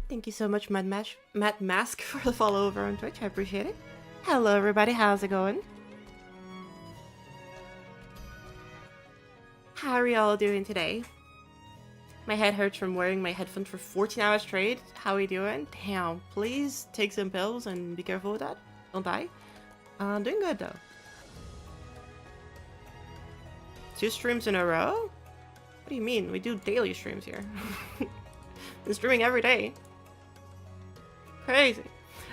Thank you so much, Matt Mask, for the follow over on Twitch. I appreciate it. Hello, everybody. How's it going? How are y'all doing today? My head hurts from wearing my headphones for 14 hours straight. How are we doing? Damn, please take some pills and be careful with that. Don't die. Doing good, though. 2 streams in a row? What do you mean? We do daily streams here. I'm streaming every day. Crazy.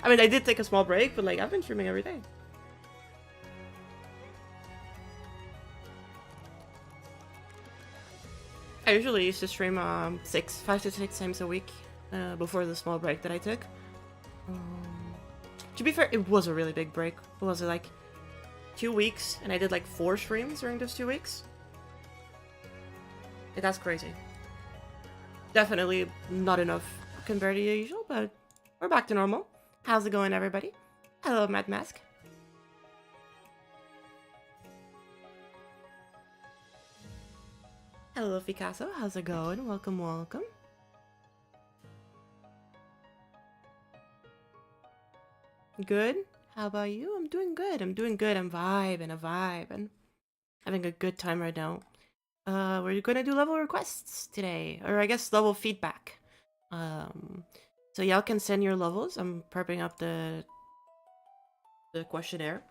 I mean, I did take a small break, but like, I've been streaming every day. I usually used to stream 5 to 6 times a week before the small break that I took. To be fair, it was a really big break. What was it, like 2 weeks? And I did like 4 streams during those 2 weeks. Like, that's crazy. Definitely not enough compared to the usual, but we're back to normal. How's it going, everybody? Hello, Matt Mask. Hello, Picasso. How's it going? Welcome, welcome. Good? How about you? I'm doing good. I'm doing good. I'm vibing. Having a good time right now. We're gonna do level requests today. Or I guess level feedback. So y'all can send your levels. I'm prepping up the questionnaire.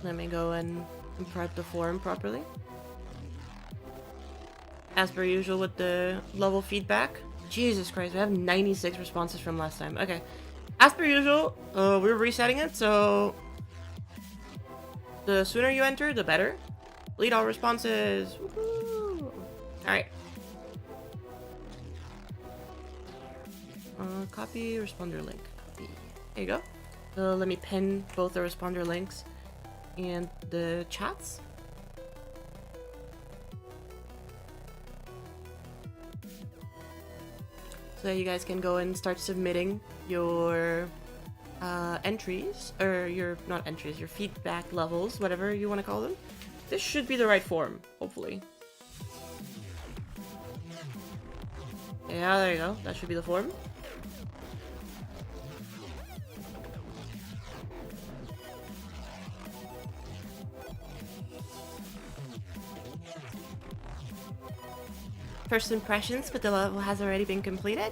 Let me go and prep the form properly. As per usual with the level feedback. Jesus Christ, we have 96 responses from last time. Okay. As per usual, we're resetting it, so the sooner you enter, the better. Lead all responses. Woohoo! Alright. Copy responder link. Copy. There you go. So let me pin both the responder links and the chats. So you guys can go and start submitting your entries, or your, not entries, your feedback levels, whatever you want to call them. This should be the right form, hopefully. Yeah, there you go. That should be the form. First impressions, but the level has already been completed.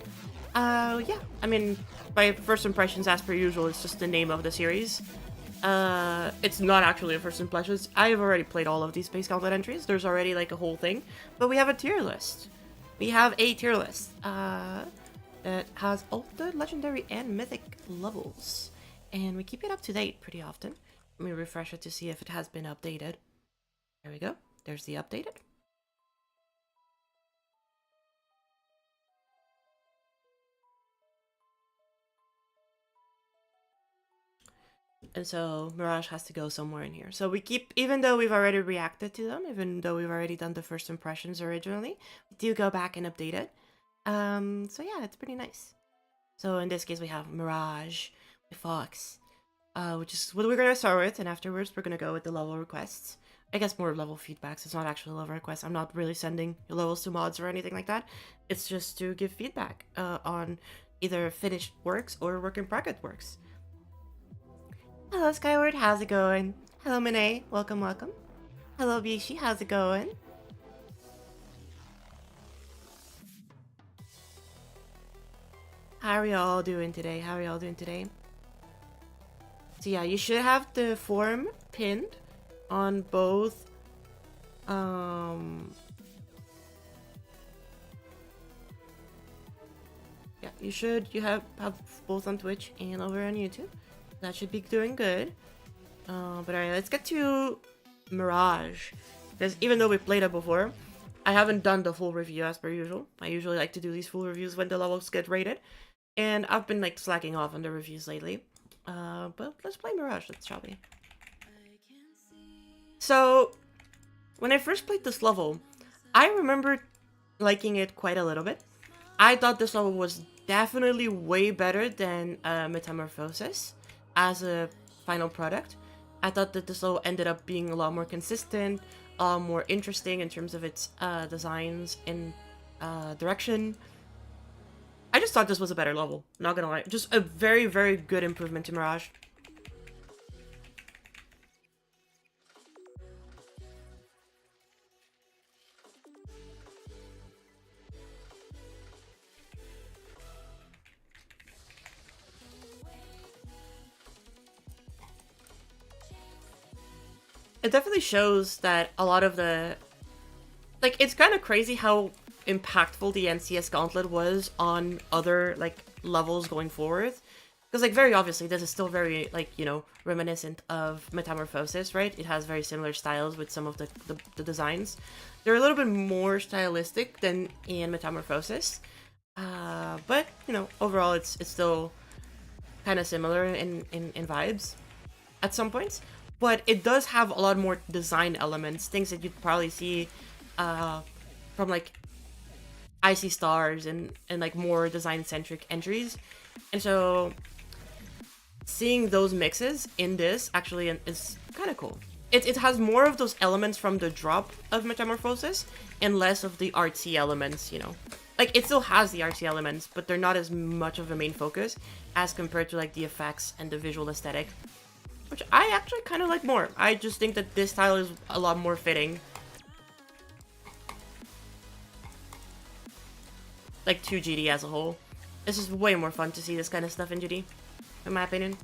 Yeah. I mean, by first impressions, as per usual, it's just the name of the series. It's not actually a first impressions. I've already played all of these Space Gauntlet entries. There's already like a whole thing, but we have a tier list. We have a tier list that has all the legendary and mythic levels, and we keep it up to date pretty often. Let me refresh it to see if it has been updated. There we go. There's the updated. And so Mirage has to go somewhere in here. So we keep, even though we've already reacted to them, even though we've already done the first impressions originally, we do go back and update it. So yeah, it's pretty nice. So in this case, we have Mirage, Fox, which is what we're going to start with. And afterwards, we're going to go with the level requests. I guess more level feedbacks. It's not actually level requests. I'm not really sending your levels to mods or anything like that. It's just to give feedback on either finished works or work in progress works. Hello, Skyward. How's it going? Hello, Mine. Welcome, welcome. Hello, Bishi. How's it going? How are y'all doing today? How are y'all doing today? So yeah, you should have the form pinned on both. Yeah, you should. You have both on Twitch and over on YouTube. That should be doing good. But alright, let's get to Mirage. Because even though we played it before, I haven't done the full review as per usual. I usually like to do these full reviews when the levels get rated. And I've been like slacking off on the reviews lately. But let's play Mirage, shall we? So, when I first played this level, I remember liking it quite a little bit. I thought this level was definitely way better than Metamorphosis as a final product. I thought that this level ended up being a lot more consistent, more interesting in terms of its designs and direction. I just thought this was a better level, not gonna lie. Just a very, very good improvement to Mirage. It definitely shows that a lot of the... Like, it's kind of crazy how impactful the NCS Gauntlet was on other, like, levels going forward. Because, like, very obviously, this is still very, like, you know, reminiscent of Metamorphosis, right? It has very similar styles with some of the designs. They're a little bit more stylistic than in Metamorphosis. But, you know, overall, it's still kind of similar in vibes at some points. But it does have a lot more design elements, things that you'd probably see from, like, Icy Stars and like, more design-centric entries. And so seeing those mixes in this actually is kind of cool. It has more of those elements from the drop of Metamorphosis and less of the artsy elements, you know. Like, it still has the artsy elements, but they're not as much of a main focus as compared to, like, the effects and the visual aesthetic, which I actually kind of like more. I just think that this style is a lot more fitting, like, to GD as a whole. This is way more fun to see this kind of stuff in GD, in my opinion.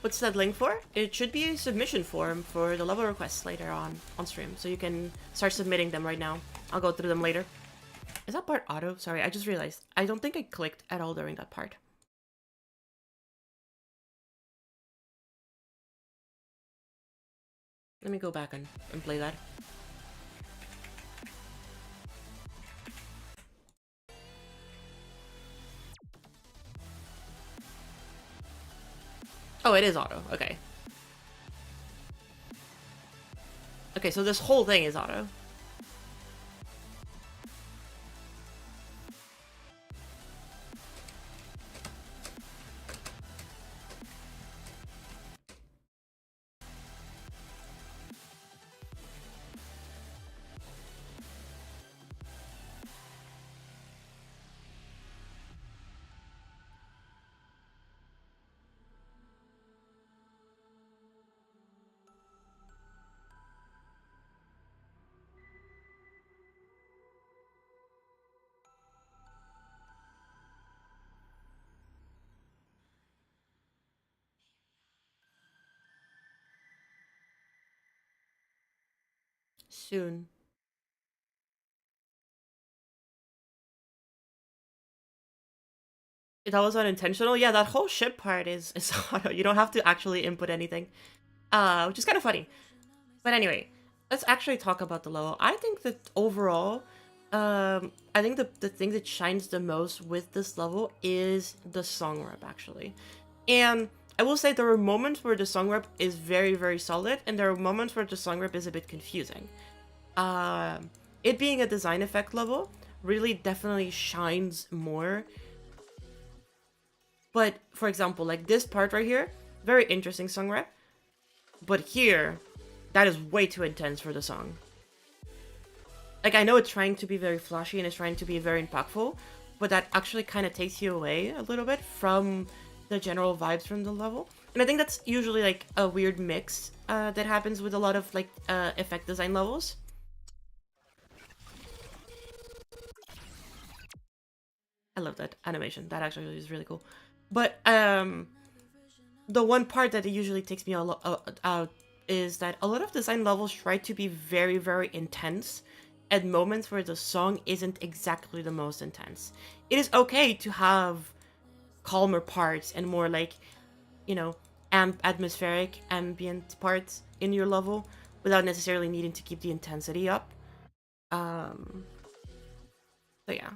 What's that link for? It should be a submission form for the level requests later on stream, so you can start submitting them right now. I'll go through them later. Is that part auto? Sorry, I just realized. I don't think I clicked at all during that part. Let me go back and play that. Oh, it is auto. Okay. Okay, so this whole thing is auto. Soon. That was unintentional. Yeah, that whole ship part is auto. You don't have to actually input anything. Which is kind of funny. But anyway, let's actually talk about the level. I think that overall, I think the thing that shines the most with this level is the song rep, actually. And I will say there are moments where the song rep is very, very solid, and there are moments where the song rep is a bit confusing. It being a design effect level really definitely shines more. But, for example, like this part right here, very interesting song rep. But here, that is way too intense for the song. Like, I know it's trying to be very flashy and it's trying to be very impactful, but that actually kind of takes you away a little bit from the general vibes from the level. And I think that's usually, like, a weird mix that happens with a lot of, like, effect design levels. I love that animation. That actually is really cool. But, the one part that it usually takes me out is that a lot of design levels try to be very, very intense at moments where the song isn't exactly the most intense. It is okay to have calmer parts and more, like, you know, atmospheric, ambient parts in your level without necessarily needing to keep the intensity up. So yeah.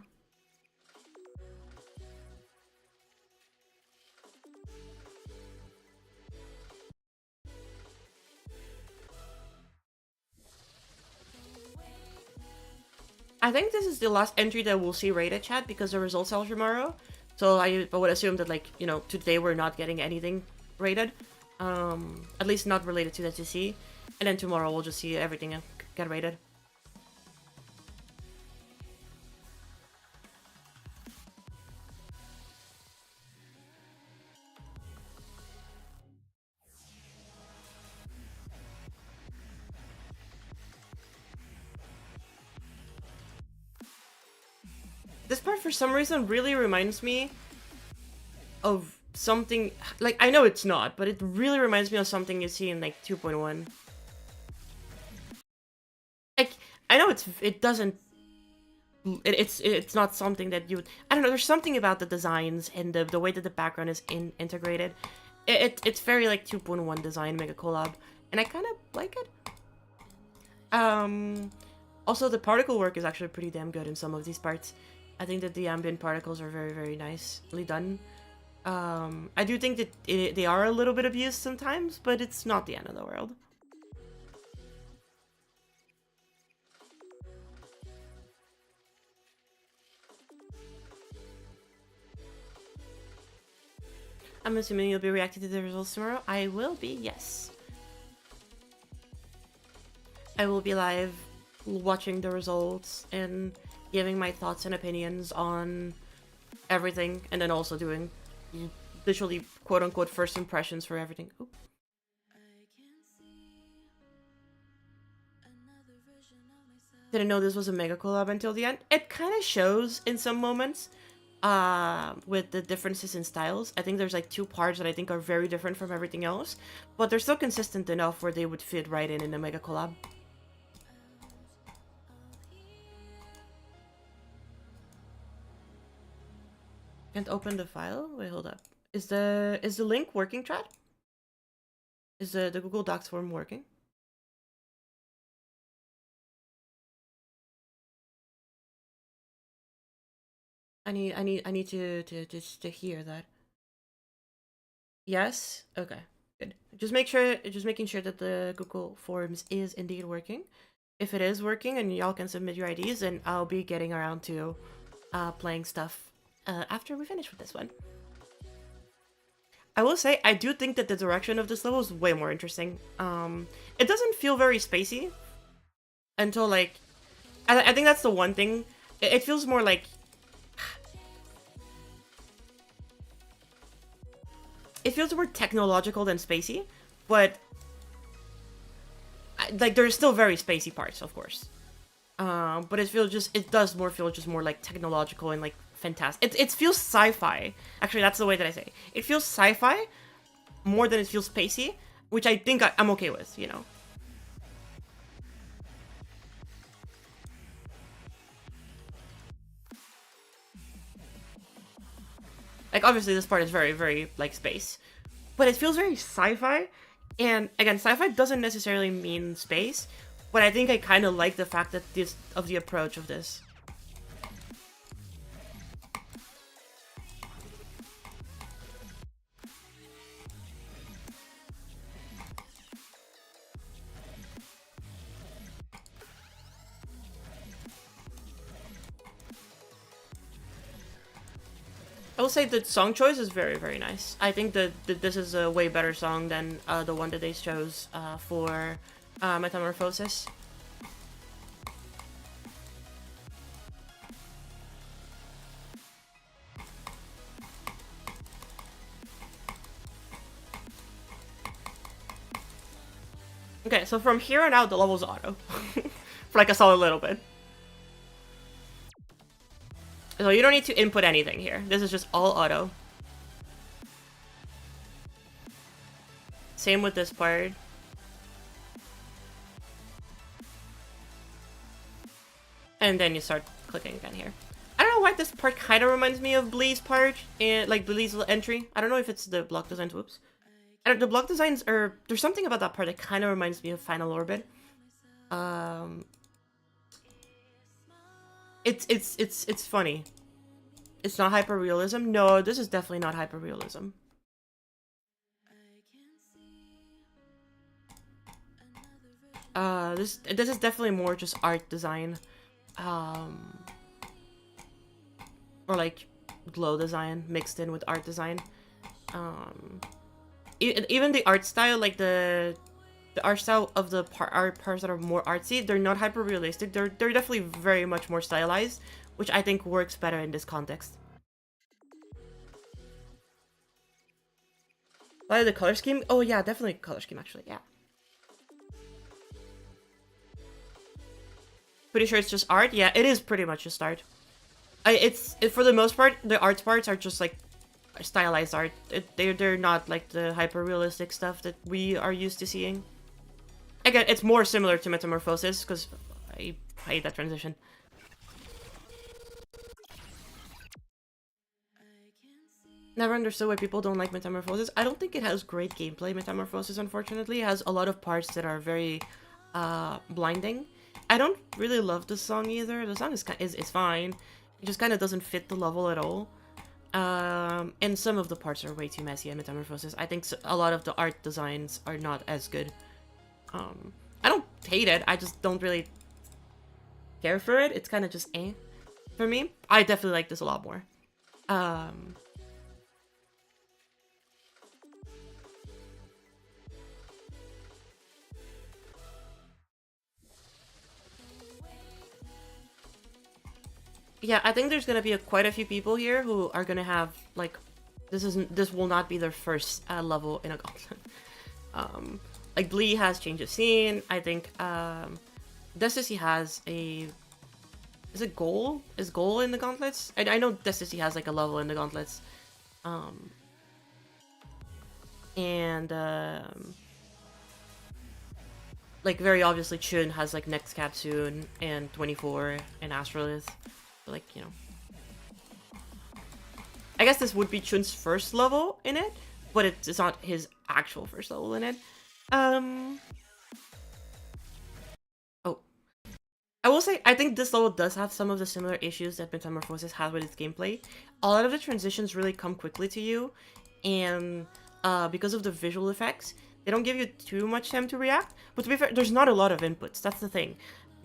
I think this is the last entry that we'll see rated, chat, because the results out tomorrow. So I would assume that, like, you know, today we're not getting anything rated. At least not related to the TC. And then tomorrow we'll just see everything get rated. This part, for some reason, really reminds me of something... Like, I know it's not, but it really reminds me of something you see in, like, 2.1. Like, I know it doesn't... It's not something that you would... I don't know, there's something about the designs and the way that the background is integrated. It's very, like, 2.1 design mega collab, and I kind of like it. Also, the particle work is actually pretty damn good in some of these parts. I think that the ambient particles are very, very nicely done. I do think that they are a little bit abused sometimes, but it's not the end of the world. I'm assuming you'll be reacting to the results tomorrow. I will be, yes. I will be live watching the results and giving my thoughts and opinions on everything, and then also doing literally quote-unquote first impressions for everything. Oop. Didn't know this was a mega collab until the end. It kind of shows in some moments with the differences in styles. I think there's like 2 parts that I think are very different from everything else, but they're still consistent enough where they would fit right in a mega collab. Can't open the file? Wait, hold up. Is the link working, chat? Is the Google Docs form working? I need to hear that. Yes? Okay. Good. Just making sure that the Google Forms is indeed working. If it is working and y'all can submit your IDs, then I'll be getting around to playing stuff after we finish with this one. I will say, I do think that the direction of this level is way more interesting. It doesn't feel very spacey until, like... I think that's the one thing. It feels more like... It feels more technological than spacey, but... Like, there's still very spacey parts, of course. But it does feel just more like technological and like fantastic. It feels sci-fi. Actually, that's the way that I say it. It feels sci-fi more than it feels spacey, which I think I'm okay with, you know. Like, obviously, this part is very, very, like, space. But it feels very sci-fi. And, again, sci-fi doesn't necessarily mean space. But I think I kind of like the fact that the approach of this. I will say the song choice is very, very nice. I think that this is a way better song than the one that they chose for Metamorphosis. Okay, so from here on out, the level's auto. For like a solid little bit. So you don't need to input anything here. This is just all auto. Same with this part. And then you start clicking again here. I don't know why this part kind of reminds me of Blee's part, and like Blee's entry. I don't know if it's the block designs. Whoops. The block designs are... There's something about that part that kind of reminds me of Final Orbit. It's funny. It's not hyperrealism. No, this is definitely not hyperrealism. This is definitely more just art design, um, or like glow design mixed in with art design. Um, even the art style, like the art style of the art parts that are more artsy, they're not hyper realistic. They're definitely very much more stylized, which I think works better in this context. Like the color scheme? Oh yeah, definitely color scheme actually. Yeah. Pretty sure it's just art. Yeah, it is pretty much just art. For the most part, the art parts are just like stylized art. They're not like the hyper realistic stuff that we are used to seeing. Again, it's more similar to Metamorphosis because I hate that transition. Never understood why people don't like Metamorphosis. I don't think it has great gameplay, Metamorphosis, unfortunately. It has a lot of parts that are very blinding. I don't really love the song either. The song is fine. It just kind of doesn't fit the level at all. And some of the parts are way too messy in Metamorphosis. I think a lot of the art designs are not as good. I don't hate it. I just don't really care for it. It's kind of just eh for me. I definitely like this a lot more. Yeah, I think there's gonna be quite a few people here who are gonna have like, this will not be their first level in a gauntlet. Like Blee has change of scene. I think Destiny has a, is it goal? Is goal in the gauntlets? I know Destiny has like a level in the gauntlets. And like very obviously Chun has like next capsule and 24 and Astrolith. Like, you know, I guess this would be Chun's first level in it, but it's not his actual first level in it. Oh, I will say I think this level does have some of the similar issues that Metamorphosis has with its gameplay. A lot of the transitions really come quickly to you, and because of the visual effects, they don't give you too much time to react. But to be fair, there's not a lot of inputs. That's the thing.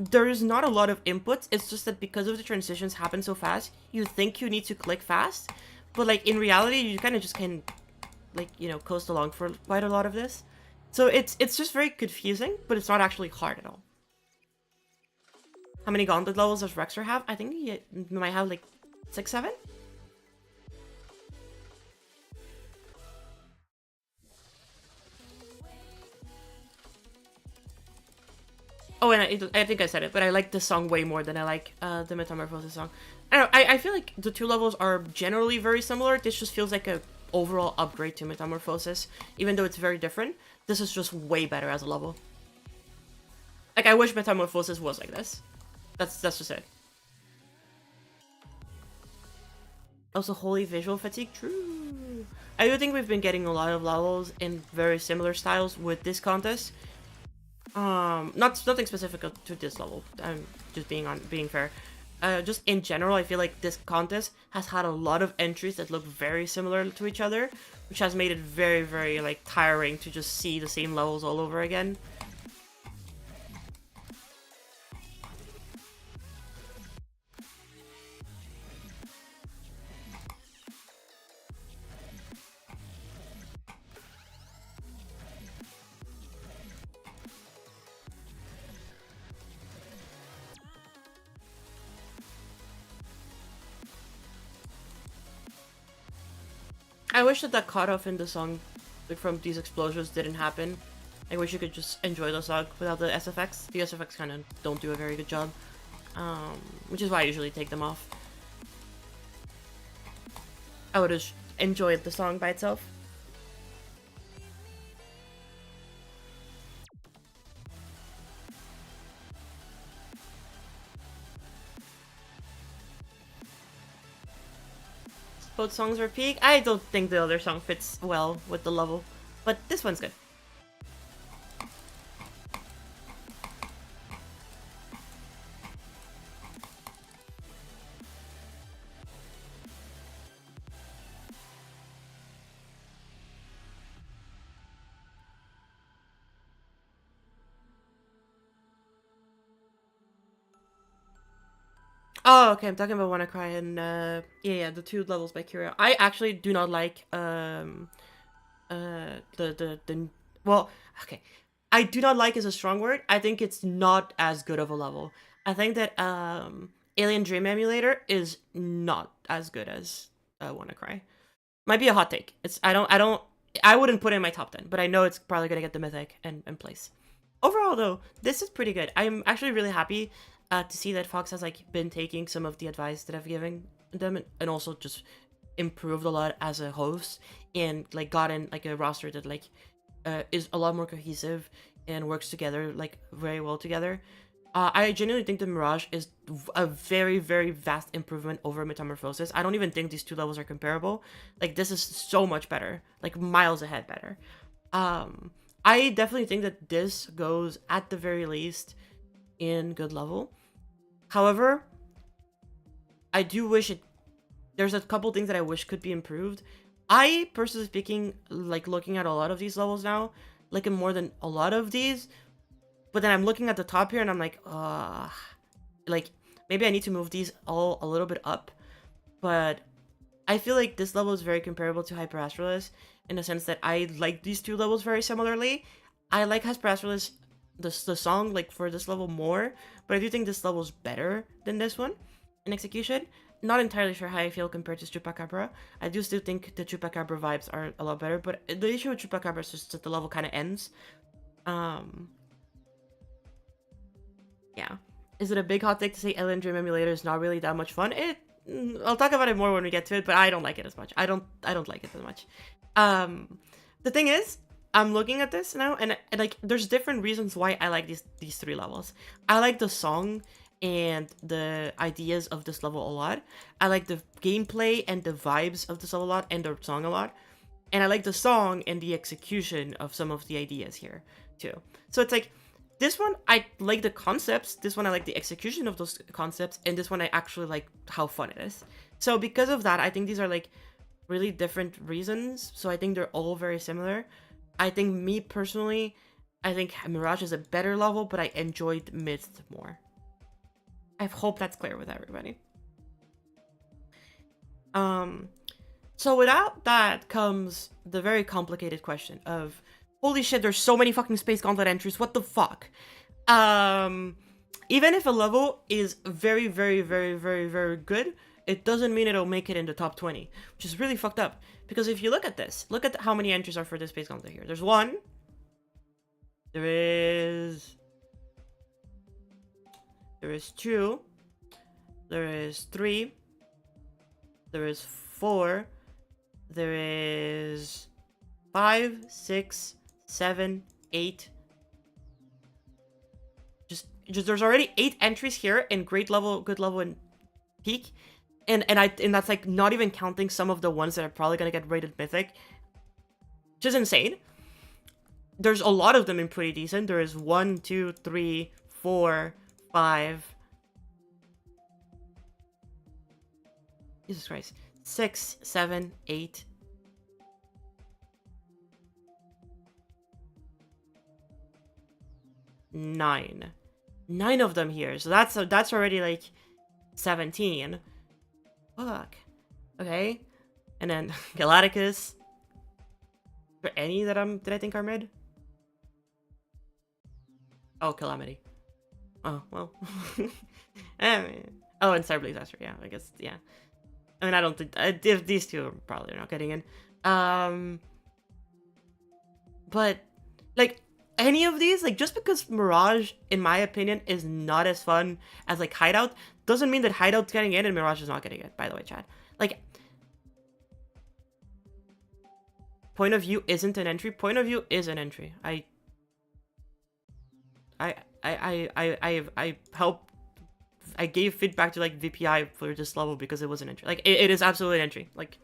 There's not a lot of inputs. It's just that because of the transitions happen so fast, you think you need to click fast, but like in reality, you kind of just can, like, you know, coast along for quite a lot of this. So it's just very confusing, but it's not actually hard at all. How many gauntlet levels does Rexer have? I think he might have like 6, 7. Oh, and I think I said it, but I like this song way more than I like the Metamorphosis song. I don't know, I feel like the two levels are generally very similar. This just feels like a overall upgrade to Metamorphosis. Even though it's very different, this is just way better as a level. Like, I wish Metamorphosis was like this. That's just it. Also, holy visual fatigue, true. I do think we've been getting a lot of levels in very similar styles with this contest. Nothing specific to this level. I'm just being fair. Just in general, I feel like this contest has had a lot of entries that look very similar to each other, which has made it very, very like tiring to just see the same levels all over again. I wish that cutoff in the song, like, from these explosions didn't happen. I wish you could just enjoy the song without the SFX. The SFX kind of don't do a very good job, which is why I usually take them off. I would have enjoyed the song by itself. Both songs are peak. I don't think the other song fits well with the level, but this one's good. Oh, okay. I'm talking about WannaCry and yeah, the two levels by Curio. I actually do not like the well, okay. I do not like is a strong word. I think it's not as good of a level. I think that Alien Dream Emulator is not as good as WannaCry. Might be a hot take. It's I wouldn't put it in my top 10, but I know it's probably gonna get the mythic and place. Overall though, this is pretty good. I'm actually really happy to see that Fox has like been taking some of the advice that I've given them and also just improved a lot as a host and like gotten like a roster that like is a lot more cohesive and works together like very well together. I genuinely think the Mirage is a very, very vast improvement over Metamorphosis. I don't even think these two levels are comparable. Like, this is so much better. Like, miles ahead better. I definitely think that this goes, at the very least, in good level. However, I do wish it... There's a couple things that I wish could be improved. I, personally speaking, like, looking at a lot of these levels now, like, more than a lot of these... But then I'm looking at the top here and I'm like, like, maybe I need to move these all a little bit up. But I feel like this level is very comparable to Hyper Astralis in the sense that I like these two levels very similarly. I like Hyper Astralis, the song, like, for this level more. But I do think this level is better than this one in execution. Not entirely sure how I feel compared to Chupacabra. I do still think the Chupacabra vibes are a lot better. But the issue with Chupacabra is just that the level kind of ends. Yeah. Is it a big hot take to say Alien Dream Emulator is not really that much fun? I'll talk about it more when we get to it, but I don't like it as much. I don't like it as much. The thing is, I'm looking at this now, and like, there's different reasons why I like these three levels. I like the song and the ideas of this level a lot. I like the gameplay and the vibes of this level a lot, and the song a lot. And I like the song and the execution of some of the ideas here, too. So it's like, this one, I like the concepts, this one I like the execution of those concepts, and this one I actually like how fun it is. So because of that, I think these are like really different reasons, so I think they're all very similar. I think me personally, I think Mirage is a better level, but I enjoyed Myth more. I hope that's clear with everybody. So without that comes the very complicated question of, holy shit, there's so many fucking Space Gauntlet entries, what the fuck? Even if a level is very, very, very, very, very good, it doesn't mean it'll make it in the top 20, which is really fucked up. Because if you look at this, look at how many entries are for this Space Gauntlet here. There's 1. There is 2. There is 3. There is 4. There is 5, 6, 7, 8. Just there's already 8 entries here in great level, good level, and peak, and that's like not even counting some of the ones that are probably gonna get rated mythic, which is insane. There's a lot of them in pretty decent. There is 1, 2, 3, 4, 5. Jesus Christ. 6, 7, 8. 9. 9 of them here. So that's already like 17. Fuck. Okay. And then Galacticus. For any that I think are mid? Oh, Calamity. Oh, well. I mean, oh, and Cyber Disaster. Yeah, I guess, yeah. I mean, I don't think... these two are probably not getting in. But, like, any of these, like, just because Mirage, in my opinion, is not as fun as, like, Hideout, doesn't mean that Hideout's getting in and Mirage is not getting it, by the way, Chad. Like, point of view isn't an entry. Point of view is an entry. I helped... I gave feedback to, like, VPI for this level because it was an entry. Like, it is absolutely an entry. Like,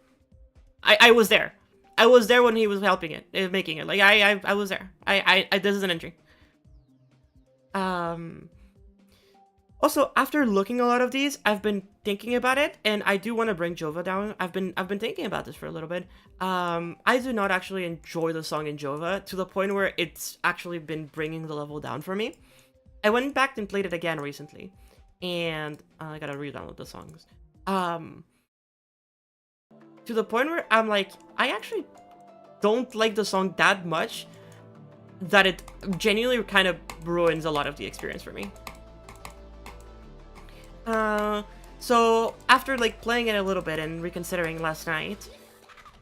I was there. I was there when he was helping it, making it. Like, I was there. This is an entry. Also, after looking a lot of these, I've been thinking about it, and I do want to bring Jova down. I've been thinking about this for a little bit. I do not actually enjoy the song in Jova to the point where it's actually been bringing the level down for me. I went back and played it again recently, and I gotta re-download the songs. To the point where I'm like, I actually don't like the song that much that it genuinely kind of ruins a lot of the experience for me. So after like playing it a little bit and reconsidering last night,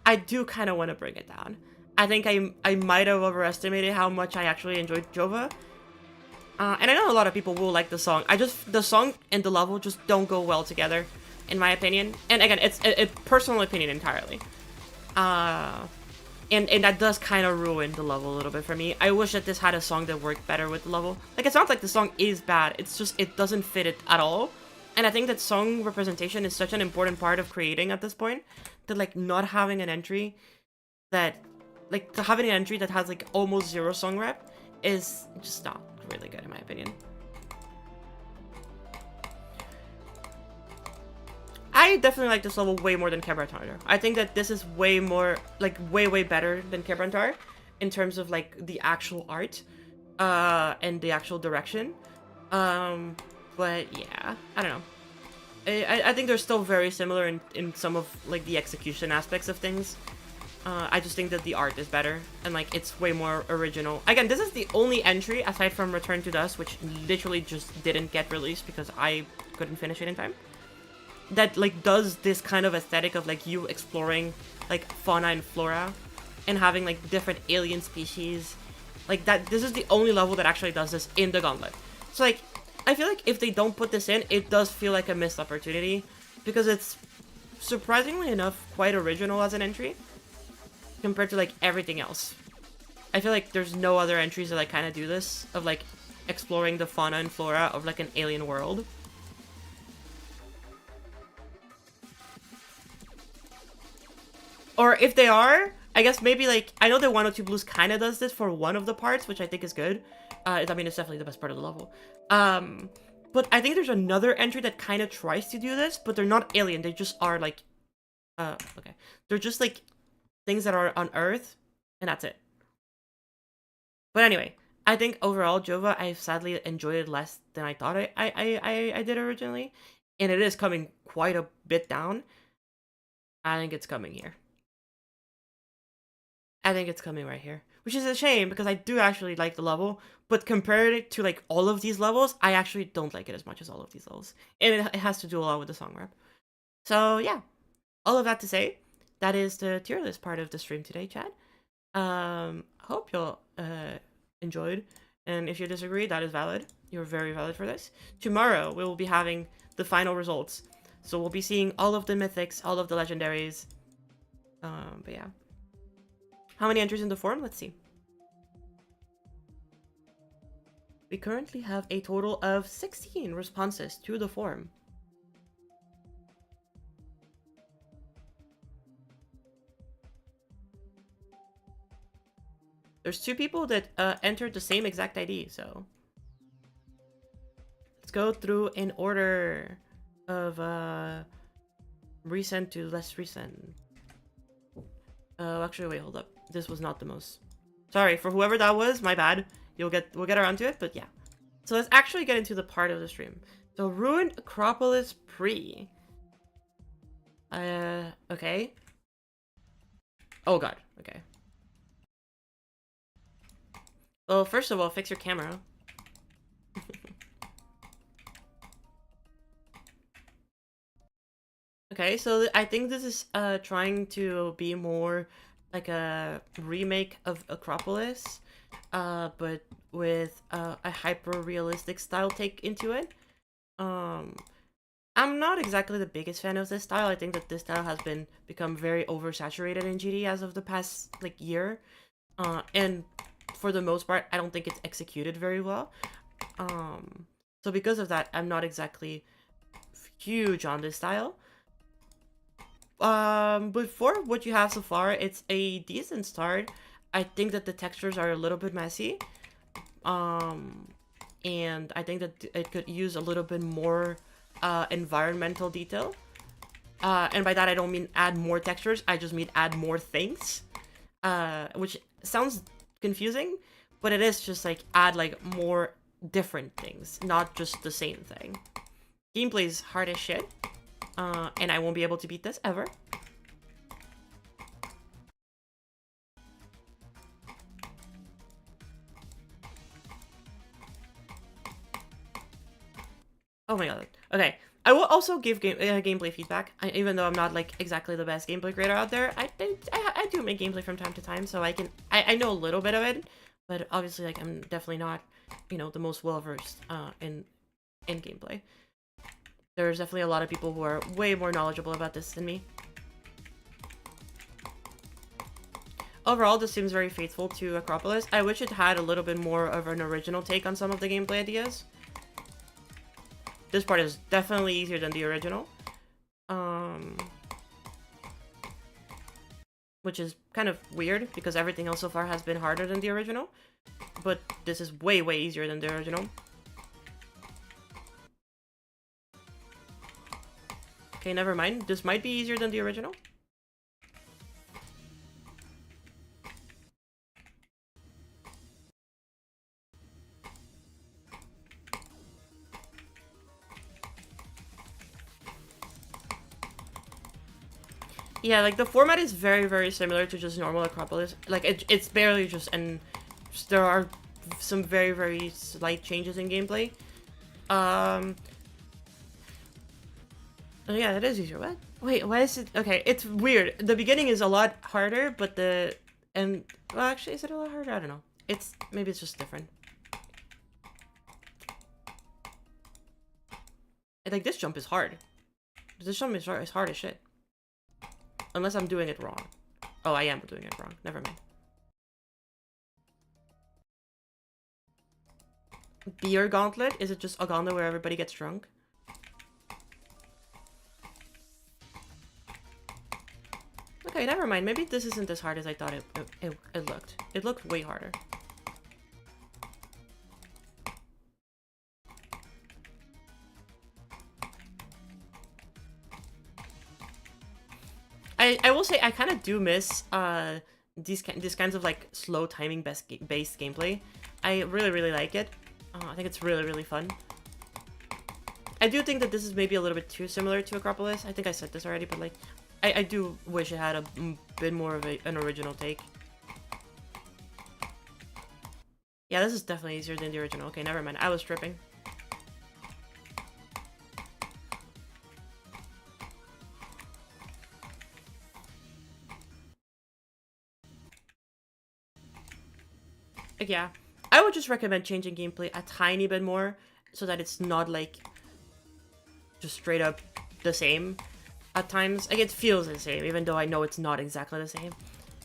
I do kind of want to bring it down. I think I might have overestimated how much I actually enjoyed Jova. And I know a lot of people will like the song. The song and the level just don't go well together, in my opinion. And again, it's a personal opinion entirely. And that does kind of ruin the level a little bit for me. I wish that this had a song that worked better with the level. Like, it's not like the song is bad. It's just, it doesn't fit it at all. And I think that song representation is such an important part of creating at this point, that, like, not having an entry that, like, having an entry that has, like, almost zero song rep is just not really good, in my opinion. I definitely like this level way more than Quebrantar. I think that this is way more, like, way better than Quebrantar in terms of, like, the actual art, and the actual direction. But yeah, I don't know. I think they're still very similar in some of, like, the execution aspects of things. I just think that the art is better, and, like, it's way more original. Again, this is the only entry, aside from Return to Dust, which literally just didn't get released because I couldn't finish it in time, that, like, does this kind of aesthetic of, like, you exploring, like, fauna and flora, and having, like, different alien species. Like, that, this is the only level that actually does this in the Gauntlet. So, like, I feel like if they don't put this in, it does feel like a missed opportunity, because it's, surprisingly enough, quite original as an entry, compared to, like, everything else. I feel like there's no other entries that, like, kind of do this, of, like, exploring the fauna and flora of, like, an alien world. Or if they are, I guess maybe, like, I know that 102 Blues kind of does this for one of the parts, which I think is good. I mean, it's definitely the best part of the level. But I think there's another entry that kind of tries to do this, but they're not alien. They just are, like, okay. They're just, like, things that are on Earth, and that's it. But anyway, I think overall, Jova, I've sadly enjoyed it less than I thought I did originally. And it is coming quite a bit down. I think it's coming here. I think it's coming right here. Which is a shame, because I do actually like the level, but compared it to, like, all of these levels, I actually don't like it as much as all of these levels. And it has to do a lot with the song rep. So, yeah. All of that to say, that is the tier list part of the stream today, chat. Hope you enjoyed. And if you disagree, that is valid. You're very valid for this. Tomorrow, we will be having the final results. So we'll be seeing all of the mythics, all of the legendaries. But yeah. How many entries in the forum? Let's see. We currently have a total of 16 responses to the forum. There's 2 people that entered the same exact ID, so let's go through in order of recent to less recent. Actually, wait, hold up. This was not the most. Sorry for whoever that was. My bad. We'll get around to it, but yeah. So let's actually get into the part of the stream. So Ruined Acropolis Pre. Okay. Oh god. Okay. Well, first of all, fix your camera. Okay, so I think this is trying to be more like a remake of Acropolis, but with a hyper-realistic style take into it. I'm not exactly the biggest fan of this style. I think that this style has become very oversaturated in GD as of the past, like, year. And for the most part, I don't think it's executed very well. So because of that, I'm not exactly huge on this style. But for what you have so far, it's a decent start. I think that the textures are a little bit messy. And I think that it could use a little bit more environmental detail. And by that, I don't mean add more textures. I just mean add more things. Which sounds confusing, but it is just, like, add, like, more different things, not just the same thing. Gameplay's hard as shit. And I won't be able to beat this ever. Oh my god. Okay. I will also give gameplay feedback, even though I'm not like exactly the best gameplay creator out there. I do make gameplay from time to time, so I know a little bit of it, but obviously like I'm definitely not, you know, the most well versed in gameplay. There's definitely a lot of people who are way more knowledgeable about this than me. Overall, this seems very faithful to Acropolis. I wish it had a little bit more of an original take on some of the gameplay ideas. This part is definitely easier than the original. Which is kind of weird, because everything else so far has been harder than the original. But this is way, way easier than the original. Okay, never mind. This might be easier than the original. Yeah, like the format is very, very similar to just normal Acropolis. Like it's barely just, and there are some very, very slight changes in gameplay. Oh yeah, that is easier. What? Wait, why is it? Okay, it's weird. The beginning is a lot harder, but well, actually, is it a lot harder? I don't know. Maybe it's just different. Like this jump is hard. This jump is hard as shit. Unless I'm doing it wrong. Oh, I am doing it wrong. Never mind. Beer gauntlet? Is it just a gauntlet where everybody gets drunk? Okay, never mind. Maybe this isn't as hard as I thought it looked. It looked way harder. I will say I kind of do miss these kinds of like slow timing based gameplay. I really, really like it. I think it's really, really fun. I do think that this is maybe a little bit too similar to Acropolis. I think I said this already, but like I do wish it had a bit more of an original take. Yeah, this is definitely easier than the original. Okay, never mind. I was tripping. Yeah, I would just recommend changing gameplay a tiny bit more so that it's not like just straight up the same at times. Like it feels the same, even though I know it's not exactly the same.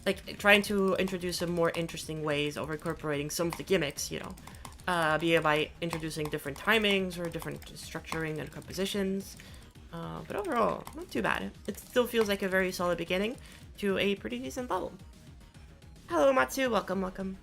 Like trying to introduce some more interesting ways of incorporating some of the gimmicks, you know, be it by introducing different timings or different structuring and compositions. But overall, not too bad. It still feels like a very solid beginning to a pretty decent level. Hello, Matsu. Welcome, welcome.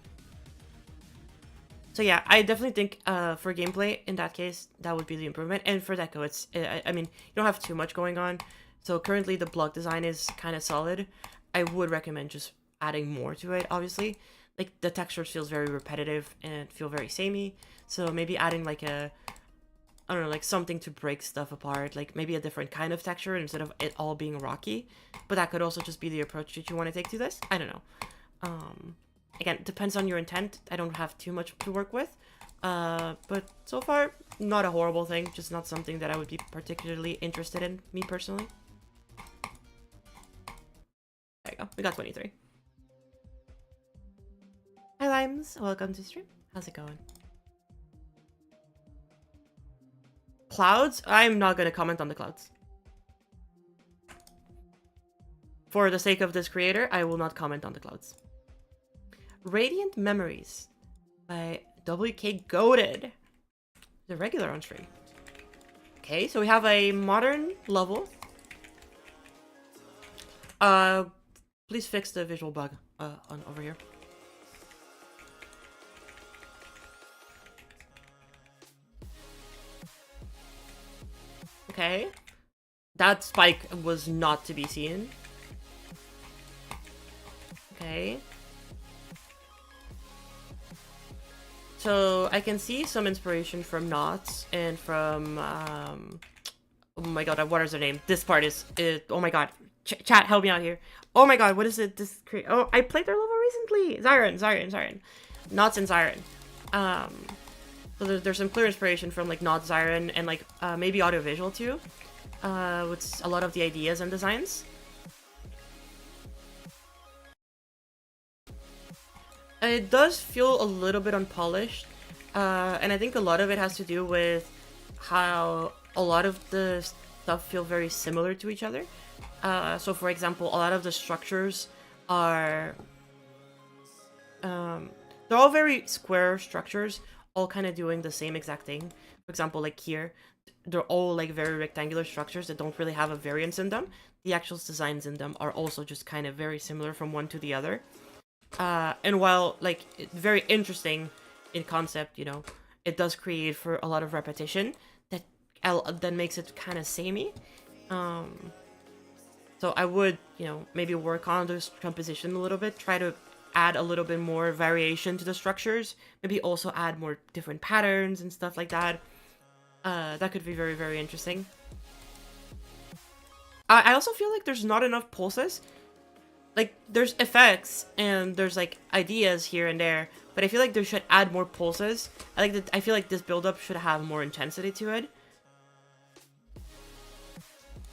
So yeah, I definitely think for gameplay, in that case, that would be the improvement. And for deco, I mean, you don't have too much going on. So currently the block design is kind of solid. I would recommend just adding more to it, obviously. Like the textures feels very repetitive and feel very samey. So maybe adding like I don't know, like something to break stuff apart. Like maybe a different kind of texture instead of it all being rocky. But that could also just be the approach that you want to take to this. I don't know. Again, depends on your intent. I don't have too much to work with. But so far, not a horrible thing. Just not something that I would be particularly interested in, me personally. There you go. We got 23. Hi, Limes. Welcome to the stream. How's it going? Clouds? I'm not going to comment on the clouds. For the sake of this creator, I will not comment on the clouds. Radiant Memories by WK Goated. The regular on stream. Okay, so we have a modern level. Please fix the visual bug on over here. Okay. That spike was not to be seen. Okay. So I can see some inspiration from Knots and from Oh my god, what is her name? This part is... oh my god. Chat, help me out here. Oh my god, what is it? Oh, I played their level recently. Zyron. Knots and Zyron. So there's some clear inspiration from like Knots, Zyron, and like maybe audiovisual too. With a lot of the ideas and designs. It does feel a little bit unpolished. And I think a lot of it has to do with how a lot of the stuff feel very similar to each other. So for example, a lot of the structures are... they're all very square structures, all kind of doing the same exact thing. For example, like here, they're all like very rectangular structures that don't really have a variance in them. The actual designs in them are also just kind of very similar from one to the other. And while like very interesting in concept, you know, it does create for a lot of repetition that makes it kind of samey. So I would, you know, maybe work on this composition a little bit, try to add a little bit more variation to the structures, maybe also add more different patterns and stuff like that. That could be very, very interesting. I also feel like there's not enough pulses. Like, there's effects and there's like ideas here and there, but I feel like they should add more pulses. I feel like this build-up should have more intensity to it.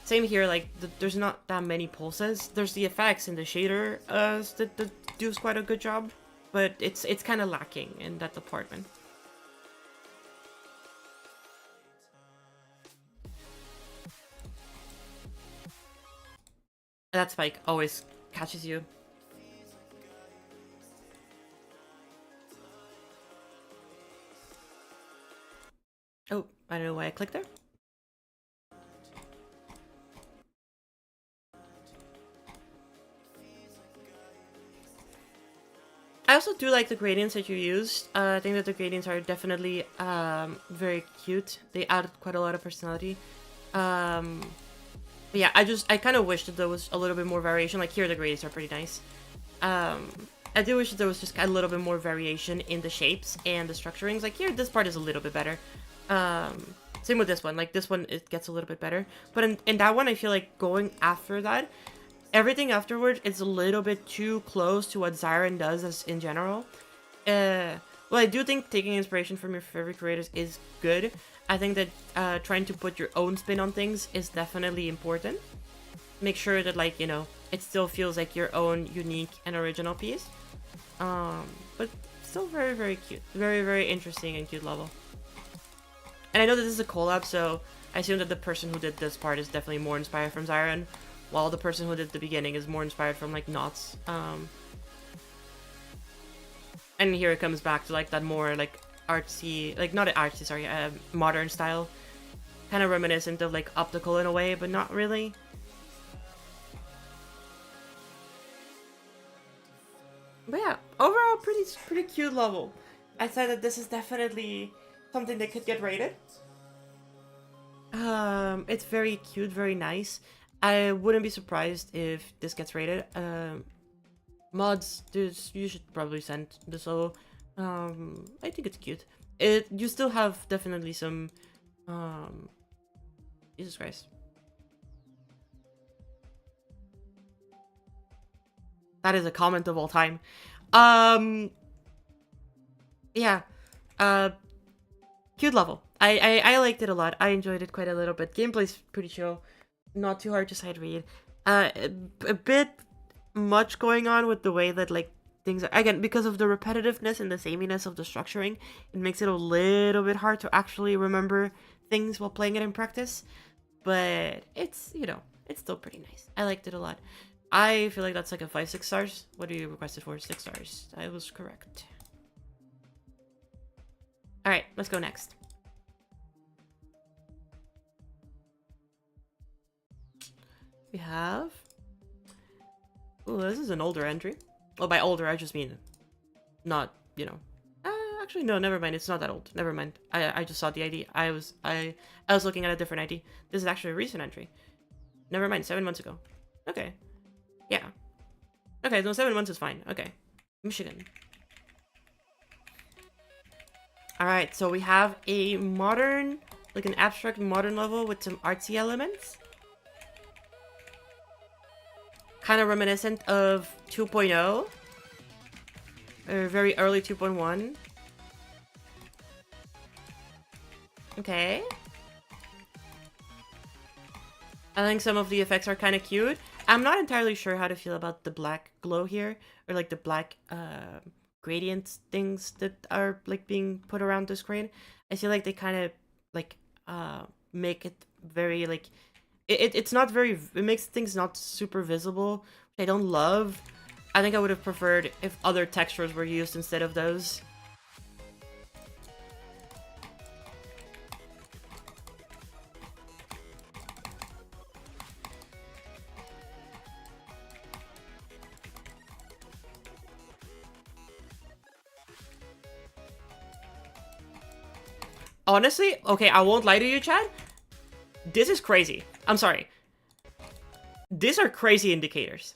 Same here, like, there's not that many pulses. There's the effects and the shader that do quite a good job, but it's kind of lacking in that department. That spike always catches you. Oh, I don't know why I clicked there. I also do like the gradients that you used. I think that the gradients are definitely very cute. They add quite a lot of personality. But yeah, I kind of wish that there was a little bit more variation. Like here, the gradients are pretty nice. I do wish that there was just a little bit more variation in the shapes and the structurings. Like here, this part is a little bit better. Same with this one. Like this one, it gets a little bit better. But in that one, I feel like going after that, everything afterwards is a little bit too close to what Zyron does as in general. Well, I do think taking inspiration from your favorite creators is good. I think that trying to put your own spin on things is definitely important. Make sure that, like, you know, it still feels like your own unique and original piece. But still very, very cute. Very, very interesting and cute level. And I know that this is a collab, so I assume that the person who did this part is definitely more inspired from Zyron, while the person who did the beginning is more inspired from, like, Knots. And here it comes back to, like, that more, like, artsy, like, not artsy, sorry, modern style. Kind of reminiscent of, like, optical in a way, but not really. But yeah, overall, pretty cute level. I'd say that this is definitely something that could get rated. It's very cute, very nice. I wouldn't be surprised if this gets rated. Mods, you should probably send this level. I think it's cute. You still have definitely some, Jesus Christ. That is a comment of all time. Yeah. Cute level. I liked it a lot. I enjoyed it quite a little bit. Gameplay's pretty chill. Not too hard to sight read. A bit much going on with the way that, like, things are, again, because of the repetitiveness and the sameness of the structuring, it makes it a little bit hard to actually remember things while playing it in practice. But it's, you know, it's still pretty nice. I liked it a lot. I feel like that's like a 5-6 stars. What do you request it for? 6 stars. I was correct. Alright, let's go next. We have... Ooh, this is an older entry. Well, by older, I just mean not, you know... actually, no, never mind. It's not that old. Never mind. I just saw the ID. I was looking at a different ID. This is actually a recent entry. Never mind. 7 months ago. Okay. Yeah. Okay, no, 7 months is fine. Okay. Michigan. Alright, so we have a modern like an abstract modern level with some artsy elements. Kind of reminiscent of 2.0. Or very early 2.1. Okay. I think some of the effects are kind of cute. I'm not entirely sure how to feel about the black glow here. Or like the black gradient things that are like being put around the screen. I feel like they kind of like make it very like... It's not very... It makes things not super visible, which I don't love. I think I would have preferred if other textures were used instead of those. Honestly, okay, I won't lie to you, Chad. This is crazy. I'm sorry. These are crazy indicators.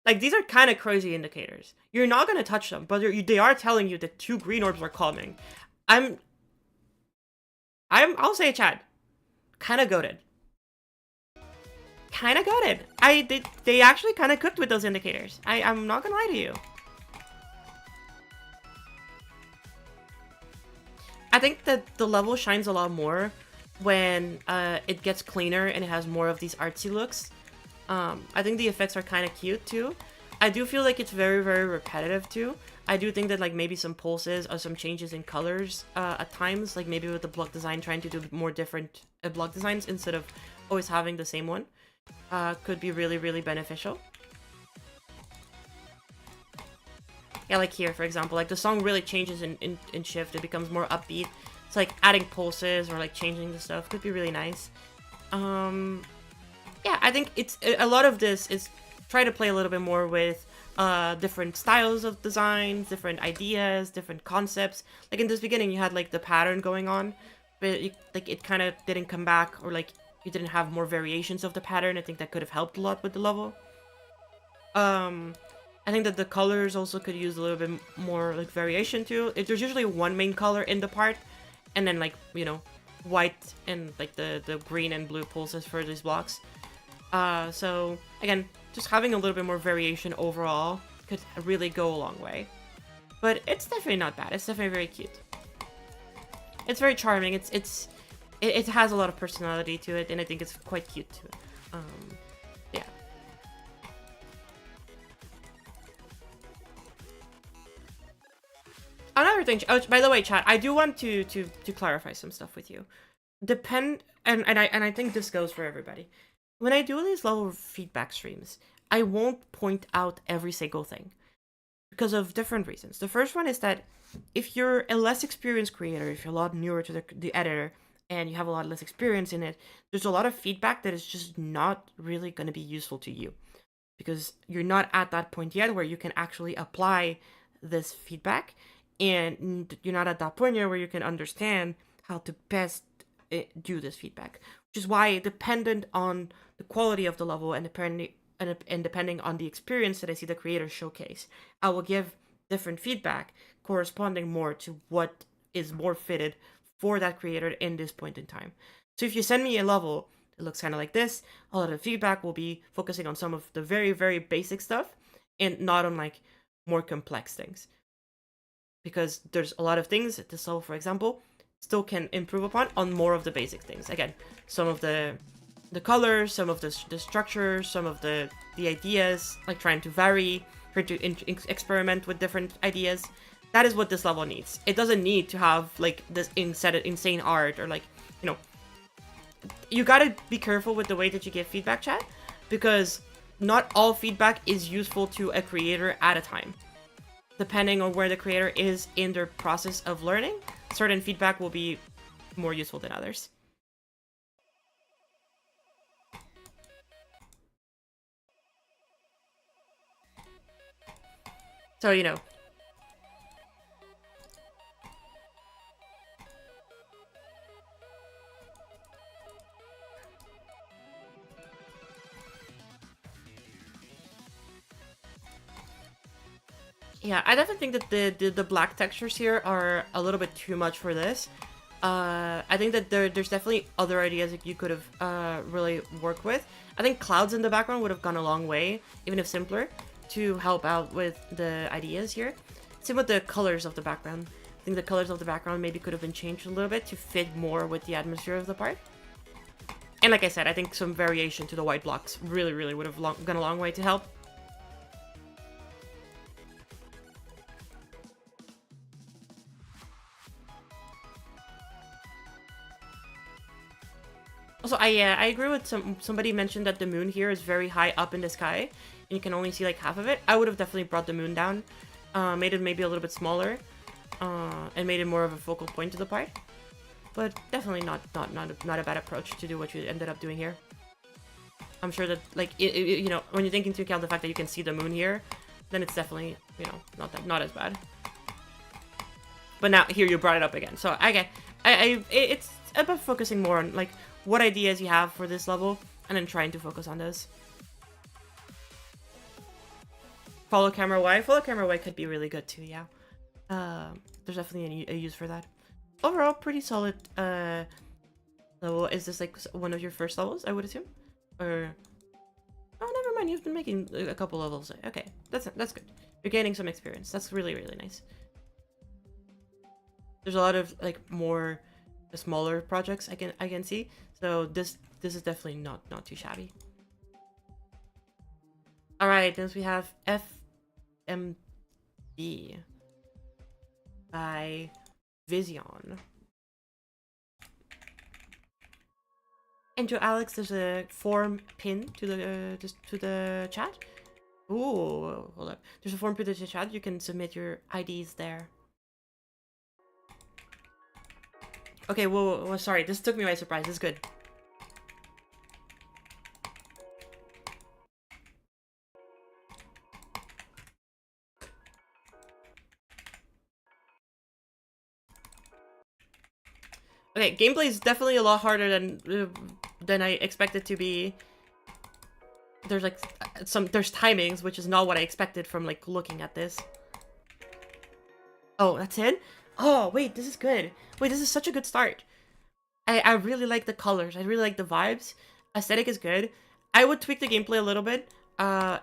Like, these are kind of crazy indicators. You're not going to touch them, but they are telling you that 2 green orbs are coming. I'll say, Chad, kind of goated. Kind of goated. They actually kind of cooked with those indicators. I'm not going to lie to you. I think that the level shines a lot more when it gets cleaner and it has more of these artsy looks. I think the effects are kind of cute too. I do feel like it's very, very repetitive too. I do think that like maybe some pulses or some changes in colors at times, like maybe with the block design trying to do more different block designs instead of always having the same one, could be really, really beneficial. Yeah, like here, for example, like the song really changes in shift. It becomes more upbeat. It's like adding pulses or like changing the stuff could be really nice. Yeah, I think it's a lot of this is try to play a little bit more with different styles of designs, different ideas, different concepts. Like in this beginning, you had like the pattern going on, but it kind of didn't come back, or like you didn't have more variations of the pattern. I think that could have helped a lot with the level. I think that the colors also could use a little bit more like variation too. There's usually one main color in the part, and then like, you know, white and like the green and blue pulses for these blocks. So again, just having a little bit more variation overall could really go a long way. But it's definitely not bad. It's definitely very cute. It's very charming. It has a lot of personality to it, and I think it's quite cute too. Yeah. Another thing, oh, by the way, chat, I do want to clarify some stuff with you. And I think this goes for everybody. When I do these level feedback streams, I won't point out every single thing because of different reasons. The first one is that if you're a less experienced creator, if you're a lot newer to the editor and you have a lot less experience in it, there's a lot of feedback that is just not really going to be useful to you because you're not at that point yet where you can actually apply this feedback, and you're not at that point yet where you can understand how to best do this feedback, which is why, dependent on the quality of the level and depending on the experience that I see the creators showcase, I will give different feedback corresponding more to what is more fitted for that creator in this point in time. So if you send me a level that looks kind of like this, a lot of the feedback will be focusing on some of the very, very basic stuff and not on like more complex things. Because there's a lot of things that this level, for example, still can improve upon on more of the basic things. Again, some of the colors, some of the structure, some of the ideas, like trying to vary, trying to experiment with different ideas. That is what this level needs. It doesn't need to have like this insane art or like, you know, you gotta be careful with the way that you give feedback, chat, because not all feedback is useful to a creator at a time. Depending on where the creator is in their process of learning, certain feedback will be more useful than others. So, you know. Yeah, I definitely think that the black textures here are a little bit too much for this. I think that there's definitely other ideas that you could have really worked with. I think clouds in the background would have gone a long way, even if simpler, to help out with the ideas here. Same with the colors of the background. I think the colors of the background maybe could have been changed a little bit to fit more with the atmosphere of the part. And like I said, I think some variation to the white blocks really would have gone a long way to help. Also, I agree with somebody mentioned that the moon here is very high up in the sky, and you can only see like half of it. I would have definitely brought the moon down, made it maybe a little bit smaller, and made it more of a focal point to the part. But definitely not a bad approach to do what you ended up doing here. I'm sure that like you know, when you take into account the fact that you can see the moon here, then it's definitely, you know, not as bad. But now here you brought it up again, so it's about focusing more on like what ideas you have for this level, and then trying to focus on those. Follow camera Y. Follow camera Y could be really good too, yeah. There's definitely a use for that. Overall, pretty solid level. Is this like one of your first levels, I would assume? Or... oh, never mind, you've been making a couple levels. Okay, that's good. You're gaining some experience. That's really nice. There's a lot of like more smaller projects I can see. So this is definitely not too shabby. All right, next we have FMD by Vision. And to Alex, there's a form pin to the chat. Ooh, hold up. There's a form pin to the chat. You can submit your IDs there. Okay, whoa, sorry. This took me by surprise. This is good. Okay, gameplay is definitely a lot harder than I expected to be. There's like there's timings, which is not what I expected from like looking at this. Oh, that's it? Oh, wait, this is good. Wait, this is such a good start. I really like the colors. I really like the vibes. Aesthetic is good. I would tweak the gameplay a little bit.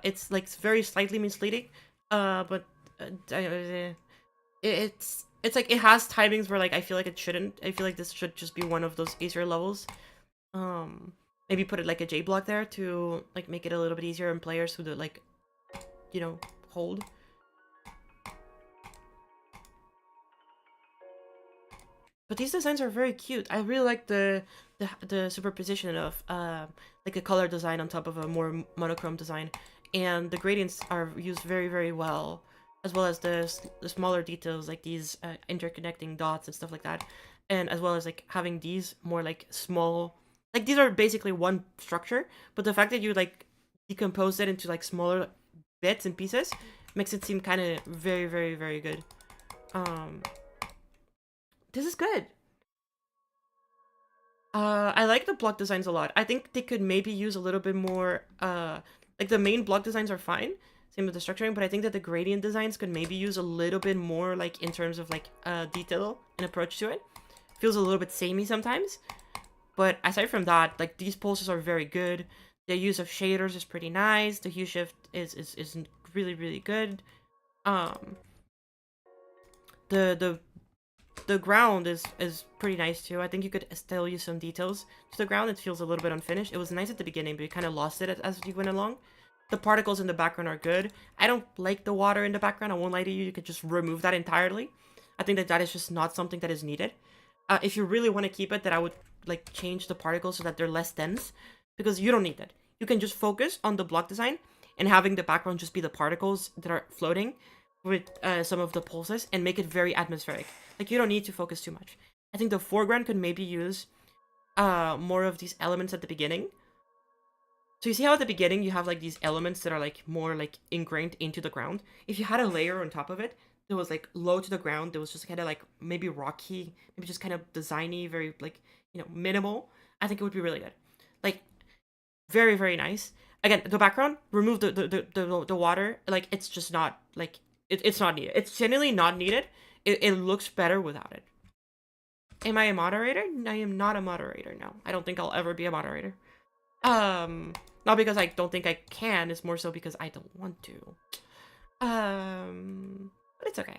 It's like very slightly misleading. But it's like it has timings where like I feel like it shouldn't. I feel like this should just be one of those easier levels. Maybe put it like a J block there to like make it a little bit easier on players who like, you know, hold. But these designs are very cute. I really like the superposition of like a color design on top of a more monochrome design, and the gradients are used very well, as well as the smaller details like these interconnecting dots and stuff like that, and as well as like having these more like small, like these are basically one structure, but the fact that you like decompose it into like smaller bits and pieces makes it seem kind of very good. This is good. I like the block designs a lot. I think they could maybe use a little bit more, like the main block designs are fine, same with the structuring, but I think that the gradient designs could maybe use a little bit more, like in terms of like detail and approach to it. Feels a little bit samey sometimes, but aside from that, like these pulses are very good. The use of shaders is pretty nice. The hue shift is really good. The ground is pretty nice too. I think you could still use some details to the ground. It feels a little bit unfinished. It was nice at the beginning, but you kind of lost it as you went along. The particles in the background are good. I don't like the water in the background. I won't lie to you. You could just remove that entirely. I think that is just not something that is needed. If you really want to keep it, then I would like change the particles so that they're less dense, because you don't need that. You can just focus on the block design and having the background just be the particles that are floating with some of the pulses and make it very atmospheric. Like, you don't need to focus too much. I think the foreground could maybe use more of these elements at the beginning. So you see how at the beginning you have like these elements that are like more like ingrained into the ground? If you had a layer on top of it that was like low to the ground, that was just kind of like maybe rocky, maybe just kind of designy, very like, you know, minimal, I think it would be really good. Like, very nice. Again, the background, remove the water. Like, it's just not like it's not needed. It's genuinely not needed. It looks better without it. Am I a moderator? I am not a moderator, no. I don't think I'll ever be a moderator. Not because I don't think I can, it's more so because I don't want to. But it's okay.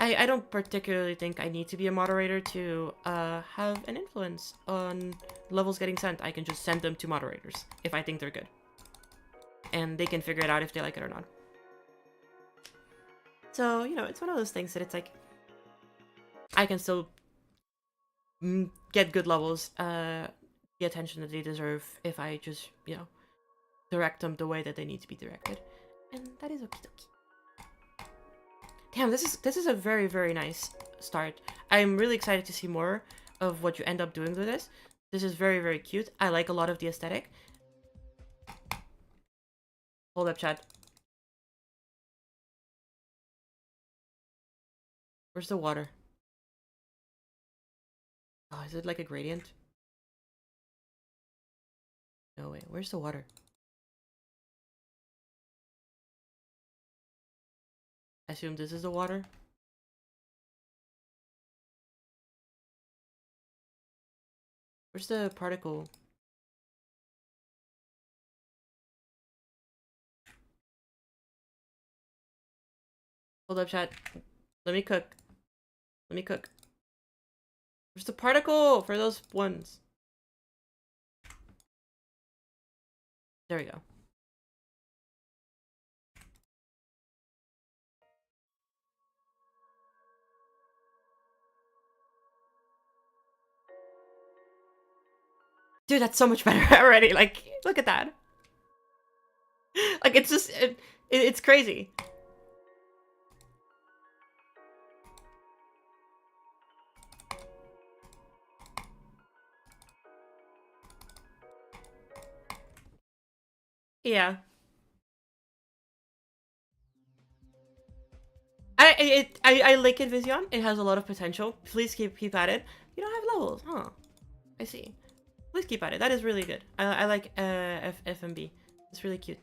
I don't particularly think I need to be a moderator to have an influence on levels getting sent. I can just send them to moderators if I think they're good. And they can figure it out if they like it or not. So, you know, it's one of those things that it's like, I can still get good levels, the attention that they deserve if I just, you know, direct them the way that they need to be directed. And that is okie dokie. Damn, this is a very, very nice start. I'm really excited to see more of what you end up doing with this. This is very, very cute. I like a lot of the aesthetic. Hold up, chat. Where's the water? Oh, is it like a gradient? No, wait. Where's the water? I assume this is the water. Where's the particle? Hold up, chat. Let me cook. Let me cook. Where's the particle for those ones? There we go. Dude, that's so much better already. Like, look at that. Like, it's just, it's crazy. Yeah. I like it, Vision. It has a lot of potential. Please keep at it. You don't have levels, huh? I see. Please keep at it. That is really good. I like FMB. It's really cute.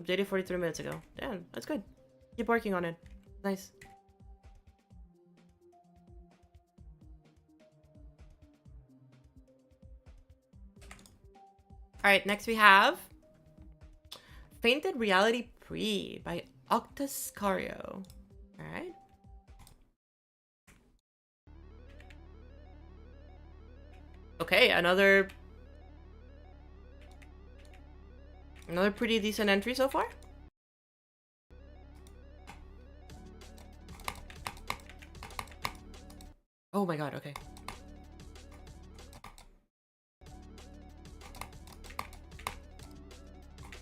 Updated 43 minutes ago. Damn, that's good. Keep working on it. Nice. Alright, next we have Fainted Reality Pre by Octascario. Alright. Okay, another pretty decent entry so far. Oh my god, okay.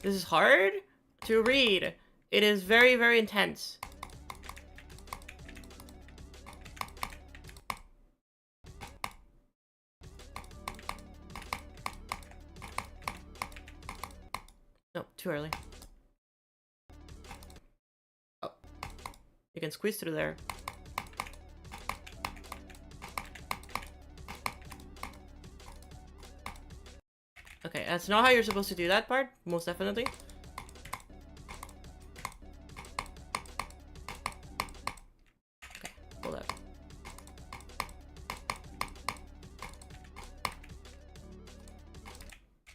This is hard to read. It is very, very intense. No, too early. Oh. You can squeeze through there. Okay, that's not how you're supposed to do that part, most definitely. Okay, hold up.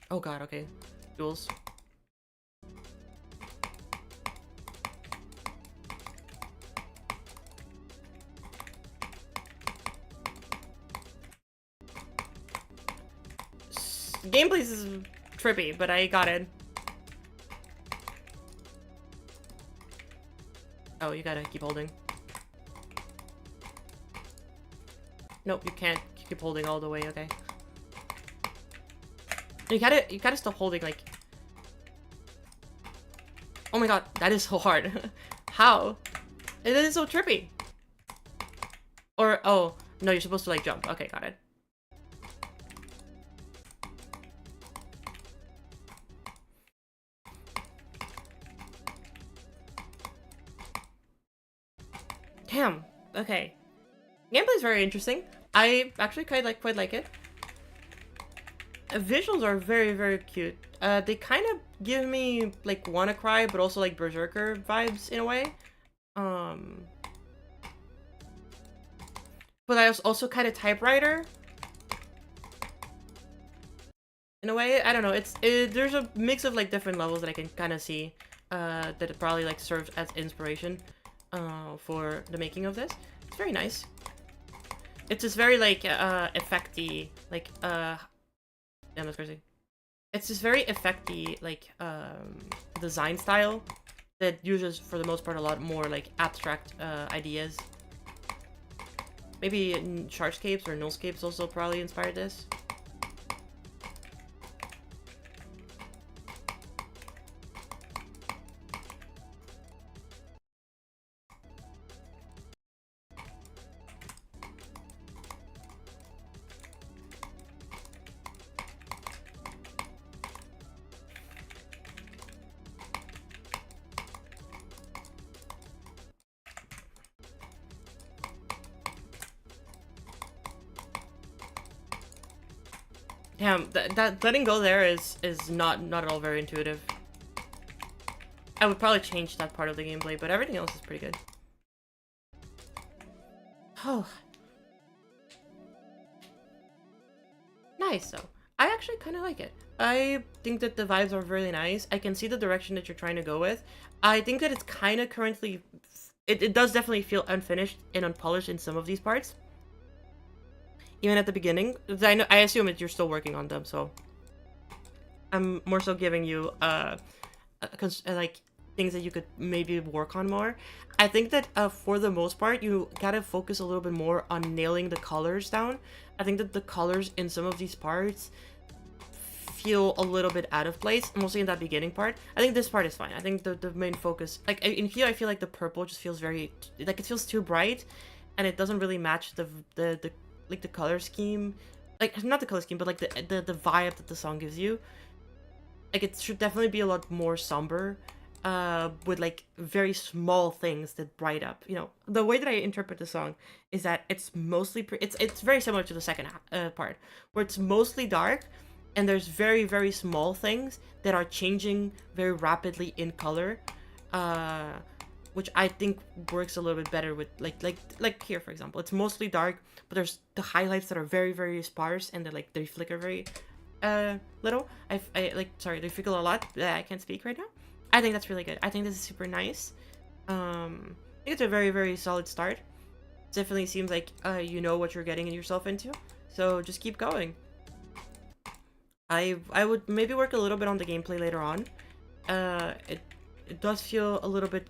Oh god, okay. Duels. Gameplay is trippy, but I got it. Oh, you gotta keep holding. Nope, you can't keep holding all the way, okay. You gotta stop holding, like... Oh my god, that is so hard. How? It is so trippy. Or, oh, no, you're supposed to, like, jump. Okay, got it. Damn. Okay. Gameplay is very interesting. I actually quite like it. Visuals are very, very cute. They kind of give me like WannaCry, but also like Berserker vibes in a way. but I was also kind of typewriter. In a way, I don't know. There's a mix of like different levels that I can kind of see that it probably like serves as inspiration for the making of this. It's very nice. It's just very like effecty, like damn, that's crazy. It's just very effecty like design style that uses for the most part a lot more like abstract ideas. Maybe Sharkscapes or Nullscapes also probably inspired this. Damn, that letting go there is not at all very intuitive. I would probably change that part of the gameplay, but everything else is pretty good. Oh. Nice, though. I actually kind of like it. I think that the vibes are really nice. I can see the direction that you're trying to go with. I think that it's kind of currently... It does definitely feel unfinished and unpolished in some of these parts. Even at the beginning. I assume that you're still working on them, so... I'm more so giving you, like, things that you could maybe work on more. I think that, for the most part, you gotta focus a little bit more on nailing the colors down. I think that the colors in some of these parts feel a little bit out of place, mostly in that beginning part. I think this part is fine. I think the main focus... Like, in here, I feel like the purple just feels very... Like, it feels too bright, and it doesn't really match the color scheme. Like, not the color scheme, but, like, the vibe that the song gives you. Like, it should definitely be a lot more somber, with, like, very small things that bright up. You know, the way that I interpret the song is that it's mostly... It's very similar to the second part, where it's mostly dark, and there's very, very small things that are changing very rapidly in color, which I think works a little bit better with, like here, for example. It's mostly dark, but there's the highlights that are very, very sparse, and they flicker very... little. Sorry, they flicker a lot. I can't speak right now. I think that's really good. I think this is super nice. I think it's a very, very solid start. Definitely seems like you know what you're getting yourself into. So just keep going. I would maybe work a little bit on the gameplay later on. It does feel a little bit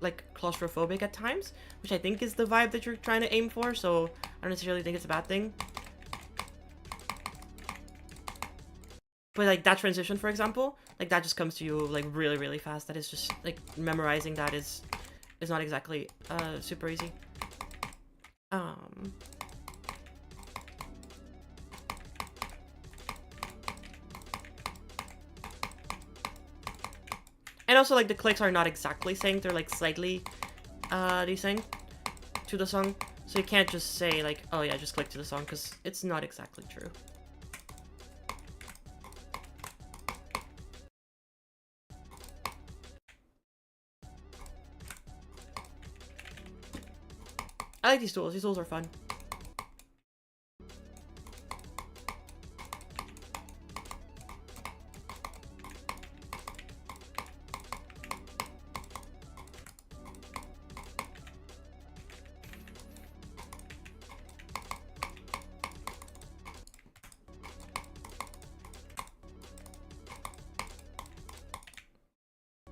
like claustrophobic at times, which I think is the vibe that you're trying to aim for. So I don't necessarily think it's a bad thing. But like that transition, for example, like that just comes to you like really, really fast. That is just like memorizing that is not exactly super easy. And also like the clicks are not exactly synced, they're like slightly desynced to the song. So you can't just say like, oh yeah, just click to the song, because it's not exactly true. I like these tools. These tools are fun.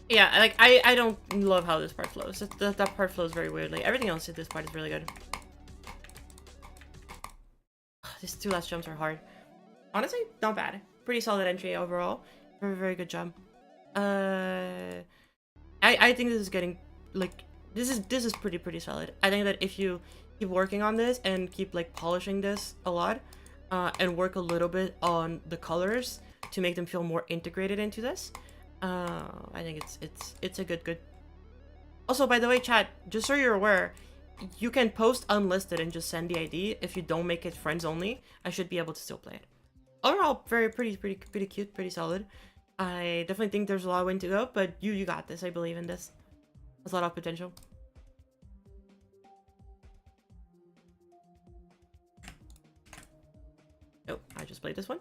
Yeah, like, I don't love how this part flows. That part flows very weirdly. Everything else in this part is really good. These two last jumps are hard. Honestly, not bad. Pretty solid entry overall. Very, very good job. I think this is getting, like, this is pretty solid. I think that if you keep working on this and keep, like, polishing this a lot, and work a little bit on the colors to make them feel more integrated into this, I think it's a good. Also, by the way, chat, just so you're aware, you can post unlisted and just send the ID. If you don't make it friends only, I should be able to still play it. Overall, pretty cute, pretty solid. I definitely think there's a lot of way to go, but you got this. I believe in this. There's a lot of potential. just played this one.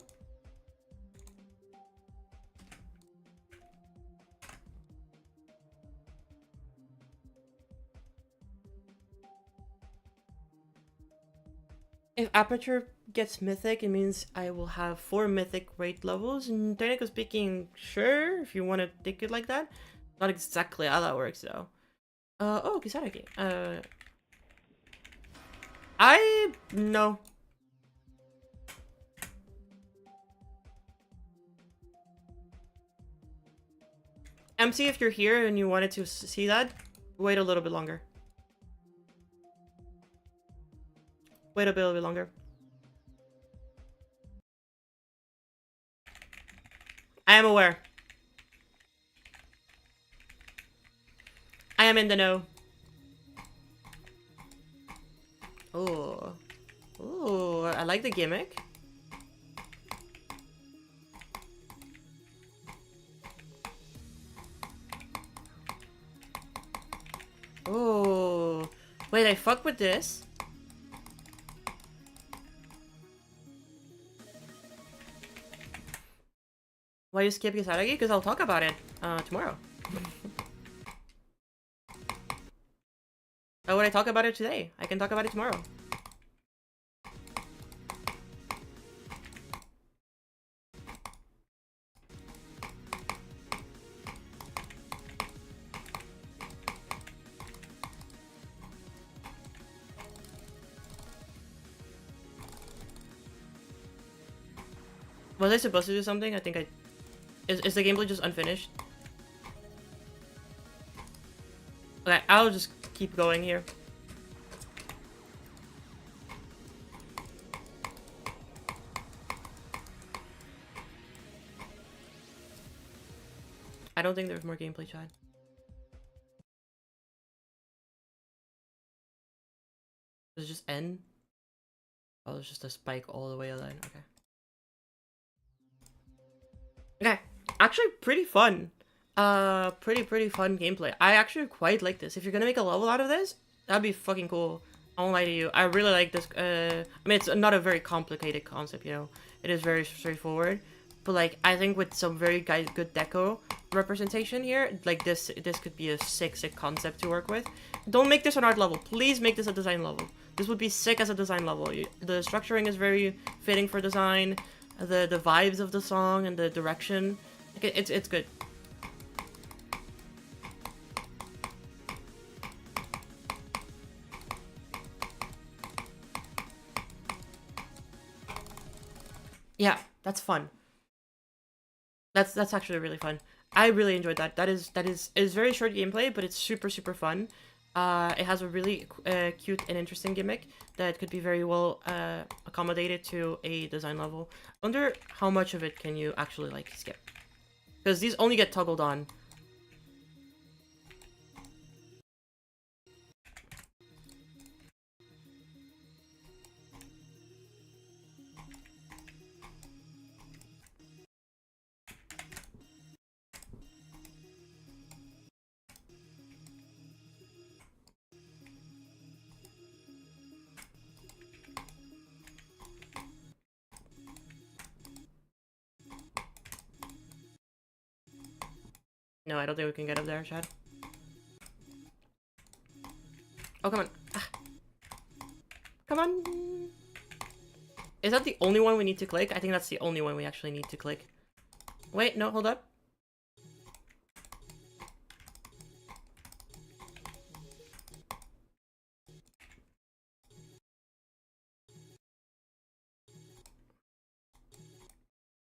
If Aperture gets Mythic, it means I will have 4 Mythic rate levels. And technically speaking, sure, if you want to think it like that. Not exactly how that works, though. Oh, Kisaraki. No. MC, if you're here and you wanted to see that, wait a little bit longer. Wait a little bit longer. I am aware. I am in the know. Oh. Oh, I like the gimmick. Oh. Wait, I fuck with this. Why you skip Kisaragi? Because I'll talk about it tomorrow. Why would I talk about it today? I can talk about it tomorrow. Was I supposed to do something? I think I... Is the gameplay just unfinished? Okay, I'll just keep going here. I don't think there's more gameplay, chat. Does it just end? Oh, it's just a spike all the way along. Okay. Okay, actually pretty fun. Pretty fun gameplay. I actually quite like this. If you're gonna make a level out of this, that'd be fucking cool. I won't lie to you. I really like this. I mean, it's not a very complicated concept, you know. It is very straightforward. But like, I think with some very good deco representation here, like this could be a sick concept to work with. Don't make this an art level. Please make this a design level. This would be sick as a design level. The structuring is very fitting for design. The vibes of the song and the direction, it's good. Yeah, that's fun. That's actually really fun. I really enjoyed that. It's very short gameplay, but it's super fun. It has a really cute and interesting gimmick that could be very well accommodated to a design level. I wonder how much of it can you actually like skip, because these only get toggled on. No, I don't think we can get up there, Chad. Oh, come on. Ah. Come on. Is that the only one we need to click? I think that's the only one we actually need to click. Wait, no, hold up.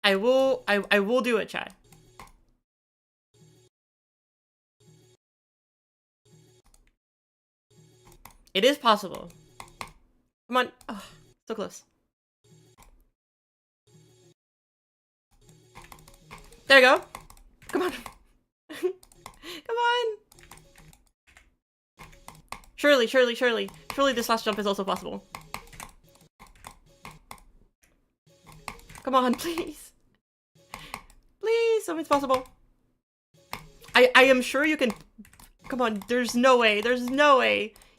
I will do it, Chad. It is possible. Come on. Oh, so close. There you go. Come on. Come on. Surely this last jump is also possible. Come on, please. Please, something's possible. I am sure you can. Come on, there's no way.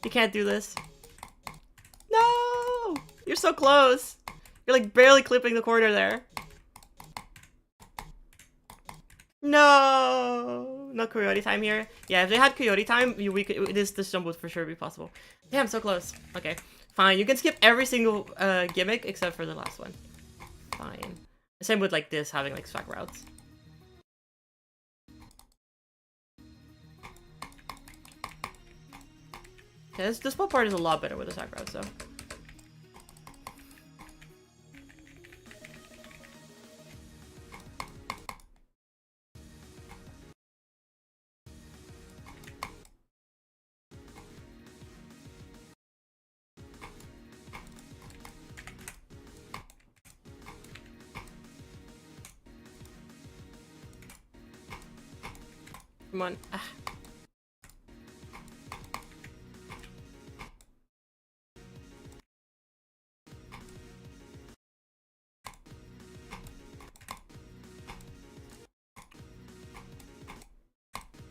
You can't do this. No! You're so close. You're like barely clipping the corner there. No, no coyote time here. Yeah, if they had coyote time, this jump would for sure be possible. Damn, so close. Okay, fine. You can skip every single gimmick except for the last one. Fine. Same with like this having like swag routes. Okay, this whole part is a lot better with the swag routes though. Come on. Ah.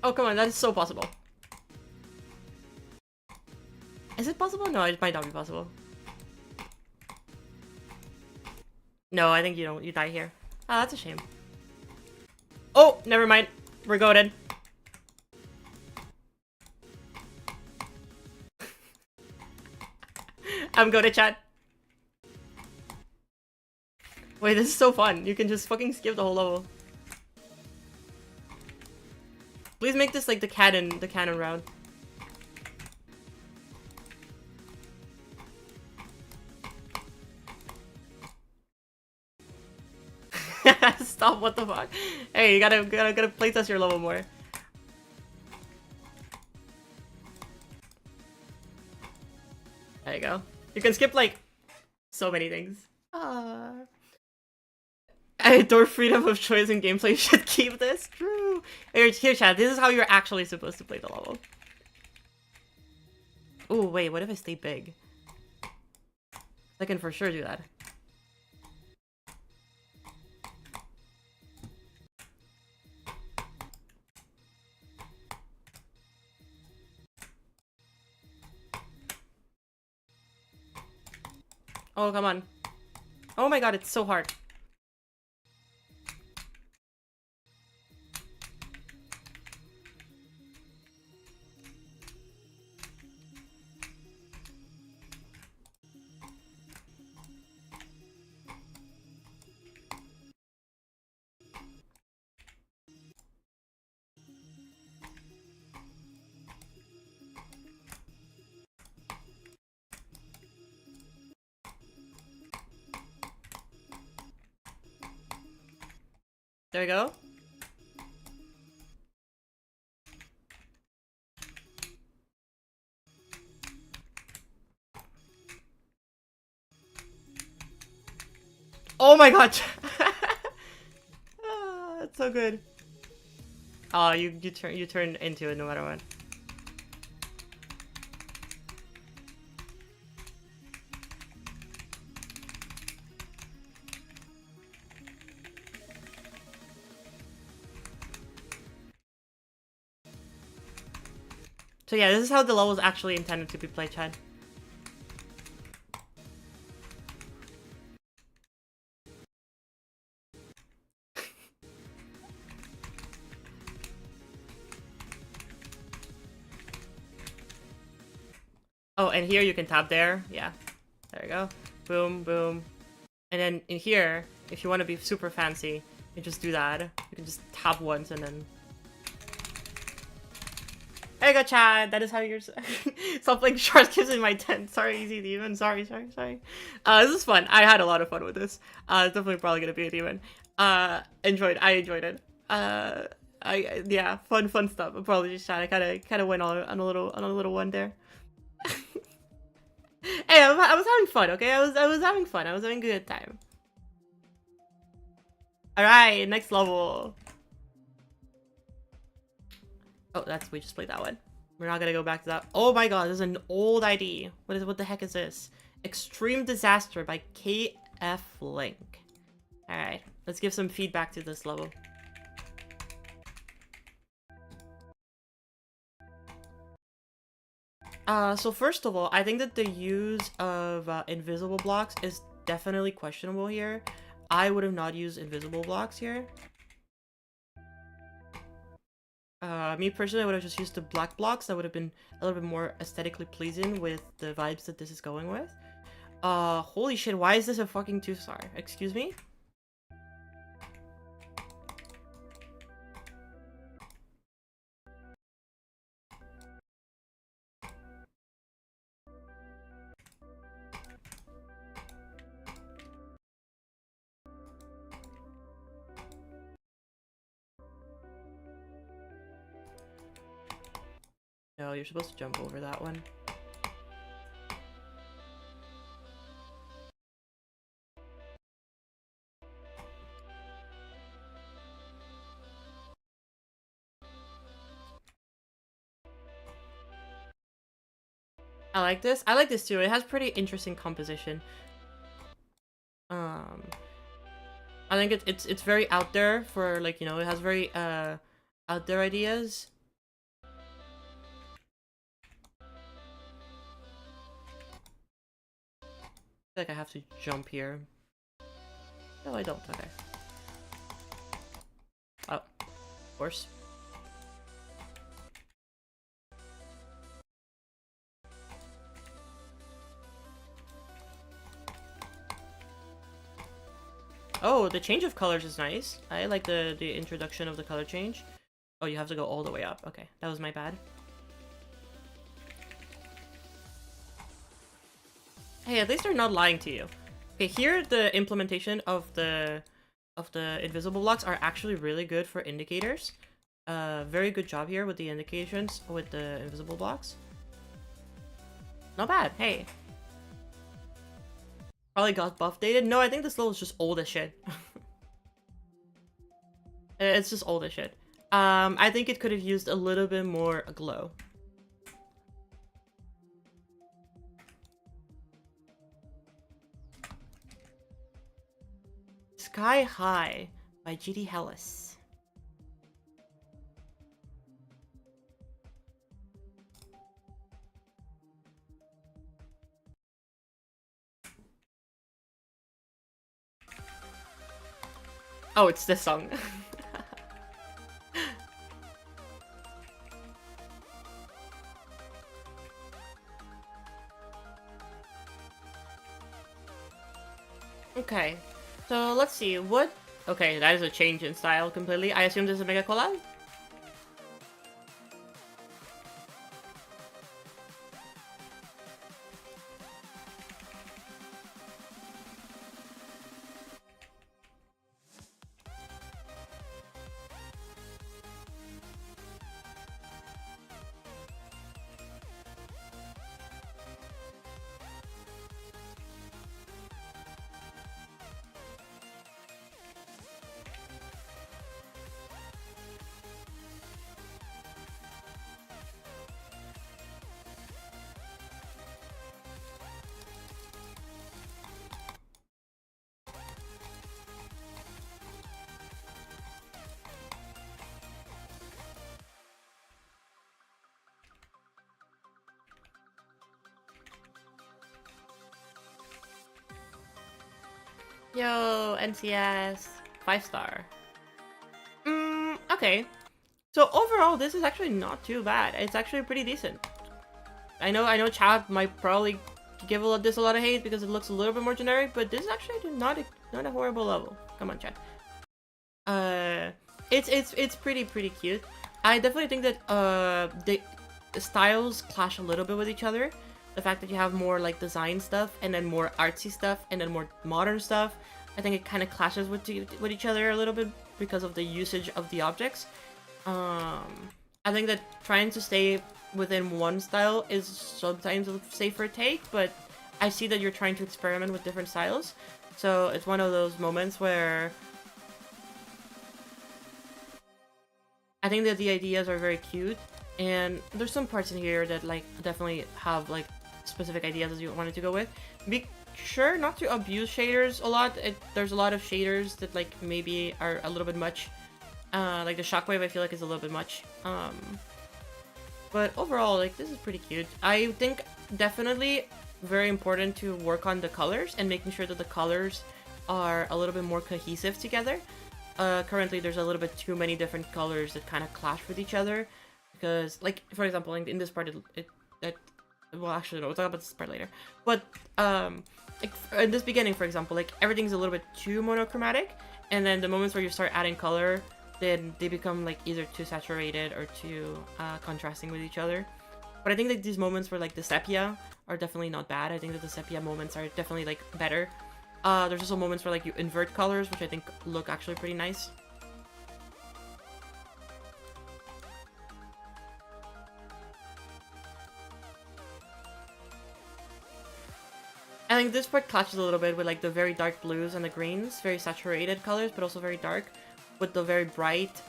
Oh, come on. That is so possible. Is it possible? No, it might not be possible. No, I think you don't. You die here. Ah, that's a shame. Oh, never mind. We're goated. I'm goated, chat. Wait, this is so fun. You can just fucking skip the whole level. Please make this like the cannon round. Stop, what the fuck? Hey, you gotta playtest your level more. There you go. You can skip like so many things. I adore freedom of choice in gameplay. You should keep this. True. Here, chat. This is how you're actually supposed to play the level. Oh, wait. What if I stay big? I can for sure do that. Oh, come on. Oh my god, it's so hard. There we go. Oh my god! Ah, that's so good. Oh, you turn into it no matter what. So yeah, this is how the level is actually intended to be played, Chad. Oh, and here you can tap there. Yeah. There you go. Boom, boom. And then in here, if you want to be super fancy, you just do that. You can just tap once and then... There you go, Chad. That is how you're... Stop playing short gives in my tent. Sorry, Easy Demon. Sorry. This is fun. I had a lot of fun with this. It's definitely probably gonna be a demon. I enjoyed it. Yeah, fun stuff. Apologies, Chad. I kind of went on a little one there. Hey, I was having fun, okay? I was having fun. I was having a good time. Alright, next level. Oh, we just played that one. We're not gonna go back to that. Oh my god, this is an old ID. What the heck is this? Extreme Disaster by KF Link. Alright, let's give some feedback to this level. So first of all, I think that the use of invisible blocks is definitely questionable here. I would have not used invisible blocks here. Me personally, I would have just used the black blocks. That would have been a little bit more aesthetically pleasing with the vibes that this is going with. Holy shit, why is this a fucking 2-star? Excuse me? No, you're supposed to jump over that one. I like this. I like this too. It has pretty interesting composition. I think it's very out there for, like, you know, it has very out there ideas. I feel like I have to jump here. No, I don't. Okay. Oh, of course. Oh, the change of colors is nice. I like the introduction of the color change. Oh, you have to go all the way up. Okay, that was my bad. Hey, at least they're not lying to you. Okay, here the implementation of the invisible blocks are actually really good for indicators. Very good job here with the indications with the invisible blocks. Not bad. Hey. Probably got buff dated. No, I think this level is just old as shit. It's just old as shit. I think it could have used a little bit more glow. Sky High by GD Hellas. Oh, it's this song. Okay, so let's see, what... Okay, that is a change in style completely. I assume this is a mega collab? Yo, NCS. 5-star. Okay. So overall, this is actually not too bad. It's actually pretty decent. I know chat might probably give this a lot of hate because it looks a little bit more generic, but this is actually not a horrible level. Come on, chat. It's pretty cute. I definitely think that the styles clash a little bit with each other. The fact that you have more like design stuff and then more artsy stuff and then more modern stuff, I think it kind of clashes with each other a little bit because of the usage of the objects. I think that trying to stay within one style is sometimes a safer take, but I see that you're trying to experiment with different styles. So it's one of those moments where I think that the ideas are very cute, and there's some parts in here that like definitely have like specific ideas as you wanted to go with. Be sure not to abuse shaders a lot. There's a lot of shaders that like maybe are a little bit much. Like the shockwave I feel like is a little bit much. But overall, like, this is pretty cute. I think definitely very important to work on the colors and making sure that the colors are a little bit more cohesive together. Currently, there's a little bit too many different colors that kind of clash with each other. Because, like, for example, in this part, well, actually, no, we'll talk about this part later. But, like, in this beginning, for example, like, everything's a little bit too monochromatic. And then the moments where you start adding color, then they become, like, either too saturated or too contrasting with each other. But I think that these moments where, like, the sepia are definitely not bad. I think that the sepia moments are definitely, like, better. There's also moments where, like, you invert colors, which I think look actually pretty nice. I think this part clashes a little bit with, like, the very dark blues and the greens. Very saturated colors, but also very dark. With the very bright,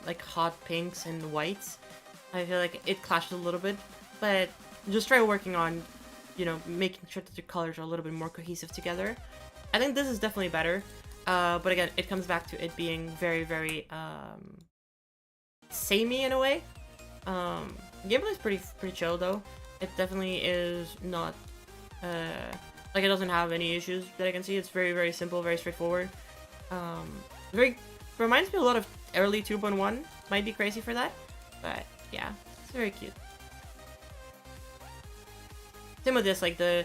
like, hot pinks and whites. I feel like it clashes a little bit. But just try working on, you know, making sure that the colors are a little bit more cohesive together. I think this is definitely better. But again, it comes back to it being very, very, samey in a way. Gameplay is pretty chill, though. It definitely is not... like, it doesn't have any issues that I can see. It's very, very simple, very straightforward. Very reminds me a lot of early 2.1. Might be crazy for that, but yeah, it's very cute. Same with this, like the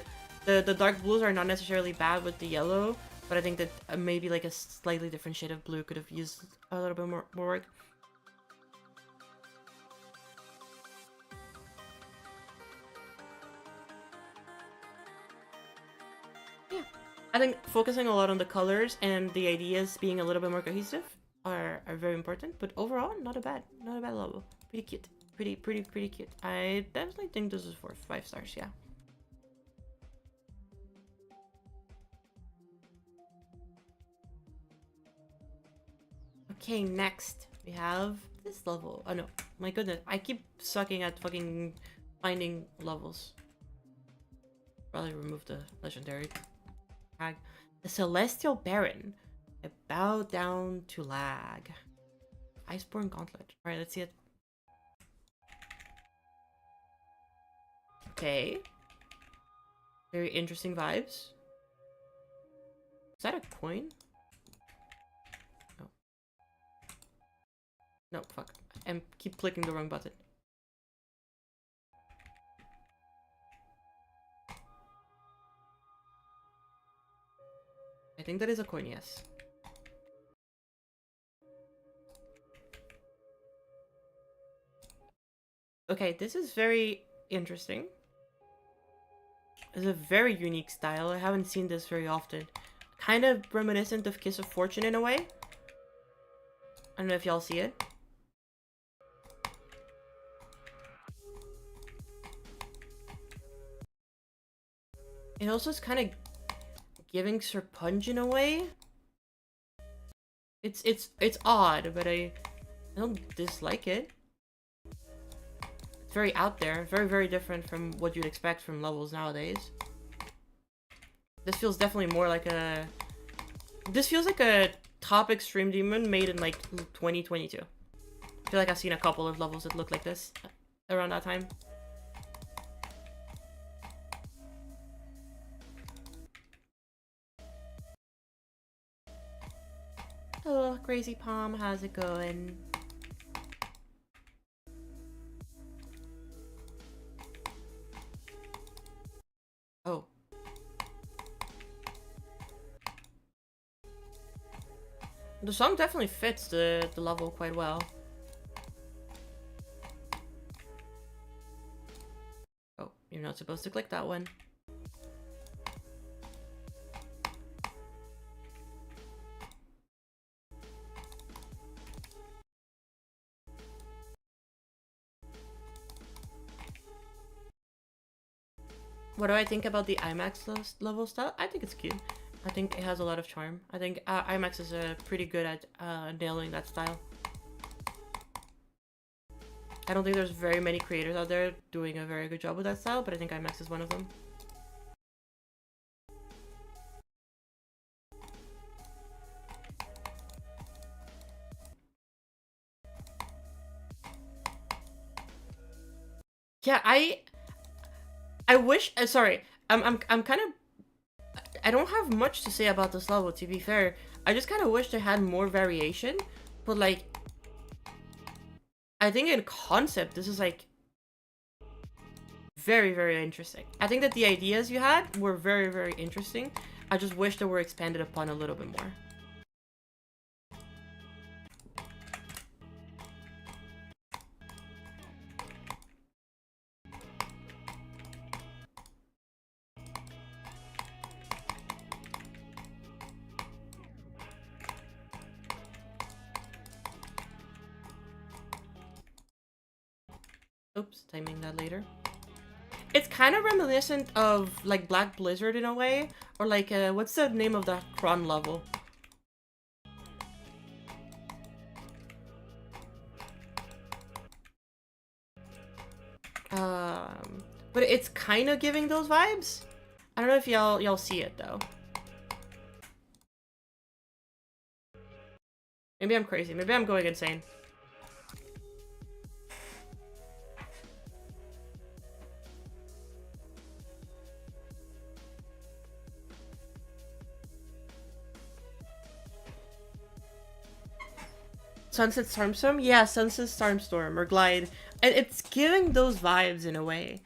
dark blues are not necessarily bad with the yellow, but I think that maybe like a slightly different shade of blue could have used a little bit more work. I think focusing a lot on the colors and the ideas being a little bit more cohesive are very important, but overall, not a bad level. Pretty cute. Pretty cute. I definitely think this is for 5 stars, yeah. Okay, next we have this level. Oh no, my goodness. I keep sucking at fucking finding levels. Probably remove the legendary tag. The Celestial Baron. I bow down to lag. Iceborne Gauntlet. Alright, let's see it. Okay. Very interesting vibes. Is that a coin? No. No, fuck. I keep clicking the wrong button. I think that is a coin, yes. Okay, this is very interesting. It's a very unique style. I haven't seen this very often. Kind of reminiscent of Kiss of Fortune in a way. I don't know if y'all see it. It also is kind of giving Serpunge in a way. It's odd, but I don't dislike it. It's very out there, very different from what you'd expect from levels nowadays. This feels definitely more like a... This feels like a top extreme demon made in like 2022. I feel like I've seen a couple of levels that look like this around that time. Hello, Crazy Palm, how's it going? Oh. The song definitely fits the level quite well. Oh, you're not supposed to click that one. What do I think about the IMAX level style? I think it's cute. I think it has a lot of charm. I think IMAX is pretty good at nailing that style. I don't think there's very many creators out there doing a very good job with that style, but I think IMAX is one of them. Yeah, I wish, sorry, I'm kind of, I don't have much to say about this level, to be fair. I just kind of wish they had more variation, but like, I think in concept, this is like very, very interesting. I think that the ideas you had were very, very interesting. I just wish they were expanded upon a little bit more. Oops, timing that later. It's kind of reminiscent of like Black Blizzard in a way, or like what's the name of the Kron level? But it's kind of giving those vibes. I don't know if y'all see it though. Maybe I'm crazy. Maybe I'm going insane. Sunset Stormstorm? Yeah, Sunset Stormstorm or Glide. And it's giving those vibes in a way.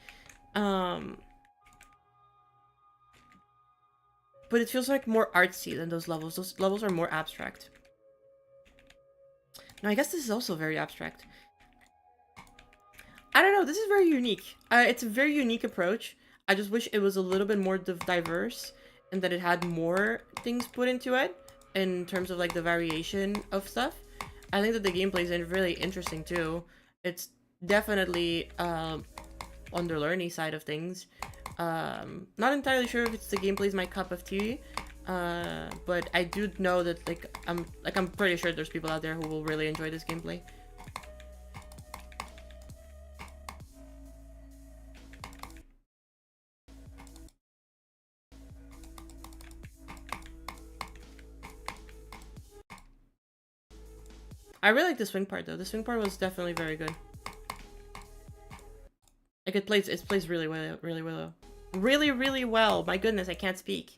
But it feels like more artsy than those levels. Those levels are more abstract. No, I guess this is also very abstract. I don't know, this is very unique. It's a very unique approach. I just wish it was a little bit more diverse and that it had more things put into it in terms of like the variation of stuff. I think that the gameplay is really interesting too. It's definitely on the learning side of things. Not entirely sure if it's the gameplay is my cup of tea, but I do know that I'm pretty sure there's people out there who will really enjoy this gameplay. I really like the swing part though. The swing part was definitely very good. Like it plays really well, really well. Really, really well. My goodness, I can't speak.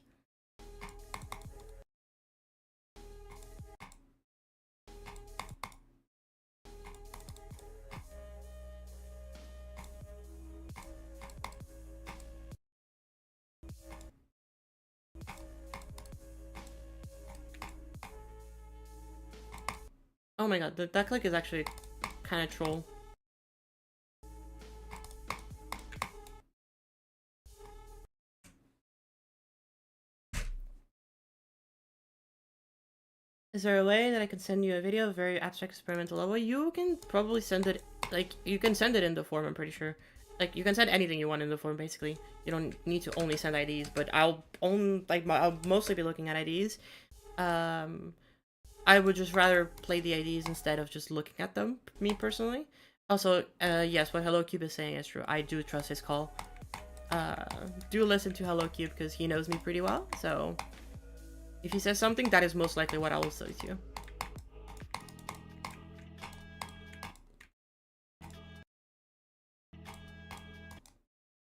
Oh my god, that click is actually kind of troll. Is there a way that I can send you a video of very abstract experimental level? You can probably send it, like, you can send it in the form, I'm pretty sure. Like, you can send anything you want in the form, basically. You don't need to only send IDs, but I'll mostly be looking at IDs. I would just rather play the IDs instead of just looking at them, me personally. Also, yes, what HelloCube is saying is true. I do trust his call. Do listen to HelloCube because he knows me pretty well, so if he says something, that is most likely what I will say to you.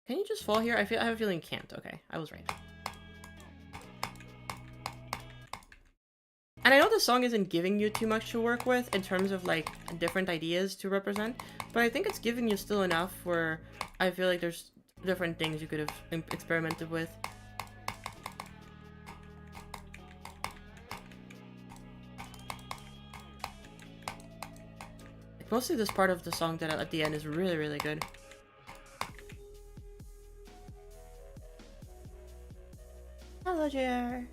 Can you just fall here? I have a feeling you can't. Okay, I was right. And I know the song isn't giving you too much to work with in terms of like different ideas to represent, but I think it's giving you still enough where I feel like there's different things you could have experimented with. Like mostly this part of the song that at the end is really, really good. Hello, JR.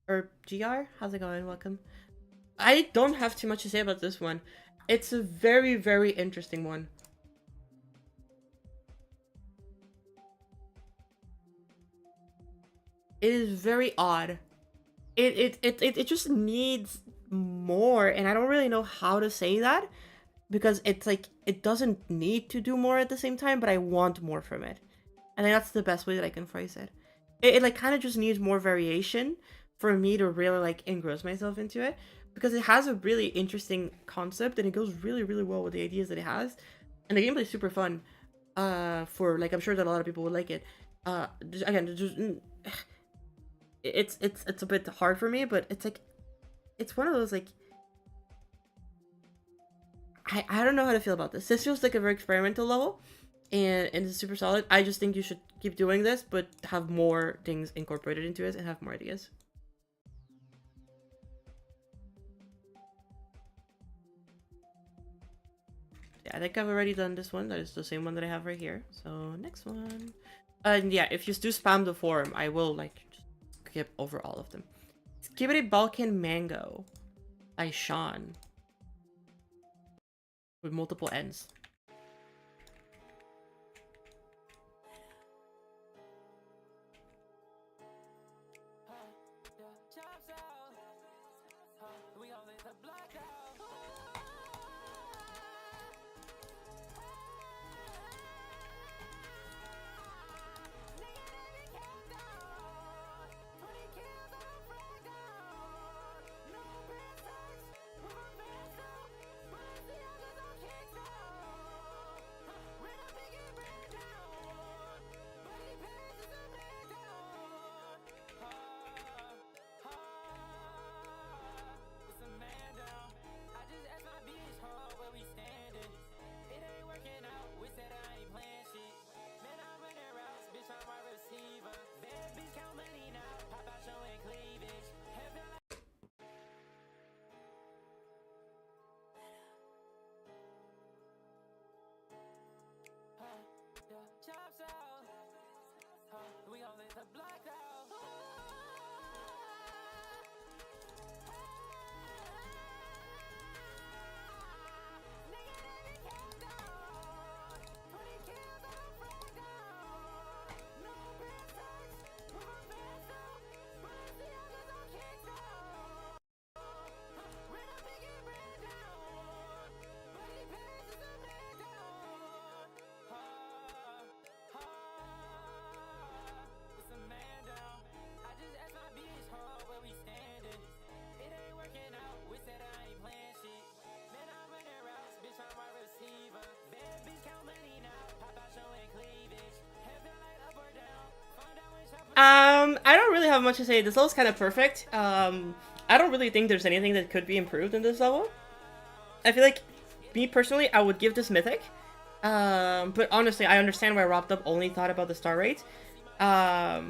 Or GR? How's it going? Welcome. I don't have too much to say about this one. It's a very, very interesting one. It is very odd. It just needs more, and I don't really know how to say that because it's like it doesn't need to do more at the same time, but I want more from it. I think that's the best way that I can phrase it. It like kind of just needs more variation for me to really like engross myself into it because it has a really interesting concept and it goes really, really well with the ideas that it has. And the gameplay is super fun. For like I'm sure that a lot of people would like it. Again, it's a bit hard for me, but it's like, it's one of those like, I don't know how to feel about this. This feels like a very experimental level, and it's super solid. I just think you should keep doing this, but have more things incorporated into it and have more ideas. Yeah, I think I've already done this one. That is the same one that I have right here. So next one. And yeah, if you do spam the forum, I will like skip over all of them. Skibidi Balkan Mango by Sean. With multiple ends. I don't really have much to say. This level's kind of perfect. I don't really think there's anything that could be improved in this level. I feel like, me personally, I would give this mythic. But honestly, I understand why Wrapped Up only thought about the star rate. I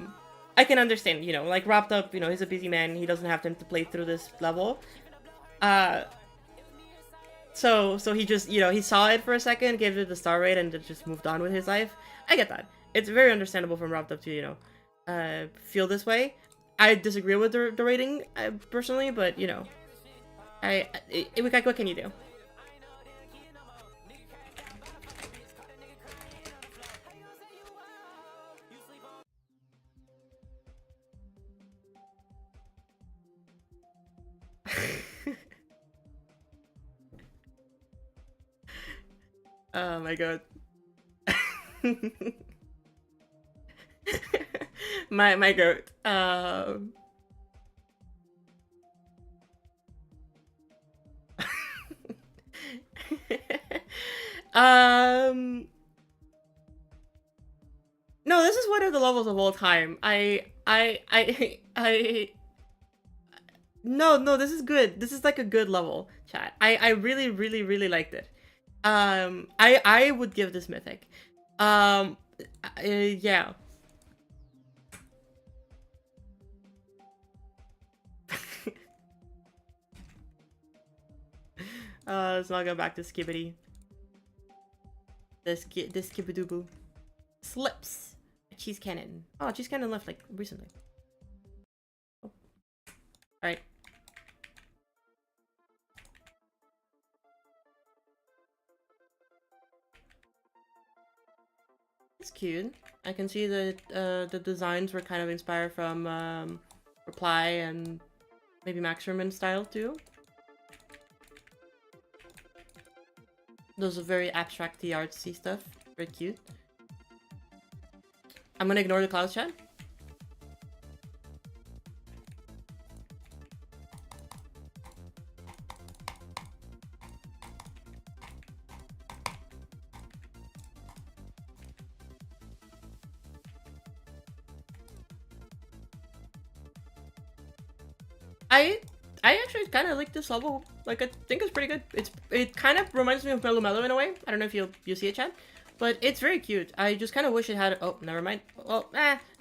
can understand, you know, like Wrapped Up, you know, he's a busy man. He doesn't have time to play through this level. So he just, you know, he saw it for a second, gave it the star rate, and just moved on with his life. I get that. It's very understandable from Wrapped Up to, you know, feel this way. I disagree with the rating, personally, but, you know, what can you do? Oh my god. my goat. No, this is one of the levels of all time. No, this is good. This is like a good level, chat. I really liked it. I would give this mythic. Yeah. Let's not go back to Skibidi. This Skibidoo. Slips. Cheese Cannon. Oh, Cheese Cannon left like recently. Oh. Alright. It's cute. I can see that the designs were kind of inspired from Reply and maybe Max Sherman style too. Those are very abstract artsy stuff. Very cute. I'm gonna ignore the clouds, chat. I actually kind of like this level. Like, I think it's pretty good. It kind of reminds me of Mellow Mellow in a way. I don't know if you see it, Chad, but it's very cute. I just kind of wish it had. Oh, never mind. Well,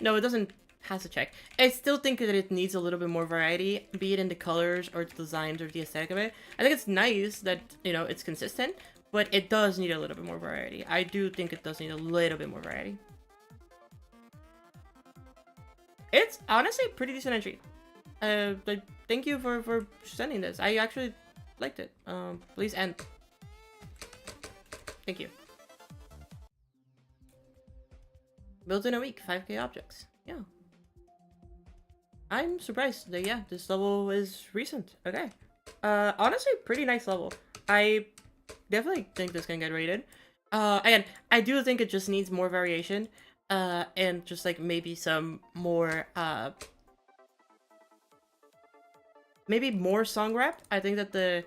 no, it doesn't. Has to check. I still think that it needs a little bit more variety, be it in the colors or the designs or the aesthetic of it. I think it's nice that, you know, it's consistent, but it does need a little bit more variety. I do think it does need a little bit more variety. It's honestly a pretty decent entry. Like, thank you for sending this. I actually liked it. Please end. Thank you. Built in a week, 5k objects. Yeah. I'm surprised that, yeah, this level is recent. Okay. Honestly, pretty nice level. I definitely think this can get rated. Again, I do think it just needs more variation. And just, like, maybe some more, maybe more song rap. I think that the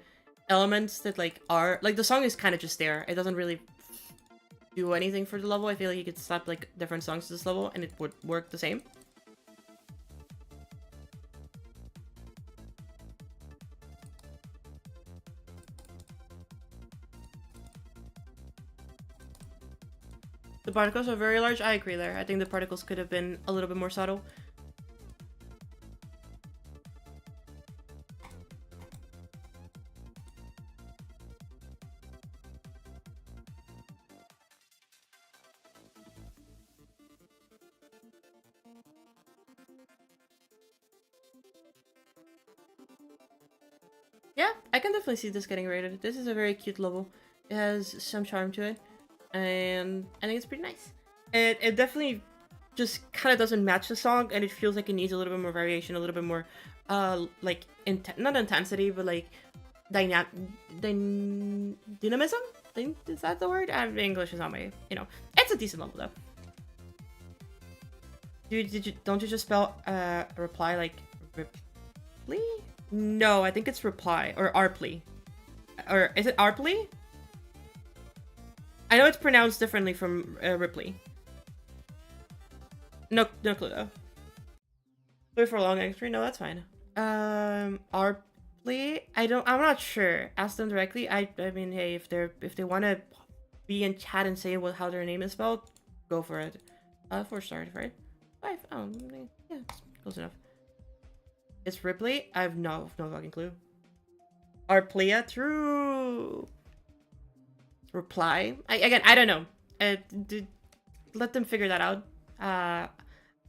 elements that, like, are... Like, the song is kind of just there. It doesn't really do anything for the level. I feel like you could slap, like, different songs to this level and it would work the same. The particles are very large. I agree there. I think the particles could have been a little bit more subtle. Yeah, I can definitely see this getting rated. This is a very cute level. It has some charm to it, and I think it's pretty nice. It definitely just kind of doesn't match the song, and it feels like it needs a little bit more variation, a little bit more, like, not intensity, but like, dynamism? Is that the word? English is not my, you know. It's a decent level, though. Don't you just spell, reply like, Ripley? No, I think it's reply, or Arpley. Or, is it Arpley? I know it's pronounced differently from, Ripley. No clue, though. Wait for a long entry? No, that's fine. Arpley? I'm not sure. Ask them directly. I mean, hey, if they want to be in chat and say how their name is spelled, go for it. 4 stars, right? 5. Oh, yeah, close enough. It's Ripley? I have no fucking clue. Arplea? True. Reply? Again, I don't know. Let them figure that out.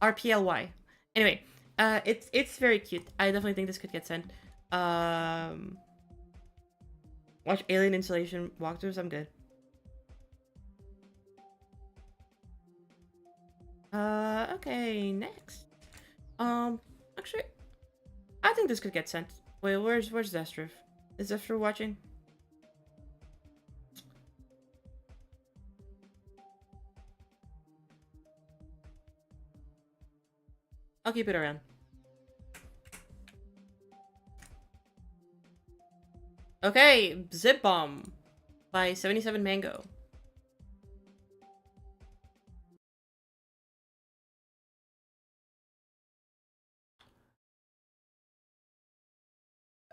RPLY. Anyway, it's very cute. I definitely think this could get sent. Watch Alien Installation walkthroughs. I'm good. Okay, next. Actually, I think this could get sent. Wait, where's Zestrif? Is Zestrif watching? I'll keep it around. Okay, Zip Bomb by 77 Mango.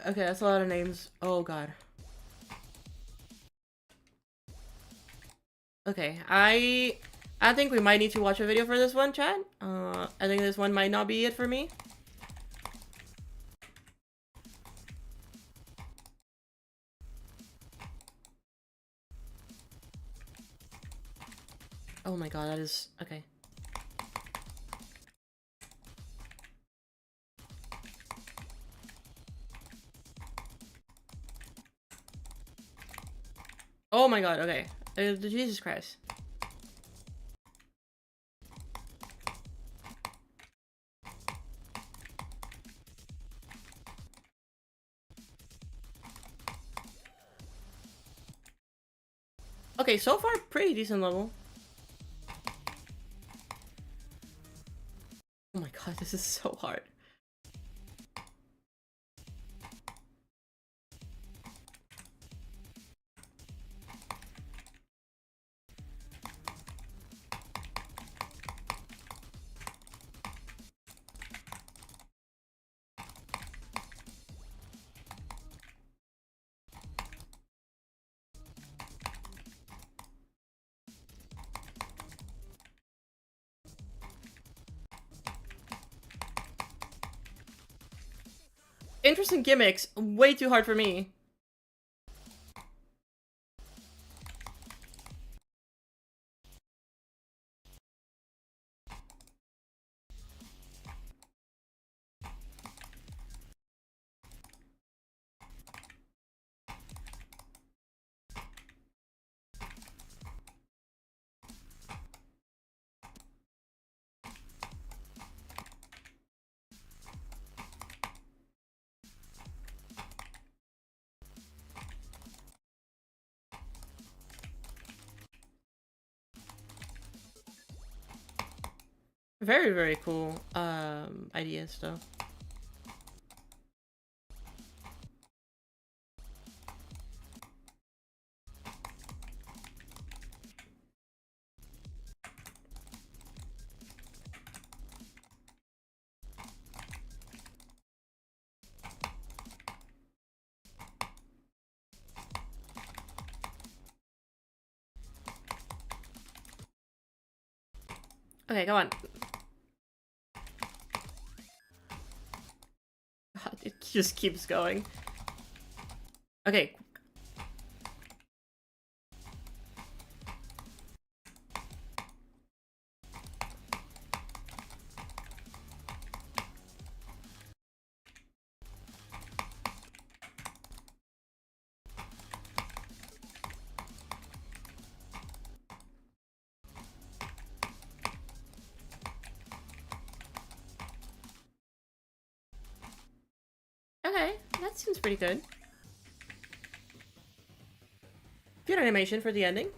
Okay, that's a lot of names. Oh god. Okay, I think we might need to watch a video for this one, chat. I think this one might not be it for me. Oh my god, that is... Okay. Oh my god, okay. Jesus Christ. Okay, so far, pretty decent level. Oh my god, this is so hard. interesting gimmicks. Way too hard for me. Very, very cool ideas though. Okay, go on. God, it just keeps going. Okay. Okay, that seems pretty good. Good animation for the ending.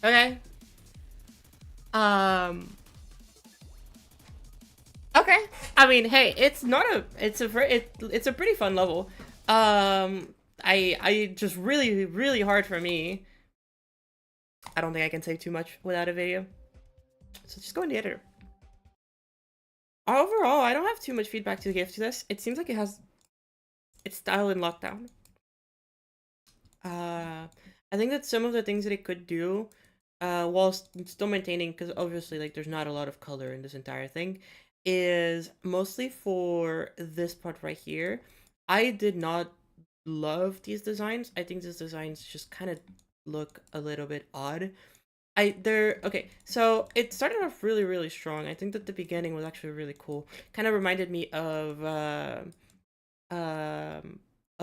Okay. Okay. I mean, hey, it's not a it's a it's a pretty fun level. I just really hard for me. I don't think I can say too much without a video. So just go in the editor. Overall, I don't have too much feedback to give to this. It seems like it has its style in lockdown. I think that some of the things that it could do, while still maintaining, because obviously like there's not a lot of color in this entire thing, is mostly for this part right here. I did not love these designs. I think these designs just kind of look a little bit odd. They're okay, so it started off really strong. I think that the beginning was actually really cool. Kind of reminded me of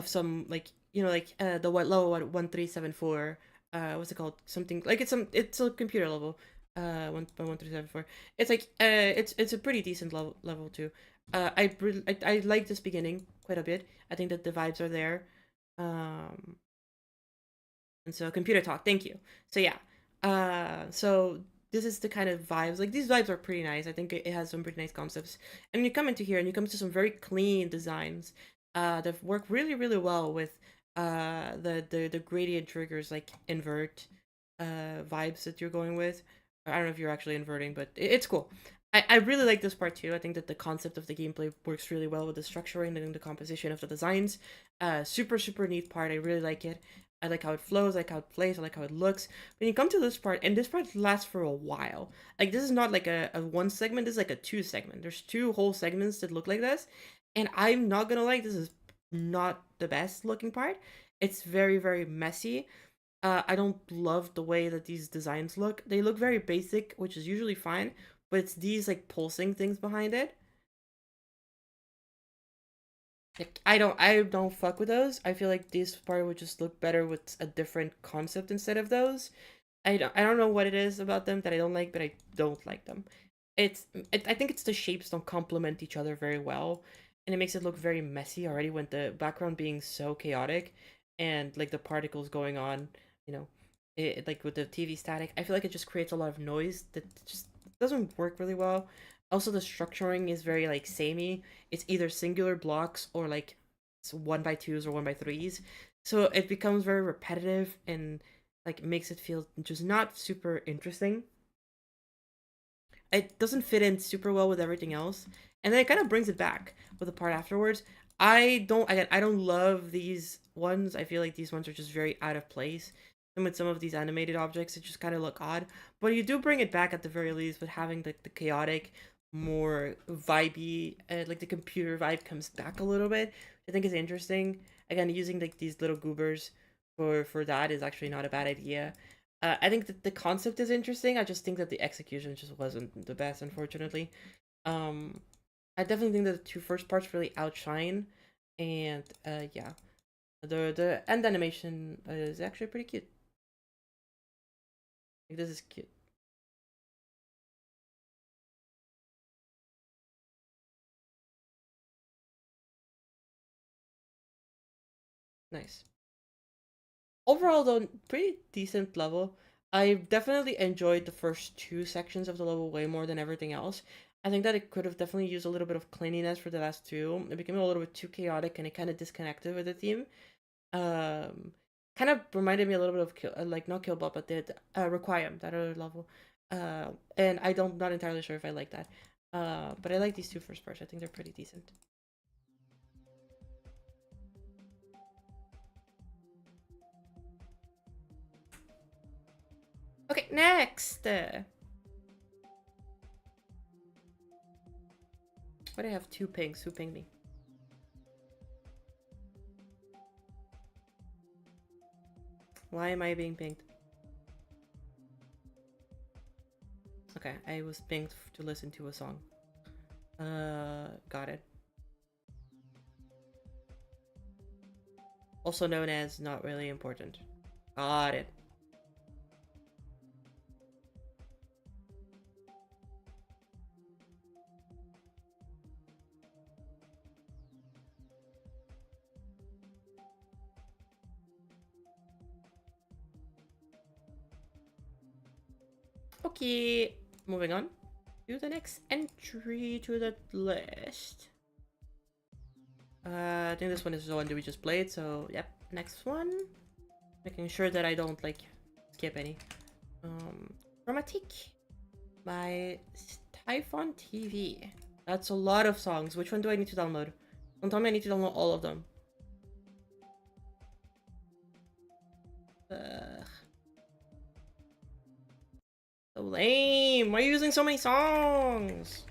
some, like, you know, like the what low 1374, what's it called, something like it's a computer level, 1374. It's like it's a pretty decent level too. I like this beginning quite a bit. I think that the vibes are there. um and so computer talk, thank you. So yeah, so this is the kind of vibes, like these vibes are pretty nice. I think it has some pretty nice concepts. And you come into here and you come to some very clean designs that work really well with the gradient triggers, like invert vibes that you're going with. I don't know if you're actually inverting, but it's cool. I really like this part too. I think that the concept of the gameplay works really well with the structuring and the composition of the designs. Super neat part. I really like it. I like how it flows, I like how it plays, I like how it looks. When you come to this part, and this part lasts for a while. Like, this is not like a one segment, this is like a two segment. There's two whole segments that look like this. And I'm not gonna lie, this is not the best looking part. It's very messy. I don't love the way that these designs look. They look very basic, which is usually fine, but it's these like pulsing things behind it. Like, I don't fuck with those. I feel like this part would just look better with a different concept instead of those. I don't know what it is about them that I don't like, but I don't like them. I think it's the shapes don't complement each other very well, and it makes it look very messy already when the background being so chaotic, and like the particles going on, you know, like with the TV static. I feel like it just creates a lot of noise that just doesn't work really well. Also, the structuring is very like samey. It's either singular blocks or like it's 1x2s or 1x3s. So it becomes very repetitive and like makes it feel just not super interesting. it doesn't fit in super well with everything else, and then it kind of brings it back with the part afterwards. I don't love these ones. I feel like these ones are just very out of place. And with some of these animated objects, it just kind of look odd. But you do bring it back at the very least with having the chaotic, more vibey, like the computer vibe comes back a little bit. I think is interesting. Again, using like these little goobers for that is actually not a bad idea. I think that the concept is interesting. I just think that the execution just wasn't the best, unfortunately. Um, I definitely think that the two first parts really outshine, and yeah, the end animation is actually pretty cute. Like, this is cute. Nice. Overall, though, pretty decent level. I definitely enjoyed the first two sections of the level way more than everything else. I think that it could have definitely used a little bit of cleanliness for the last two. It became a little bit too chaotic and it kind of disconnected with the theme. Um, Kind of reminded me a little bit of like not Killbot, but the Requiem, that other level. And not entirely sure if I like that. But I like these two first parts. I think they're pretty decent. Okay, next. Why do I have two pings? Who pinged me? Why am I being pinged? Okay, I was pinged to listen to a song. Got it. Also known as not really important. Got it. Okay, moving on to the next entry to the list. I think this one is the one that we just played, so yep, next one. Making sure that I don't like skip any. Chromatic by Typhon TV. That's a lot of songs. Which one do I need to download? Don't tell me I need to download all of them. Ugh. So lame. Why are you using so many songs?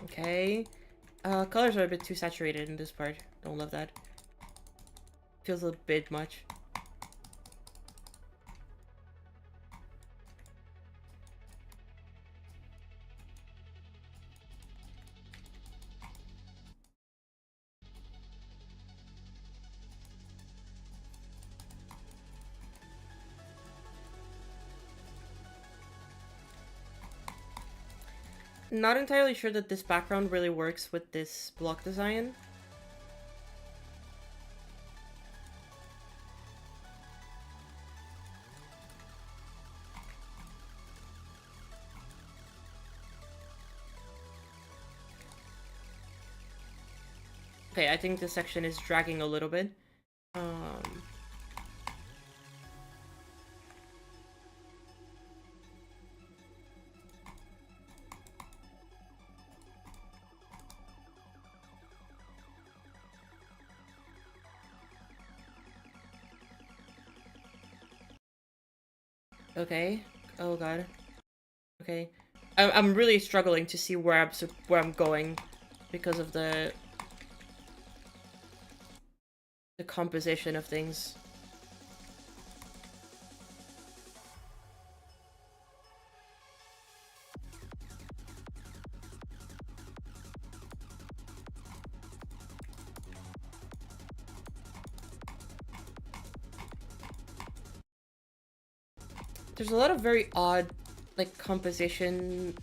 Okay. Colors are a bit too saturated in this part. Don't love that. Feels a bit much. Not entirely sure that this background really works with this block design. Okay, I think this section is dragging a little bit. Okay. Oh god. Okay. I'm really struggling to see where I'm going because of the composition of things. There's a lot of very odd, like, composition,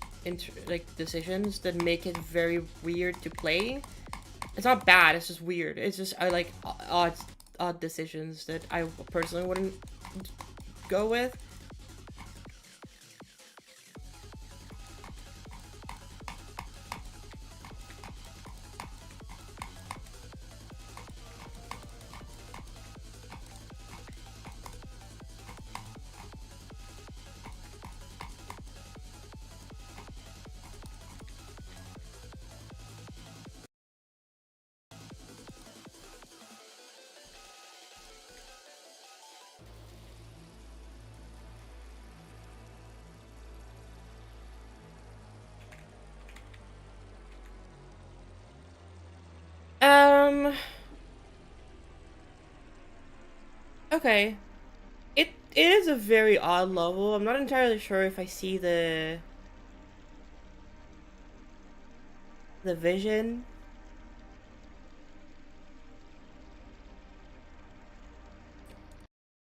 like, decisions that make it very weird to play. It's not bad, it's just weird. It's just, I like odd decisions that I personally wouldn't go with. Okay. It is a very odd level. I'm not entirely sure if I see the vision.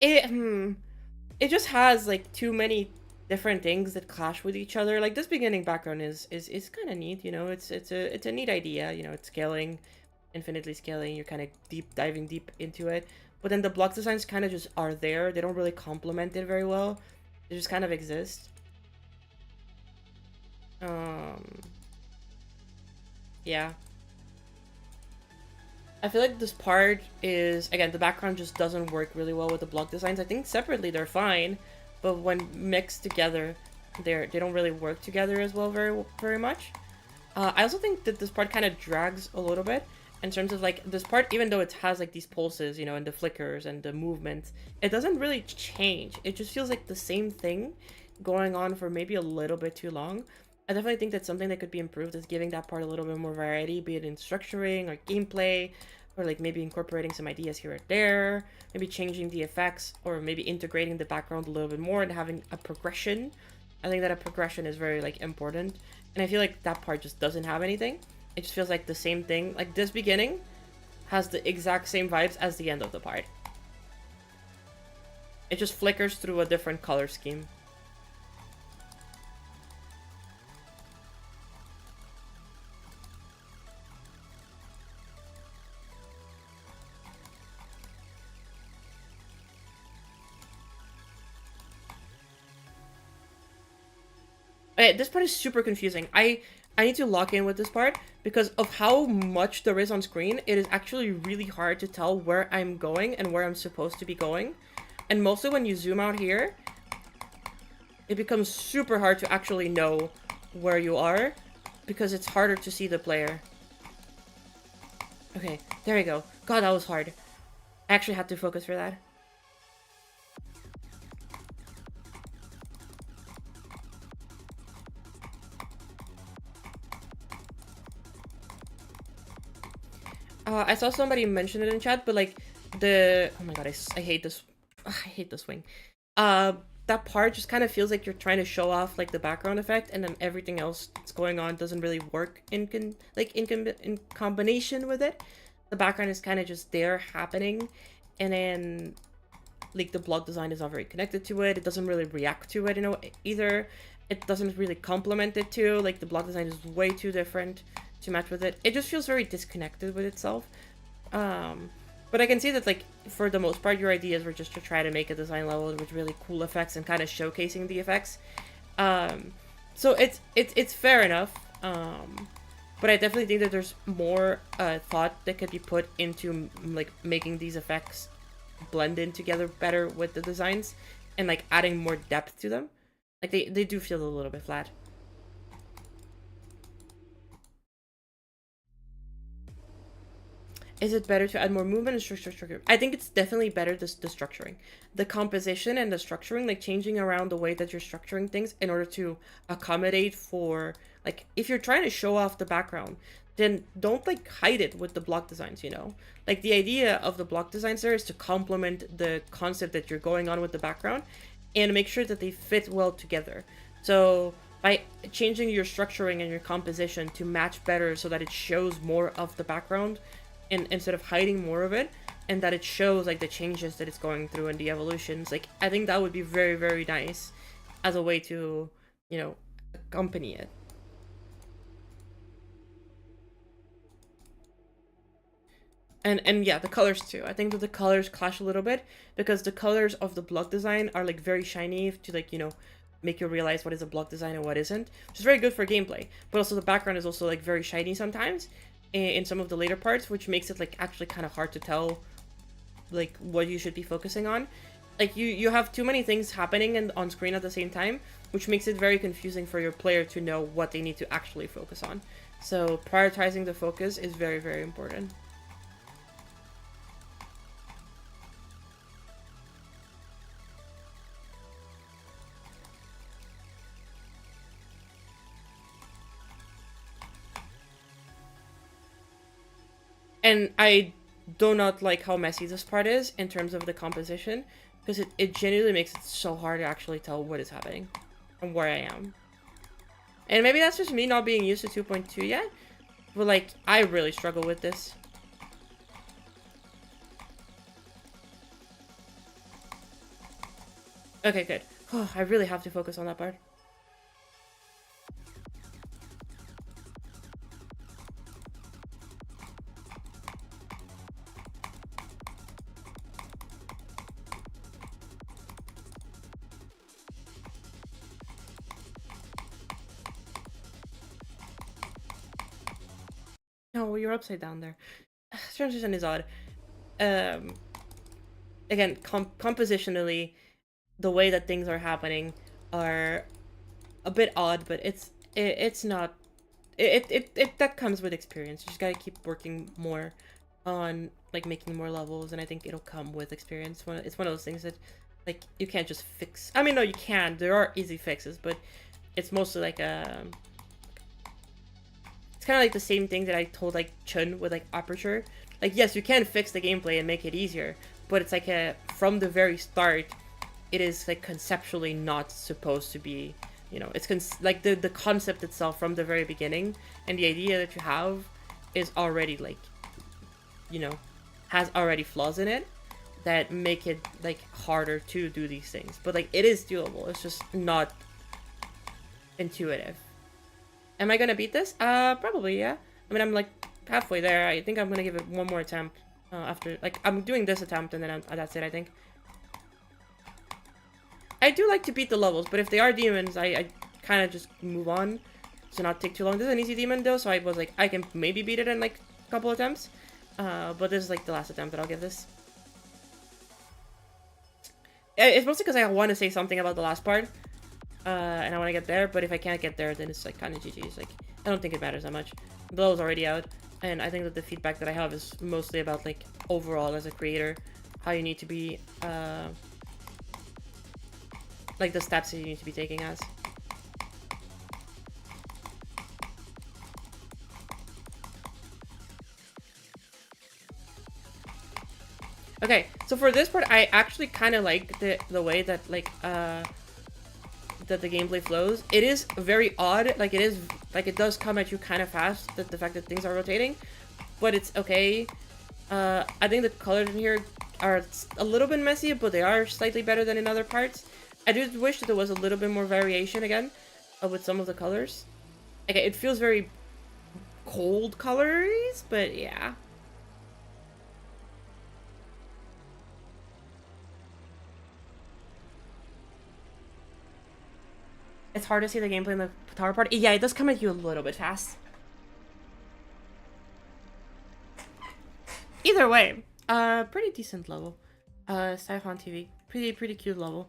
It it just has like too many different things that clash with each other. Like this beginning background is kind of neat, you know. It's a neat idea, you know. It's scaling, infinitely scaling. You're kind of diving deep into it. But then the block designs kind of just are there. They don't really complement it very well. They just kind of exist. Um, yeah. I feel like this part is, again, the background just doesn't work really well with the block designs. I think separately they're fine, but when mixed together, they don't really work together as well very much. I also think that this part kind of drags a little bit in terms of like this part, even though it has like these pulses, you know, and the flickers and the movements, it doesn't really change. It just feels like the same thing going on for maybe a little bit too long. I definitely think that's something that could be improved, is giving that part a little bit more variety, be it in structuring or gameplay, or like maybe incorporating some ideas here or there, maybe changing the effects, or maybe integrating the background a little bit more and having a progression. I think that a progression is very like important, and I feel like that part just doesn't have anything. It just feels like the same thing. Like this beginning has the exact same vibes as the end of the part. It just flickers through a different color scheme. Okay, this part is super confusing. I need to lock in with this part because of how much there is on screen. It is actually really hard to tell where I'm going and where I'm supposed to be going. And mostly when you zoom out here, it becomes super hard to actually know where you are because it's harder to see the player. Okay, there we go. God, that was hard. I actually had to focus for that. I saw somebody mention it in chat, but like oh my god, I hate this. Ugh, I hate this wing. Uh, that part just kind of feels like you're trying to show off like the background effect, and then everything else that's going on doesn't really work in combination with it. The background is kind of just there happening, and then like the block design is not very connected to it. It doesn't really react to it, you know, either. It doesn't really complement it too. Like the block design is way too different to match with it. It just feels very disconnected with itself. But I can see that like for the most part your ideas were just to try to make a design level with really cool effects and kind of showcasing the effects. So it's fair enough. But I definitely think that there's more thought that could be put into like making these effects blend in together better with the designs and like adding more depth to them. Like they do feel a little bit flat. Is it better to add more movement and structure? I think it's definitely better the structuring. The composition and the structuring, like changing around the way that you're structuring things in order to accommodate for, like, if you're trying to show off the background, then don't, like, hide it with the block designs, you know? Like, the idea of the block designs there is to complement the concept that you're going on with the background and make sure that they fit well together. So, by changing your structuring and your composition to match better so that it shows more of the background, and instead of hiding more of it, and that it shows like the changes that it's going through and the evolutions, like I think that would be very, very nice as a way to, you know, accompany it. And yeah, the colors too. I think that the colors clash a little bit because the colors of the block design are like very shiny to, like, you know, make you realize what is a block design and what isn't, which is very good for gameplay. But also the background is also like very shiny sometimes in some of the later parts, which makes it like actually kind of hard to tell like what you should be focusing on. Like you have too many things happening and on screen at the same time, which makes it very confusing for your player to know what they need to actually focus on. So prioritizing the focus is very, very important. And I do not like how messy this part is in terms of the composition, because it genuinely makes it so hard to actually tell what is happening and where I am. And maybe that's just me not being used to 2.2 yet, but like, I really struggle with this. Okay, good. Oh, I really have to focus on that part. No, you're upside down there. Transition is odd. Again, compositionally, the way that things are happening are a bit odd, but it's not. It that comes with experience. You just gotta keep working more on like making more levels, and I think it'll come with experience. It's one of those things that like you can't just fix. I mean, no, you can. There are easy fixes, but it's mostly like a. It's kind of like the same thing that I told like Chun with like Aperture. Like, yes, you can fix the gameplay and make it easier, but it's like from the very start, it is like conceptually not supposed to be, you know, it's like the concept itself from the very beginning and the idea that you have is already like, you know, has already flaws in it that make it like harder to do these things. But like, it is doable. It's just not intuitive. Am I gonna beat this? Probably, yeah. I mean, I'm like halfway there. I think I'm gonna give it one more attempt after, like, I'm doing this attempt and then that's it, I think. I do like to beat the levels, but if they are demons, I kind of just move on to not take too long. This is an easy demon though, so I was like, I can maybe beat it in like a couple attempts. But this is like the last attempt that I'll give this. It's mostly because I want to say something about the last part. And I want to get there, but if I can't get there, then it's like kind of GG's. Like, I don't think it matters that much. The level's already out, and I think that the feedback that I have is mostly about like overall as a creator, how you need to be, like the steps that you need to be taking as. Okay, so for this part, I actually kind of like the way that like that the gameplay flows. It is very odd, like it does come at you kind of fast, that the fact that things are rotating, but it's okay. I think the colors in here are a little bit messy, but they are slightly better than in other parts. I do wish that there was a little bit more variation again with some of the colors. Okay, it feels very cold colors, but yeah. It's hard to see the gameplay in the tower part. Yeah, it does come at you a little bit fast. Either way, pretty decent level. Siphon TV, pretty cute level.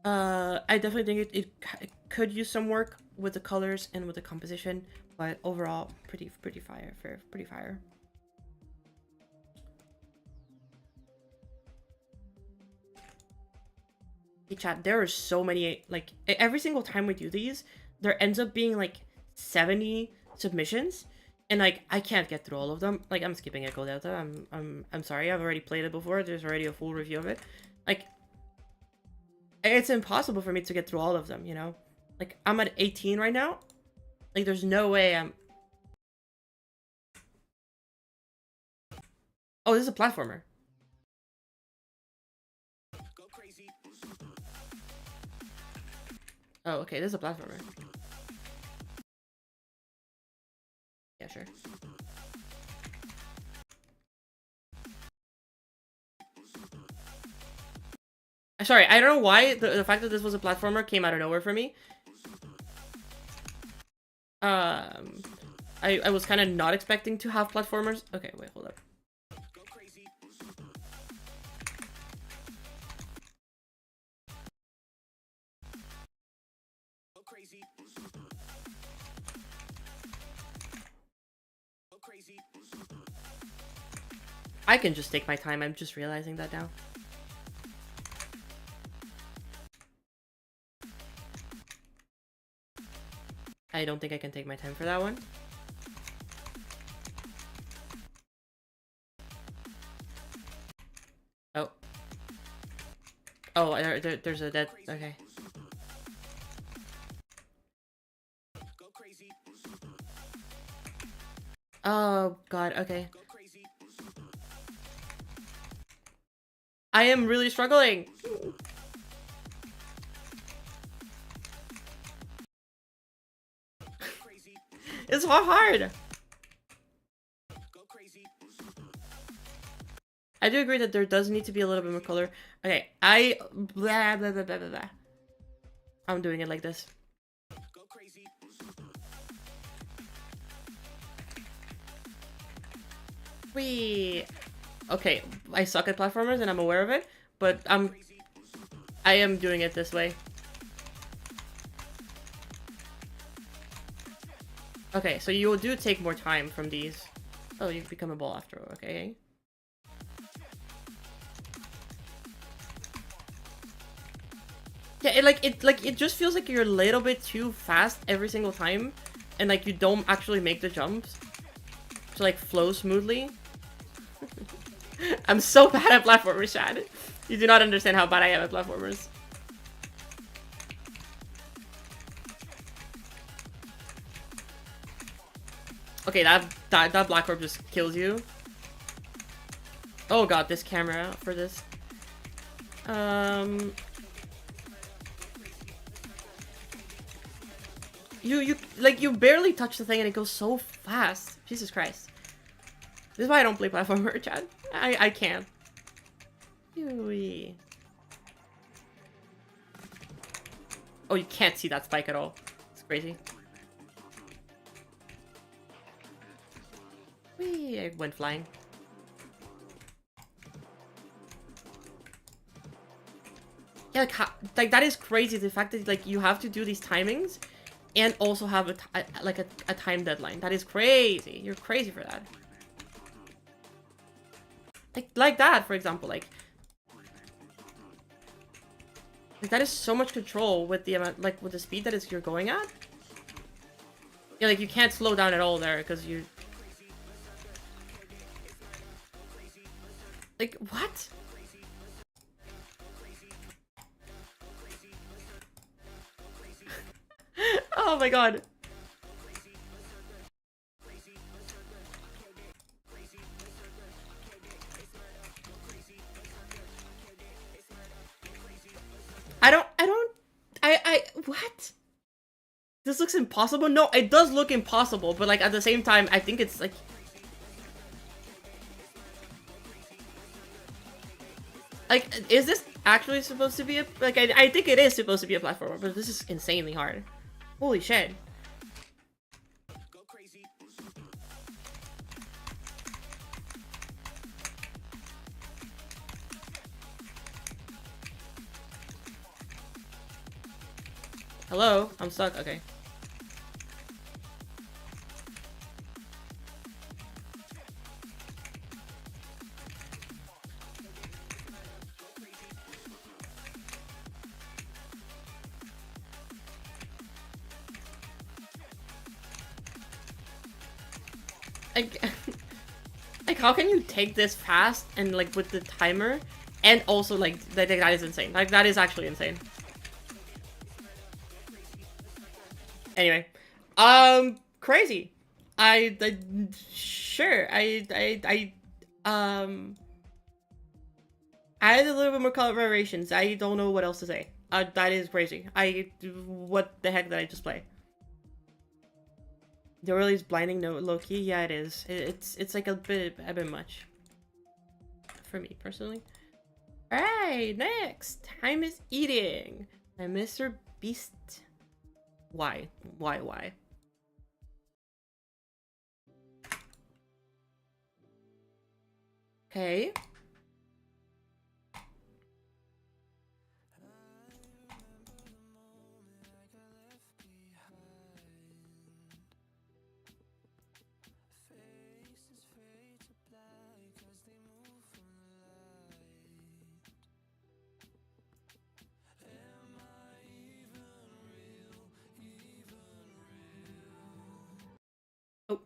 I definitely think it could use some work with the colors and with the composition, but overall, pretty fire, pretty fire. Hey chat, there are so many, like, every single time we do these, there ends up being like 70 submissions, and like I can't get through all of them. Like, I'm skipping Echo Delta. I'm sorry, I've already played it before. There's already a full review of it. Like, it's impossible for me to get through all of them, you know? Like, I'm at 18 right now. Like, there's no way I'm... Oh, this is a platformer. Oh, okay, this is a platformer. Yeah, sure. Sorry, I don't know why the fact that this was a platformer came out of nowhere for me. I was kind of not expecting to have platformers. Okay, wait, hold up. I can just take my time. I'm just realizing that now. I don't think I can take my time for that one. Oh, there's a dead. Okay. Oh god. Okay. I am really struggling. It's hard. I do agree that there does need to be a little bit more color. Okay, blah blah blah blah blah blah. I'm doing it like this. Wee. Okay, I suck at platformers and I'm aware of it, but I am doing it this way. Okay, so you do take more time from these. Oh, you've become a ball after all, okay. Yeah, it just feels like you're a little bit too fast every single time, and like you don't actually make the jumps to like flow smoothly. I'm so bad at platformers, Chad. You do not understand how bad I am at platformers. Okay, that black orb just kills you. Oh god, this camera for this. You barely touch the thing and it goes so fast. Jesus Christ. This is why I don't play platformer, Chad. I can't. Yui. Oh, you can't see that spike at all. It's crazy. Whee, I went flying. Yeah, like that is crazy. The fact that like you have to do these timings and also have a time deadline. That is crazy. You're crazy for that. Like that, for example, like that is so much control with the amount, like with the speed that you're going at. Yeah, like you can't slow down at all there because you. Like what? Oh my god. What? This looks impossible? No, it does look impossible, but like at the same time, I think it's like... Like, is this actually supposed to be a... Like, I think it is supposed to be a platformer, but this is insanely hard. Holy shit. Hello? I'm stuck. Okay. Like, how can you take this fast and, like, with the timer, and also, like, that is insane. Like, that is actually insane. Anyway. Crazy. Sure. Add a little bit more color variations. I don't know what else to say. That is crazy. What the heck did I just play? The really is blinding no low-key? Yeah, it is. It's like a bit much. For me, personally. Alright, next! Time is eating! By Mr. Beast. Why? Why? Okay. Oh.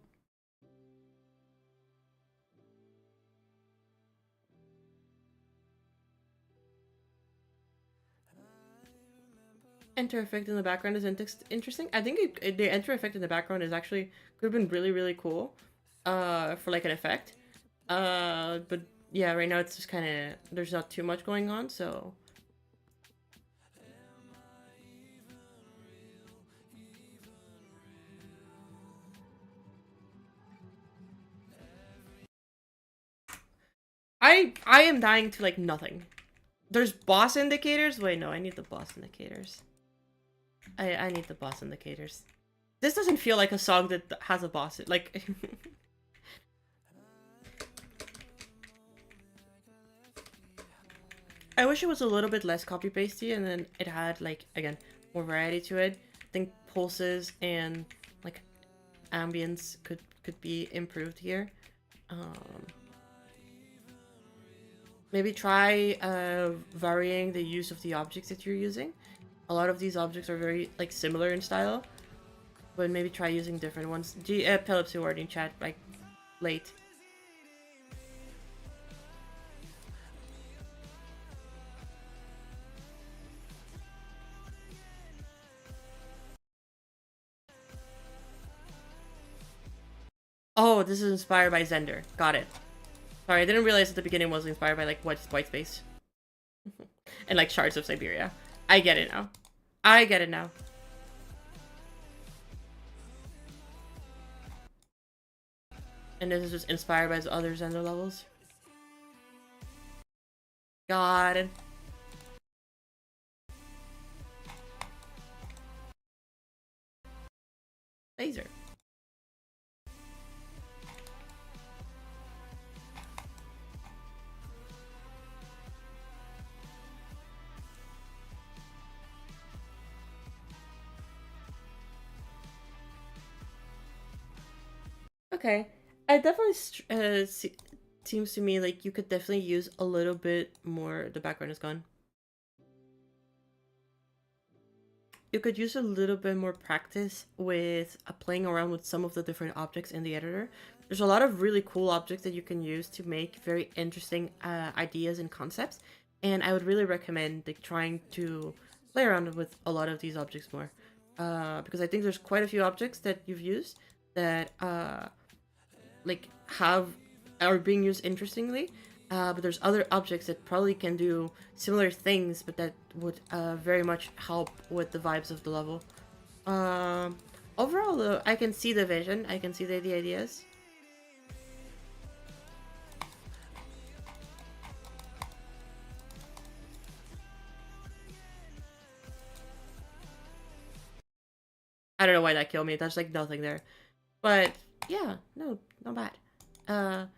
enter effect in the background is interesting. I think the enter effect in the background is actually could have been really, really cool for like an effect. But yeah, right now it's just kind of, there's not too much going on, so. I am dying to like nothing. There's boss indicators? Wait, no, I need the boss indicators. I need the boss indicators. This doesn't feel like a song that has a boss. Like, I wish it was a little bit less copy-pasty and then it had, like, again, more variety to it. I think pulses and, like, ambience could be improved here. Maybe try varying the use of the objects that you're using. A lot of these objects are very, like, similar in style. But maybe try using different ones. Epilepsy word in chat, like, late. Oh, this is inspired by Zender. Got it. Sorry, I didn't realize at the beginning was inspired by, like, white space. And, like, shards of Siberia. I get it now. I get it now. And this is just inspired by other Zender levels. Got it. Laser. Okay. It definitely seems to me like you could definitely use a little bit more. The background is gone. You could use a little bit more practice with playing around with some of the different objects in the editor. There's a lot of really cool objects that you can use to make very interesting ideas and concepts. And I would really recommend like trying to play around with a lot of these objects more. Because I think there's quite a few objects that you've used that like are being used interestingly, but there's other objects that probably can do similar things, but that would very much help with the vibes of the level. Overall, though, I can see the vision. I can see the ideas. I don't know why that killed me. There's like nothing there. But yeah, no, not bad.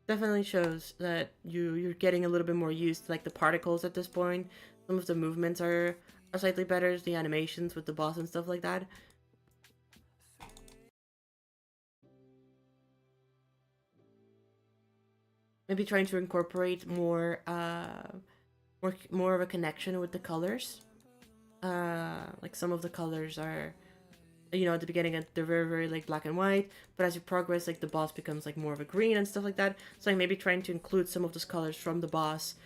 Definitely shows that you're getting a little bit more used to like the particles at this point. Some of the movements are slightly better, the animations with the boss and stuff like that. Maybe trying to incorporate more more of a connection with the colors. Like some of the colors are, you know, at the beginning they're very like black and white, but as you progress, like the boss becomes like more of a green and stuff like that. So like maybe trying to include some of those colors from the boss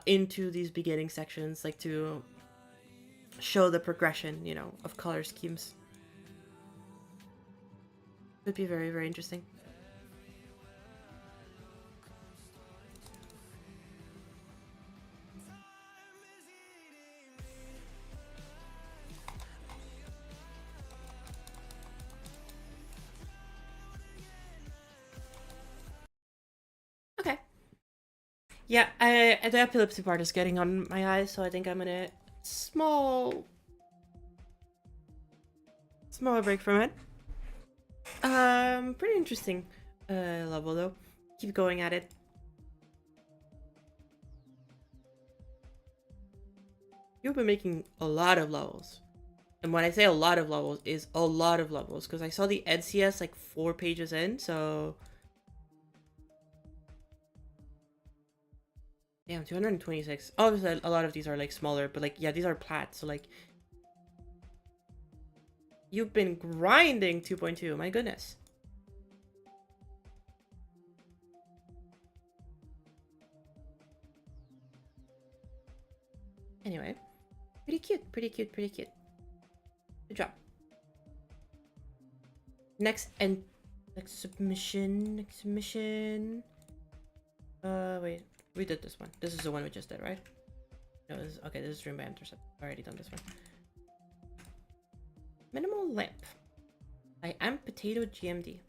into these beginning sections, like to show the progression, you know, of color schemes. Could be very interesting. Okay. Yeah, the epilepsy part is getting on my eyes, so I think I'm gonna small break from it. Pretty interesting level though. Keep going at it. You've been making a lot of levels. And when I say a lot of levels, is a lot of levels. Because I saw the NCS like 4 pages in, so... Damn, 226. Obviously, a lot of these are like smaller, but like, yeah, these are plat, so like... You've been grinding 2.2, my goodness. Anyway, pretty cute. Good job. Next submission. Wait. We did this one. This is the one we just did, right? No, this is okay. This is Dream by Intercept. I've already done this one. Minimal Lamp. I am Potato GMD.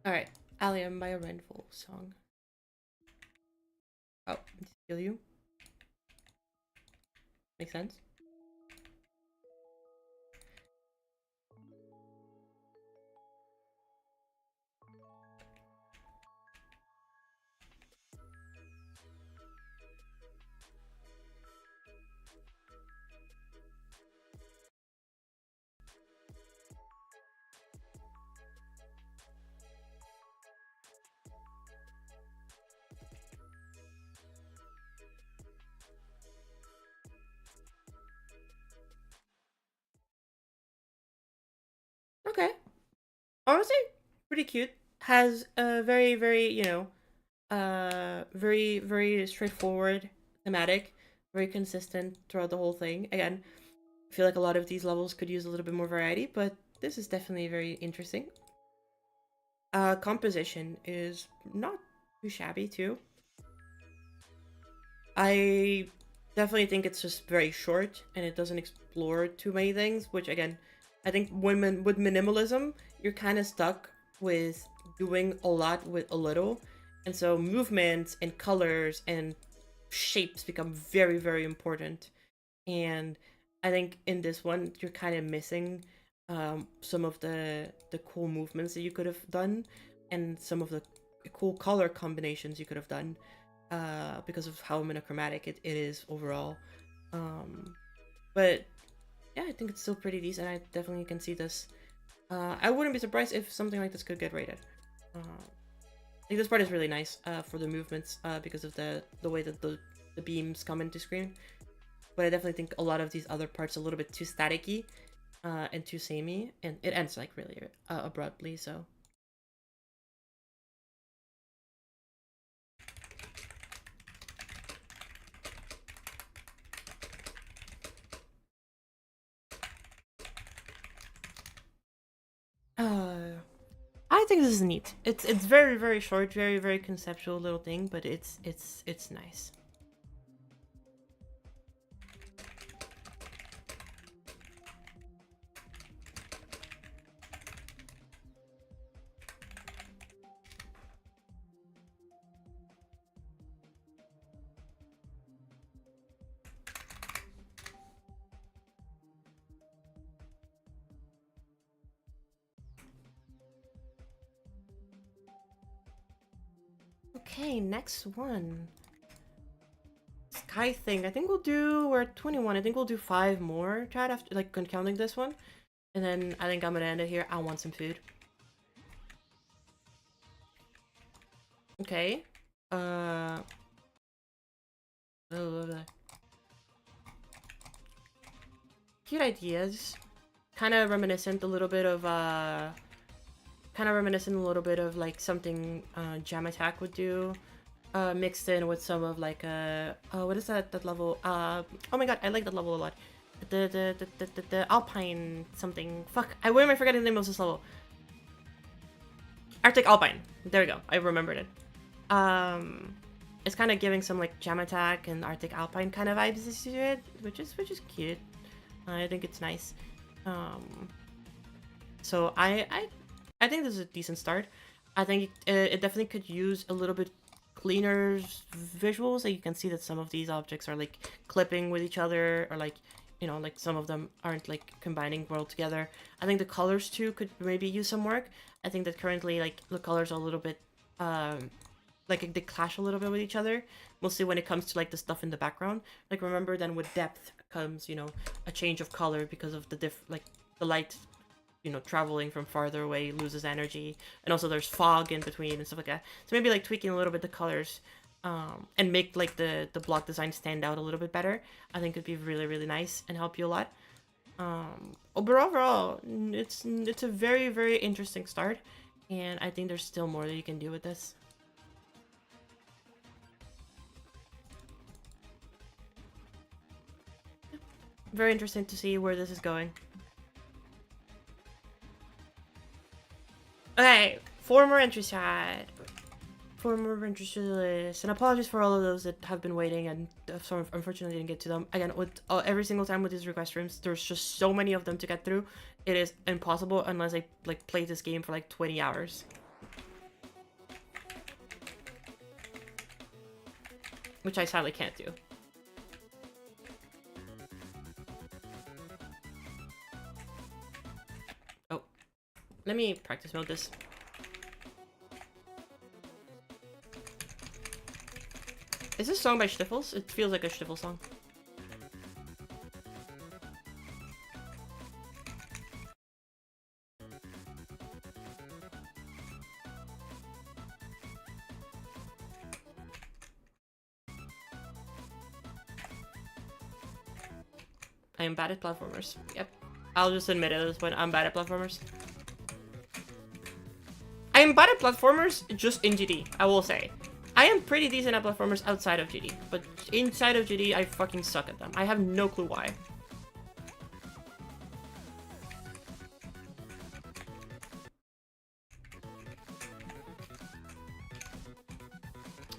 Alright, Allium by a Rainfall song. Oh, kill you? Makes sense? Okay. Honestly, pretty cute. Has a very, very, you know, very, very straightforward thematic, very consistent throughout the whole thing. Again, I feel like a lot of these levels could use a little bit more variety, but this is definitely very interesting. Composition is not too shabby too. I definitely think it's just very short and it doesn't explore too many things, which again, I think with minimalism, you're kind of stuck with doing a lot with a little. And so movements and colors and shapes become very, very important. And I think in this one, you're kind of missing some of the cool movements that you could have done and some of the cool color combinations you could have done because of how monochromatic it is overall. But yeah, I think it's still pretty decent. I definitely can see this. I wouldn't be surprised if something like this could get rated. I think this part is really nice for the movements because of the way that the beams come into screen. But I definitely think a lot of these other parts are a little bit too staticky and too samey, and it ends like really abruptly. So. I think this is neat. It's very, very short, very, very conceptual little thing, but it's nice. Okay, next one. Sky thing. I think we'll do. We're at 21. I think we'll do 5 more. Chat after like counting this one, and then I think I'm gonna end it here. I want some food. Okay. Oh, cute ideas. Kind of reminiscent a little bit of like something Jam Attack would do, mixed in with some of like what is that level? Oh my god, I like that level a lot. The Alpine something. Fuck, why am I forgetting the name of this level? Arctic Alpine. There we go. I remembered it. It's kind of giving some like Jam Attack and Arctic Alpine kind of vibes to it, which is cute. I think it's nice. So I think this is a decent start. I think it definitely could use a little bit cleaner visuals. Like you can see that some of these objects are like clipping with each other, or like, you know, like some of them aren't like combining well together. I think the colors too could maybe use some work. I think that currently like the colors are a little bit like they clash a little bit with each other, mostly when it comes to like the stuff in the background. Like remember then with depth comes, you know, a change of color because of the like the light you know, traveling from farther away loses energy, and also there's fog in between and stuff like that. So maybe like tweaking a little bit the colors, and make like the block design stand out a little bit better, I think could be really, really nice and help you a lot. But overall, it's a very, very interesting start, and I think there's still more that you can do with this. Very interesting to see where this is going. Okay, 4 more entries had. 4 more entries to the list. And apologies for all of those that have been waiting and unfortunately didn't get to them. Again, with every single time with these request rooms, there's just so many of them to get through. It is impossible unless I like play this game for like 20 hours. Which I sadly can't do. Oh. Let me practice mode this. Is this song by Stiffles? It feels like a Stiffles song. I am bad at platformers. Yep. I'll just admit it at this point. I'm bad at platformers. I am bad at platformers just in GD, I will say. I am pretty decent at platformers outside of GD, but inside of GD, I fucking suck at them. I have no clue why.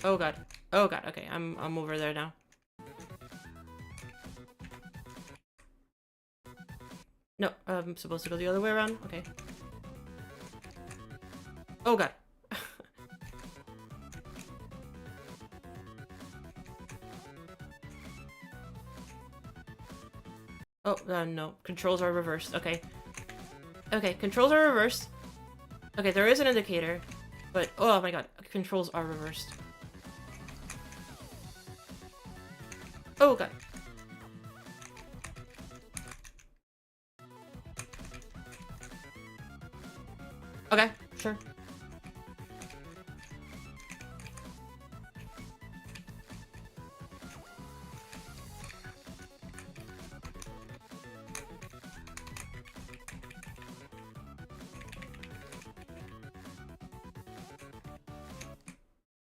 Oh god. Oh god, okay, I'm over there now. No, I'm supposed to go the other way around? Okay. Oh god. Oh, no. Controls are reversed. Okay. Okay, controls are reversed. Okay, there is an indicator, but oh my god, controls are reversed. Oh god. Okay, sure.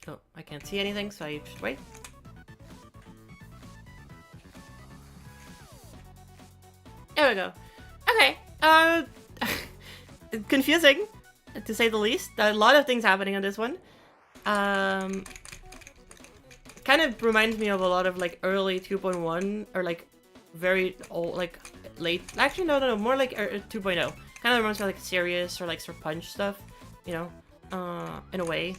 Oh, I can't see anything, so I should wait. There we go. Okay, confusing, to say the least. A lot of things happening on this one. Kind of reminds me of a lot of like early 2.1 or like very old, like late. Actually, no, more like 2.0. Kind of reminds me of like Serious or like Sir Punch stuff, you know, in a way.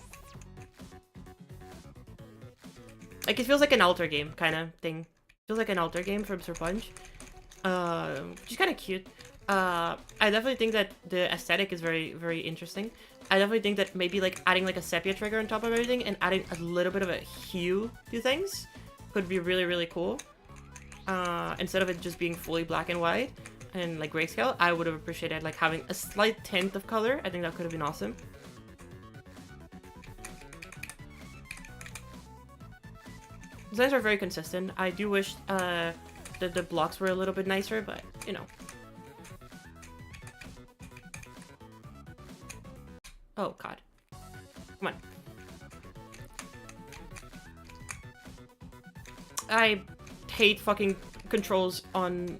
Like it feels like an alter game kind of thing. Feels like an alter game from Sir Punch. Which is kind of cute. I definitely think that the aesthetic is very, very interesting. I definitely think that maybe like adding like a sepia trigger on top of everything and adding a little bit of a hue to things could be really, really cool. Instead of it just being fully black and white and like grayscale, I would have appreciated like having a slight tint of color. I think that could have been awesome. Designs are very consistent. I do wish that the blocks were a little bit nicer, but you know. Oh god. Come on. I hate fucking controls on...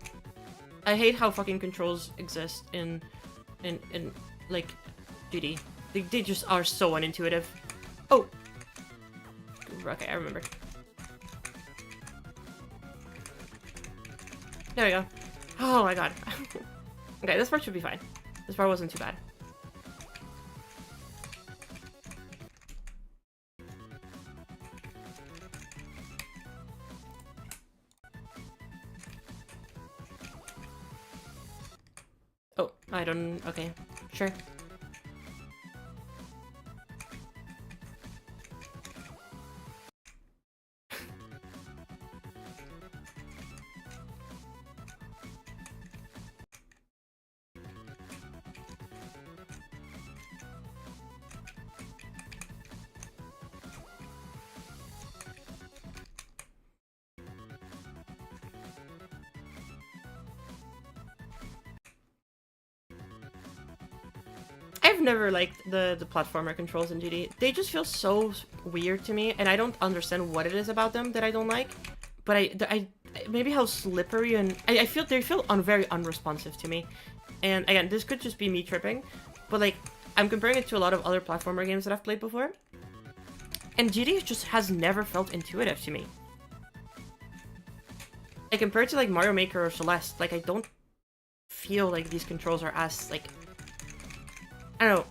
I hate how fucking controls exist in like, GD. They just are so unintuitive. Oh! Okay, I remember. There we go. Oh my god. Okay, this part should be fine. This part wasn't too bad. Oh, I don't... Okay, sure. I've never liked the platformer controls in GD. They just feel so weird to me, and I don't understand what it is about them that I don't like. But I maybe how slippery, and I feel they feel very unresponsive to me. And again, this could just be me tripping, but like I'm comparing it to a lot of other platformer games that I've played before, and GD just has never felt intuitive to me. Like compared to like Mario Maker or Celeste, like I don't feel like these controls are as like, I don't know.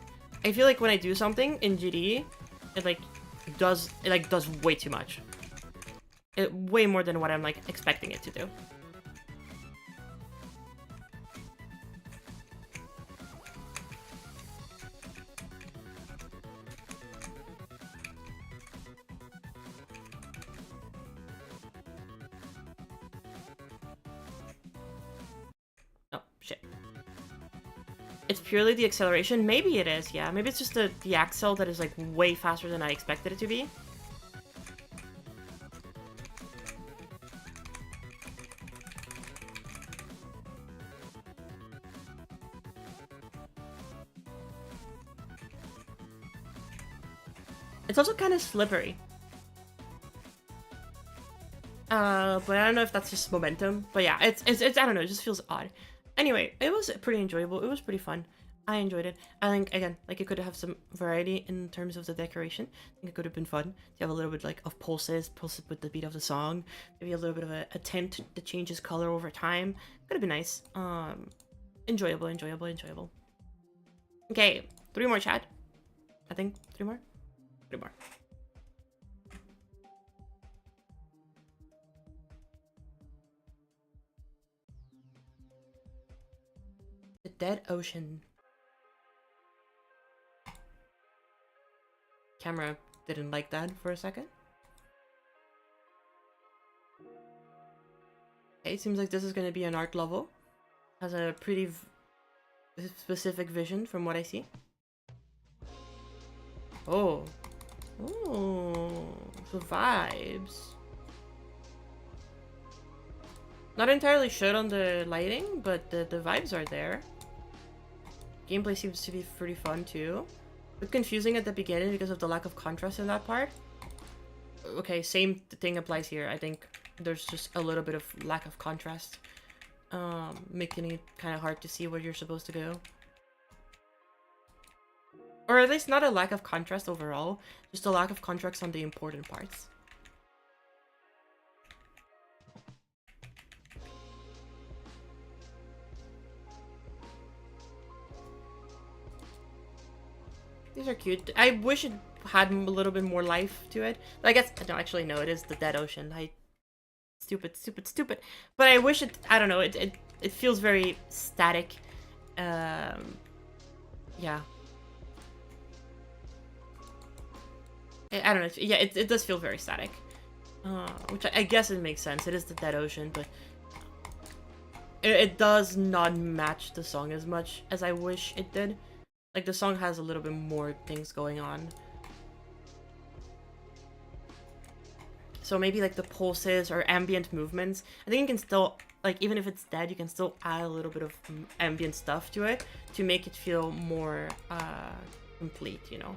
I feel like when I do something in GD, it does way too much. Way more than what I'm like expecting it to do. Oh shit. It's purely the acceleration? Maybe it is, yeah. Maybe it's just the axle that is like way faster than I expected it to be. It's also kind of slippery. But I don't know if that's just momentum. But yeah, it's I don't know, it just feels odd. Anyway, it was pretty enjoyable. It was pretty fun. I enjoyed it. I think, again, like it could have some variety in terms of the decoration. I think it could have been fun to have a little bit like of pulses with the beat of the song. Maybe a little bit of a tint that changes color over time. Could have been nice. Enjoyable. Okay, 3 more, chat. I think 3 more. 3 more. The Dead Ocean. Camera didn't like that for a second. Okay, it seems like this is going to be an art level. Has a pretty specific vision from what I see. Oh. Oh. The vibes. Not entirely sure on the lighting, but the vibes are there. Gameplay seems to be pretty fun too. A bit confusing at the beginning because of the lack of contrast in that part. Okay, same thing applies here. I think there's just a little bit of lack of contrast, making it kind of hard to see where you're supposed to go. Or at least not a lack of contrast overall, just a lack of contrast on the important parts. These are cute. I wish it had a little bit more life to it. I guess, no, actually, no, it is the Dead Ocean. Stupid. But I wish it, I don't know, it feels very static. Yeah. I don't know, yeah, it does feel very static. Which I guess it makes sense. It is the Dead Ocean, but it does not match the song as much as I wish it did. Like, the song has a little bit more things going on. So maybe, like, the pulses or ambient movements. I think you can still, like, even if it's dead, you can still add a little bit of ambient stuff to it to make it feel more, complete, you know?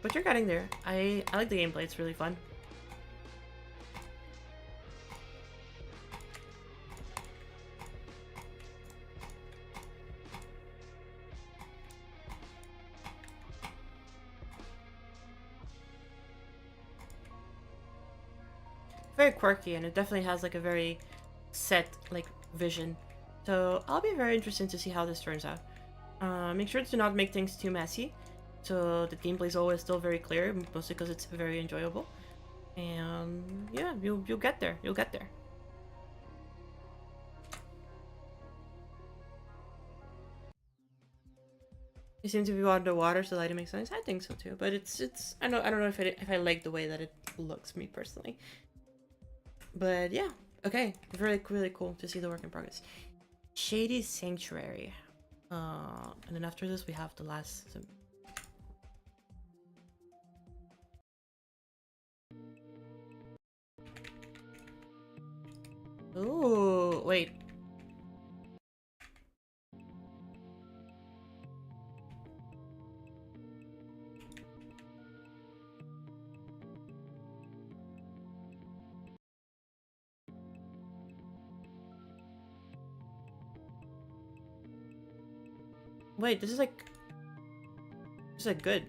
But you're getting there. I like the gameplay. It's really fun. Very quirky, and it definitely has like a very set like vision. So I'll be very interested to see how this turns out. Make sure to not make things too messy, so the gameplay is always still very clear, mostly because it's very enjoyable. And yeah, you'll get there. You'll get there. You seem to be underwater, so that makes sense. I think so too, but it's I don't know if I like the way that it looks, me personally. But yeah, okay, really cool to see the work in progress. Shady Sanctuary. And then after this we have the last. Ooh, wait. Wait, this is like good.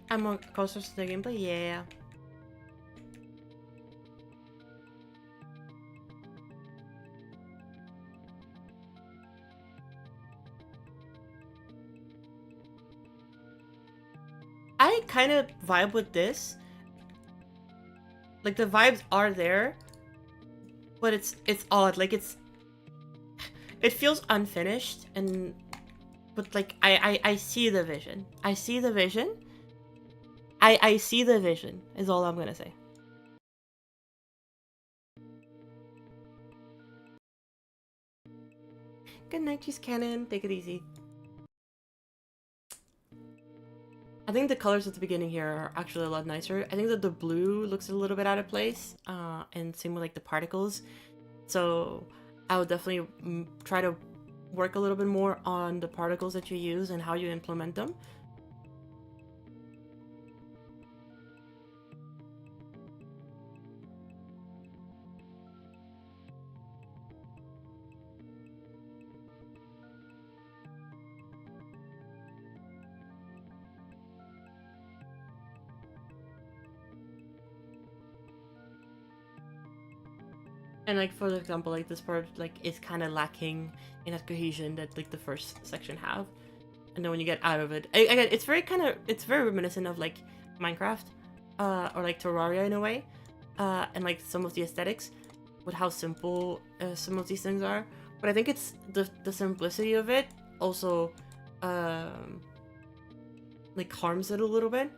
I'm more closer to the gameplay? Yeah. I kind of vibe with this. Like, the vibes are there, but it's odd. Like, it feels unfinished, and but like I see the vision. I see the vision. I see the vision is all I'm gonna say. Good night, Cheese Cannon. Take it easy. I think the colors at the beginning here are actually a lot nicer. I think that the blue looks a little bit out of place, and same with like the particles. So I would definitely try to work a little bit more on the particles that you use and how you implement them. And like for example, like this part like is kind of lacking in that cohesion that like the first section have, and then when you get out of it, again, it's very reminiscent of like Minecraft, or like Terraria in a way, and like some of the aesthetics, with how simple some of these things are. But I think it's the simplicity of it also, like harms it a little bit,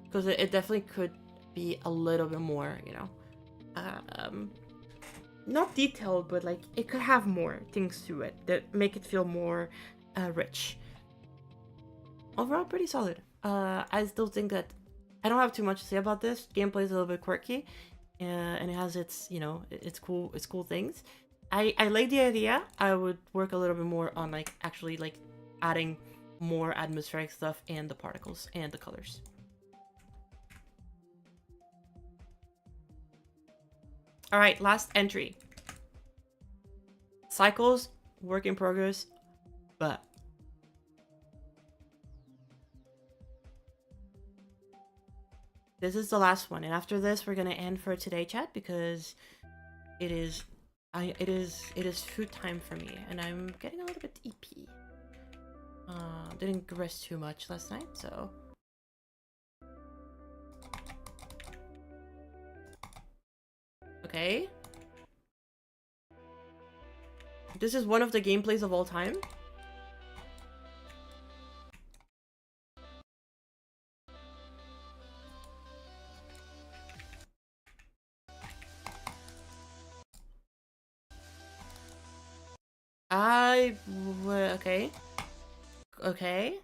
because it definitely could be a little bit more, you know, not detailed, but like it could have more things to it that make it feel more rich. Overall, pretty solid. I still think that I don't have too much to say about this. Gameplay is a little bit quirky, and it has its, you know, it's cool things. I like the idea. I would work a little bit more on like actually like adding more atmospheric stuff and the particles and the colors. All right, last entry. Cycles, work in progress, but this is the last one, and after this, we're gonna end for today, chat, because it is food time for me, and I'm getting a little bit EP. Didn't rest too much last night, so. Okay. This is one of the gameplays of all time. Okay. Okay.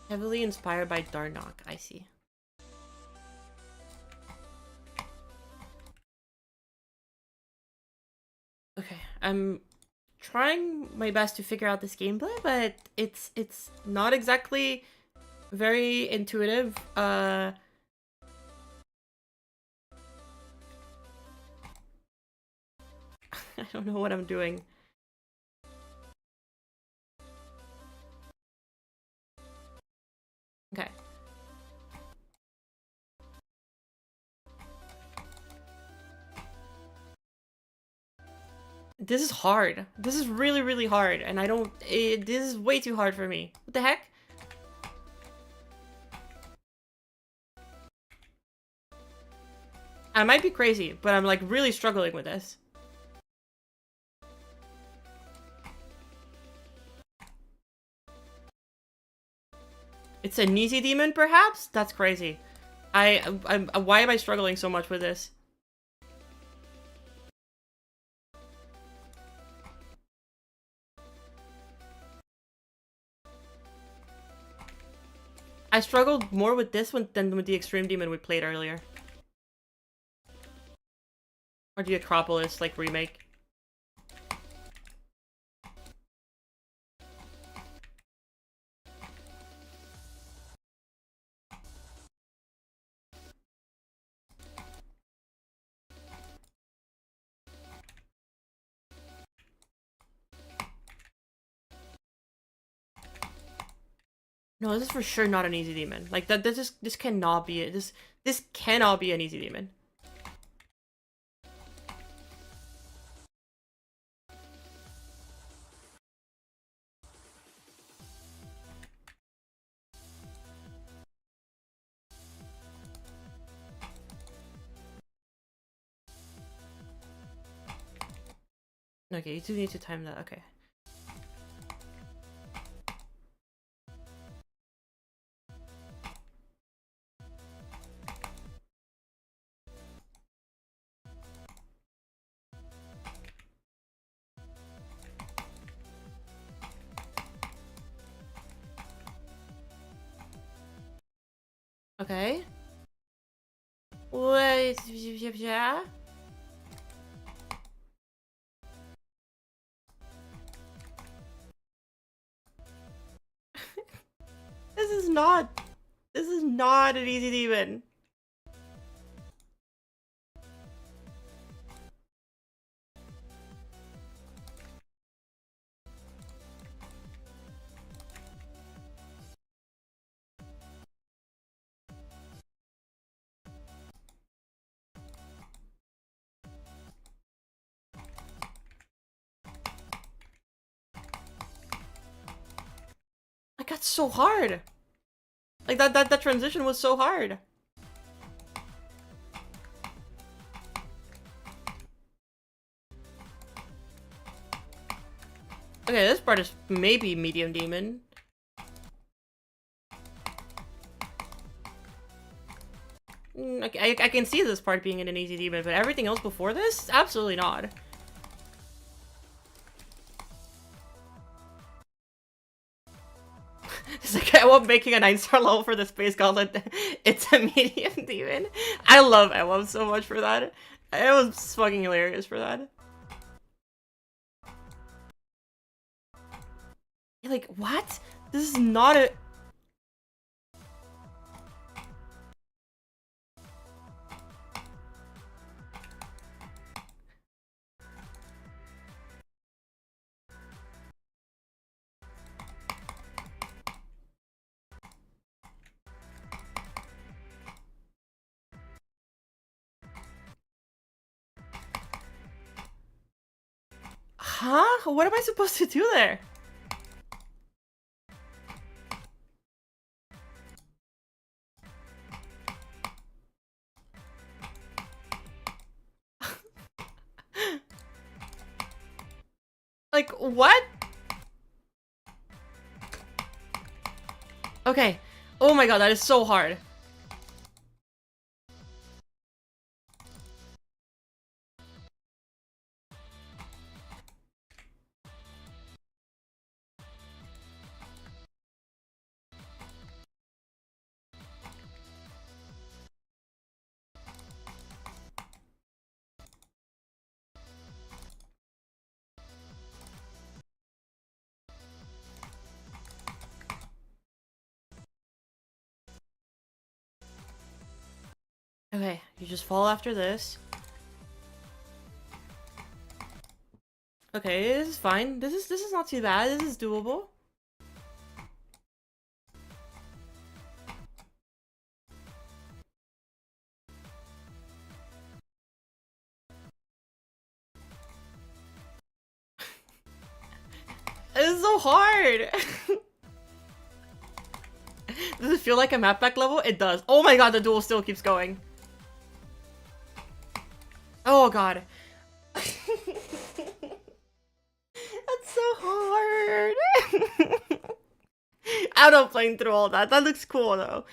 Heavily inspired by Darnock, I see. Okay, I'm trying my best to figure out this gameplay, but it's not exactly very intuitive. I don't know what I'm doing. Okay. This is hard. This is really, really hard, and I don't... this is way too hard for me. What the heck? I might be crazy, but I'm like really struggling with this. It's an easy demon, perhaps? That's crazy. Why am I struggling so much with this? I struggled more with this one than with the Extreme Demon we played earlier. Or the Acropolis, like, remake. No, this is for sure not an easy demon. Like, this cannot be it. This cannot be an easy demon. Okay, you do need to time that. Okay. Okay. Wait. Yeah. This is not. This is not an easy demon. I got so hard. Like that transition was so hard. Okay, this part is maybe medium demon. I can see this part being in an easy demon, but everything else before this? Absolutely not. It's like, I want making a 9-star level for the Space Gauntlet. It's a medium demon. I love Ewam so much for that. It was fucking hilarious for that. Like, what? This is not a... Huh? What am I supposed to do there? Like, what? Okay. Oh my god, that is so hard. Okay, you just fall after this. Okay, this is fine. This is not too bad. This is doable. This is so hard. Does it feel like a map back level? It does. Oh my god, the duel still keeps going. Oh god. That's so hard. I don't playing through all that. That looks cool though.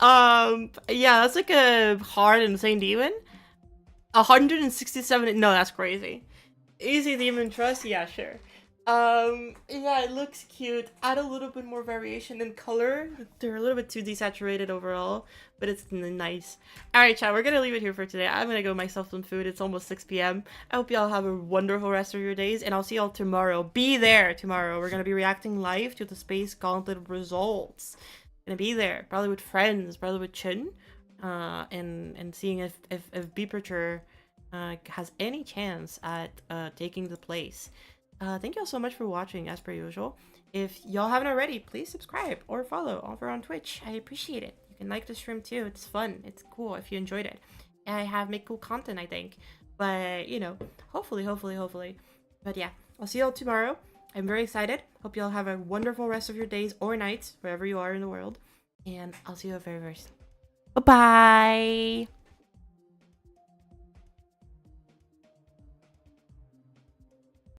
Yeah, that's like a hard insane demon. 167. No, that's crazy. Easy demon trust. Yeah, sure. Yeah, it looks cute. Add a little bit more variation in color. They're a little bit too desaturated overall, but it's nice. Alright, chat, we're gonna leave it here for today. I'm gonna go myself some food. It's almost 6 p.m. I hope y'all have a wonderful rest of your days, and I'll see y'all tomorrow. Be there tomorrow. We're gonna be reacting live to the Space Gauntlet results. Gonna be there, probably with friends, probably with Chun, and seeing if Beeperture has any chance at taking the place. Thank y'all so much for watching, as per usual. If y'all haven't already, please subscribe or follow over on Twitch. I appreciate it. You can like the stream too. It's fun. It's cool if you enjoyed it. I have made cool content, I think. But, you know, hopefully. But yeah, I'll see y'all tomorrow. I'm very excited. Hope y'all have a wonderful rest of your days or nights, wherever you are in the world. And I'll see you very, very soon. Bye-bye!